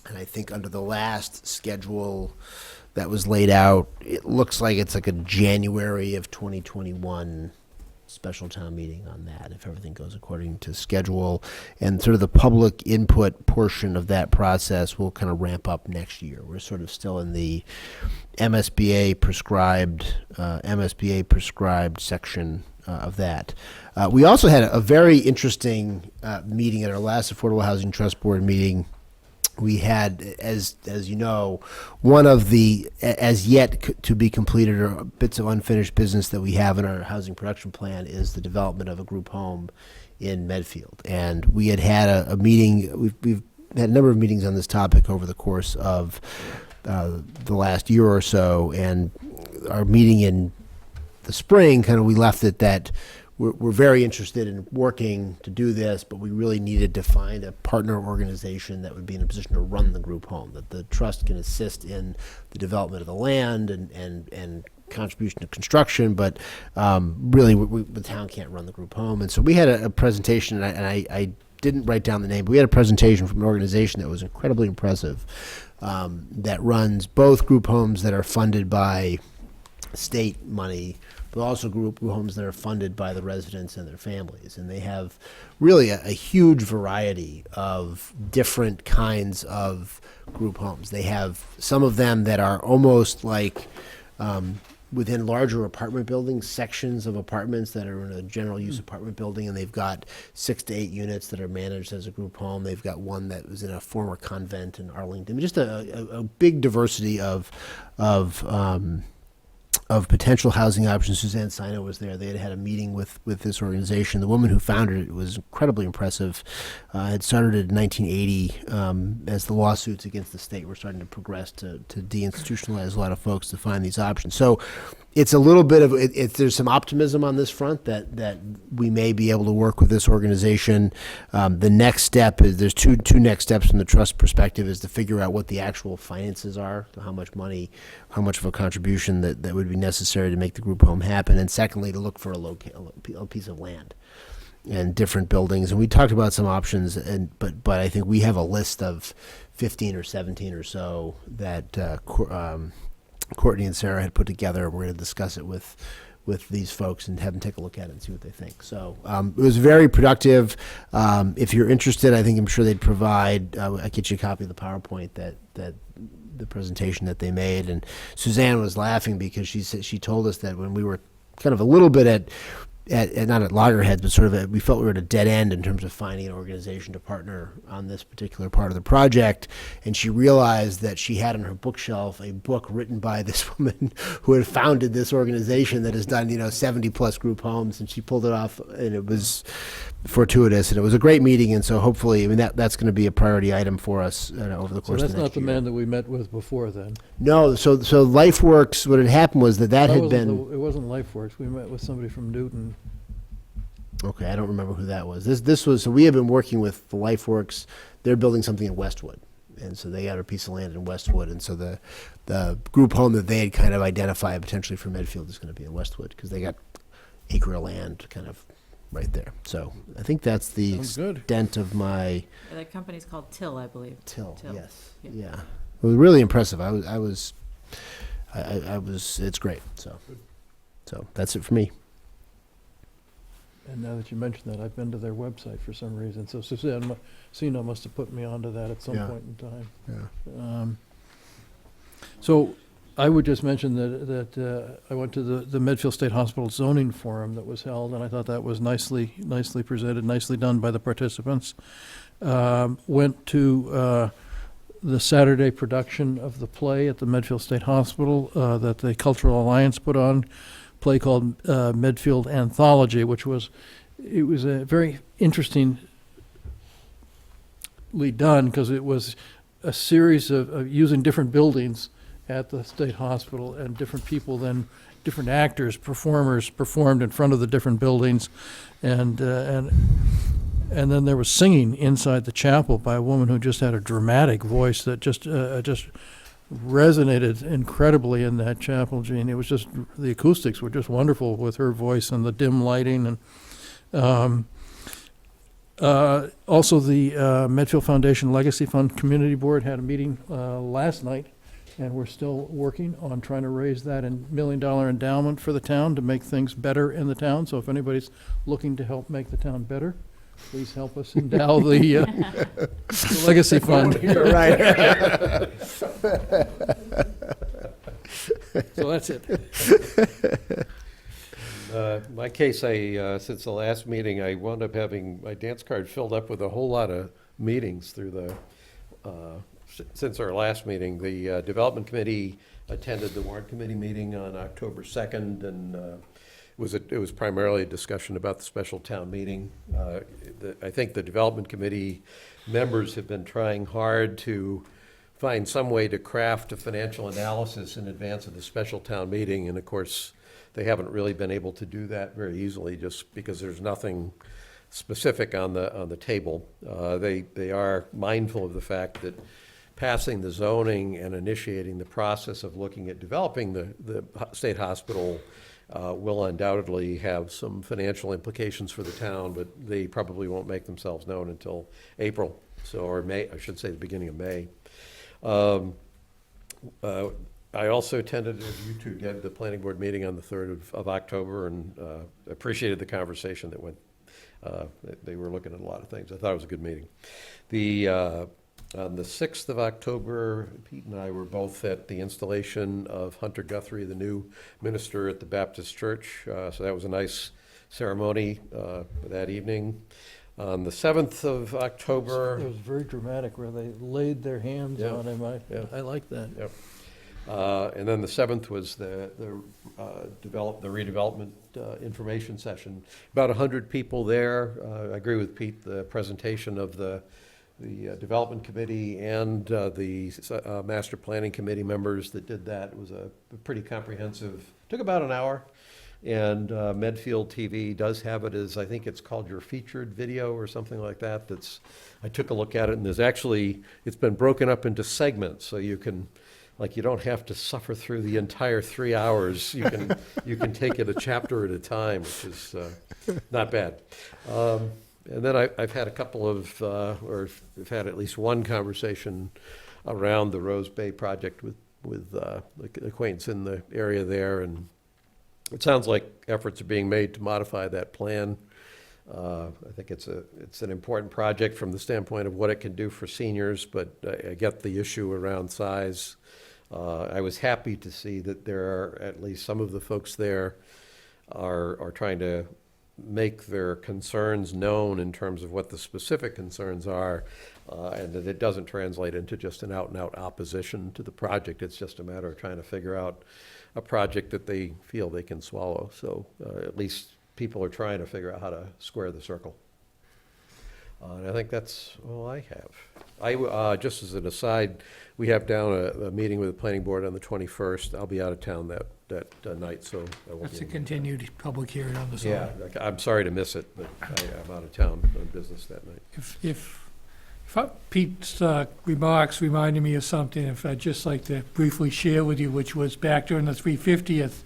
And I think under the last schedule that was laid out, it looks like it's like a January of 2021 special town meeting on that, if everything goes according to schedule. And sort of the public input portion of that process will kind of ramp up next year. We're sort of still in the MSBA prescribed section of that. We also had a very interesting meeting at our last Affordable Housing Trust Board meeting. We had, as you know, one of the as yet to be completed or bits of unfinished business that we have in our housing production plan is the development of a group home in Medfield. And we had a meeting. We've had a number of meetings on this topic over the course of the last year or so. And our meeting in the spring, kind of, we left it that we're very interested in working to do this, but we really needed to find a partner organization that would be in a position to run the group home, that the trust can assist in the development of the land and contribution to construction, but really the town can't run the group home. And so we had a presentation, and I didn't write down the name, but we had a presentation from an organization that was incredibly impressive, that runs both group homes that are funded by state money, but also group homes that are funded by the residents and their families. And they have really a huge variety of different kinds of group homes. They have some of them that are almost like within larger apartment buildings, sections of apartments that are in a general use apartment building, and they've got 6 to 8 units that are managed as a group home. They've got one that was in a former convent in Arlington. Just a big diversity of potential housing options. Suzanne Sino was there. They had a meeting with this organization. The woman who founded it was incredibly impressive. It started in 1980 as the lawsuits against the state were starting to progress to deinstitutionalize a lot of folks to find these options. So it's a little bit of, there's some optimism on this front that we may be able to work with this organization. The next step is, there's two next steps from the trust perspective, is to figure out what the actual finances are, so how much money, how much of a contribution that would be necessary to make the group home happen. And secondly, to look for a piece of land and different buildings. And we talked about some options, but I think we have a list of 15 or 17 or so that Courtney and Sarah had put together. We're going to discuss it with these folks and have them take a look at it and see what they think. So it was very productive. If you're interested, I'm sure they'd provide, I get you a copy of the PowerPoint that the presentation that they made. And Suzanne was laughing because she told us that when we were kind of a little bit not at loggerheads, but sort of we felt we were at a dead end in terms of finding an organization to partner on this particular part of the project. And she realized that she had on her bookshelf a book written by this woman who had founded this organization that has done, 70 plus group homes. And she pulled it off, and it was fortuitous, and it was a great meeting. And so hopefully, that's going to be a priority item for us over the So course of that's the not next the year. man that we met with before then? No, so LifeWorks, what had happened was that had wasn't been. It wasn't LifeWorks. We met with somebody from Newton. Okay, I don't remember who that was. This was, so we have been working with the LifeWorks. They're building something in Westwood. And so they got a piece of land in Westwood. And so the group home that they had kind of identified potentially for Medfield is going to be in Westwood because they got acre of land kind of right there. So I think that's the Sounds good. extent of my The company's called Till, I believe. till. Till. Yes. Yeah. Yeah. It was really impressive. I was, it's great. So that's it for me. And now that you mention that, I've been to their website for some reason. So Sino must have put me onto that at some Yeah. point in time. Yeah. So I would just mention that I went to the Medfield State Hospital zoning forum that was held, and I thought that was nicely presented, nicely done by the participants. Went to the Saturday production of the play at the Medfield State Hospital that the Cultural Alliance put on, play called Medfield Anthology, which was a very interestingly done because it was a series of using different buildings at the state hospital, and different people, then different actors, performers performed in front of the different buildings, and then there was singing inside the chapel by a woman who just had a dramatic voice that just resonated incredibly in that chapel, Gene. It was just, the acoustics were just wonderful with her voice and the dim lighting. And also the Medfield Foundation Legacy Fund Community Board had a meeting last night, and we're still working on trying to raise that $1 million endowment for the town to make things better in the town. So if anybody's looking to help make the town better, please help us endow the Legacy Fund. Right. So that's it. My case, since the last meeting, I wound up having my dance card filled up with a whole lot of meetings through since our last meeting. The Development Committee attended the Warrant Committee meeting on October 2nd, and it was primarily a discussion about the special town meeting. I think the Development Committee members have been trying hard to find some way to craft a financial analysis in advance of the special town meeting, and of course, they haven't really been able to do that very easily just because there's nothing specific on the table. They are mindful of the fact that passing the zoning and initiating the process of looking at developing the state hospital will undoubtedly have some financial implications for the town, but they probably won't make themselves known until April, or May, I should say the beginning of May. I also attended, as you two did, the planning board meeting on the 3rd of October, and appreciated the conversation that went. They were looking at a lot of things. I thought it was a good meeting. On the 6th of October, Pete and I were both at the installation of Hunter Guthrie, the new minister at the Baptist Church. So that was a nice ceremony that evening. On the 7th of October. It was very dramatic where they laid their hands on him. I like that. Yep. And then the 7th was the redevelopment information session. About 100 people there. I agree with Pete, the presentation of the Development Committee and the Master Planning Committee members that did that. It was a pretty comprehensive, took about an hour. And Medfield TV does have it as, I think it's called your featured video or something like that. I took a look at it, and it's been broken up into segments, so you can, you don't have to suffer through the entire 3 hours. You can take it a chapter at a time, which is not bad. And then I've had a couple of, or I've had at least one conversation around the Rose Bay project with acquaintance in the area there, and it sounds like efforts are being made to modify that plan. I think it's an important project from the standpoint of what it can do for seniors, but I get the issue around size. I was happy to see that there are at least some of the folks there are trying to make their concerns known in terms of what the specific concerns are, and that it doesn't translate into just an out-and-out opposition to the project. It's just a matter of trying to figure out a project that they feel they can swallow. So at least people are trying to figure out how to square the circle. And I think that's all I have. Just as an aside, we have down a meeting with the planning board on the 21st. I'll be out of town that night, so I won't That's be a able to- continued public hearing on the zoning. Yeah, I'm sorry to miss it, but I'm out of town on business that night. If Pete's remarks reminded me of something, if I'd just like to briefly share with you, which was back during the 350th,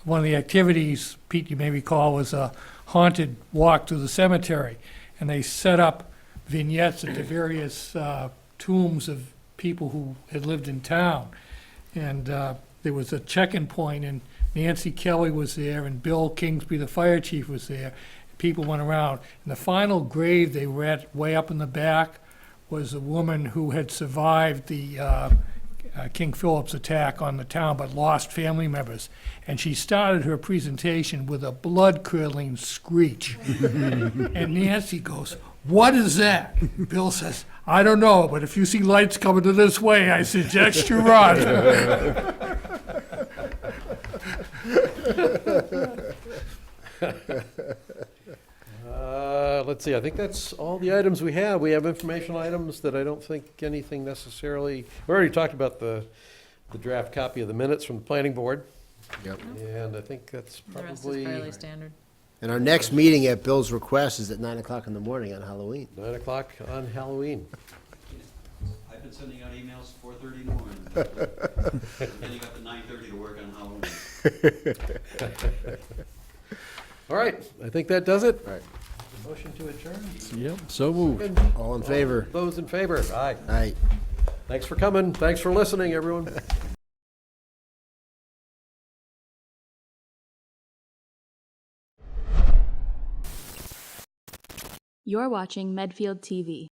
one of the activities, Pete, you may recall, was a haunted walk through the cemetery. And they set up vignettes at the various tombs of people who had lived in town. And there was a check-in point, and Nancy Kelly was there, and Bill Kingsby, the fire chief, was there. People went around. And the final grave they were at, way up in the back, was a woman who had survived the King Philip's attack on the town, but lost family members. And she started her presentation with a blood-curdling screech. And Nancy goes, "What is that?" Bill says, "I don't know, but if you see lights coming to this way, I suggest you run." Let's see, I think that's all the items we have. We have informational items that I don't think anything necessarily, we already talked about the draft copy of the minutes from the planning board. Yep. And I think that's The rest is probably fairly standard. And our next meeting at Bill's request is at 9 o'clock in the morning on Halloween. 9 o'clock on Halloween. I've been sending out emails 4:30 in the morning. Getting up at 9:30 to work on Halloween. All right, I think that does it. All right. Motion to adjourn. Yep, so moved. All in favor? Those in favor? Aye. Aye. Thanks for coming. Thanks for listening, everyone. You're watching Medfield TV.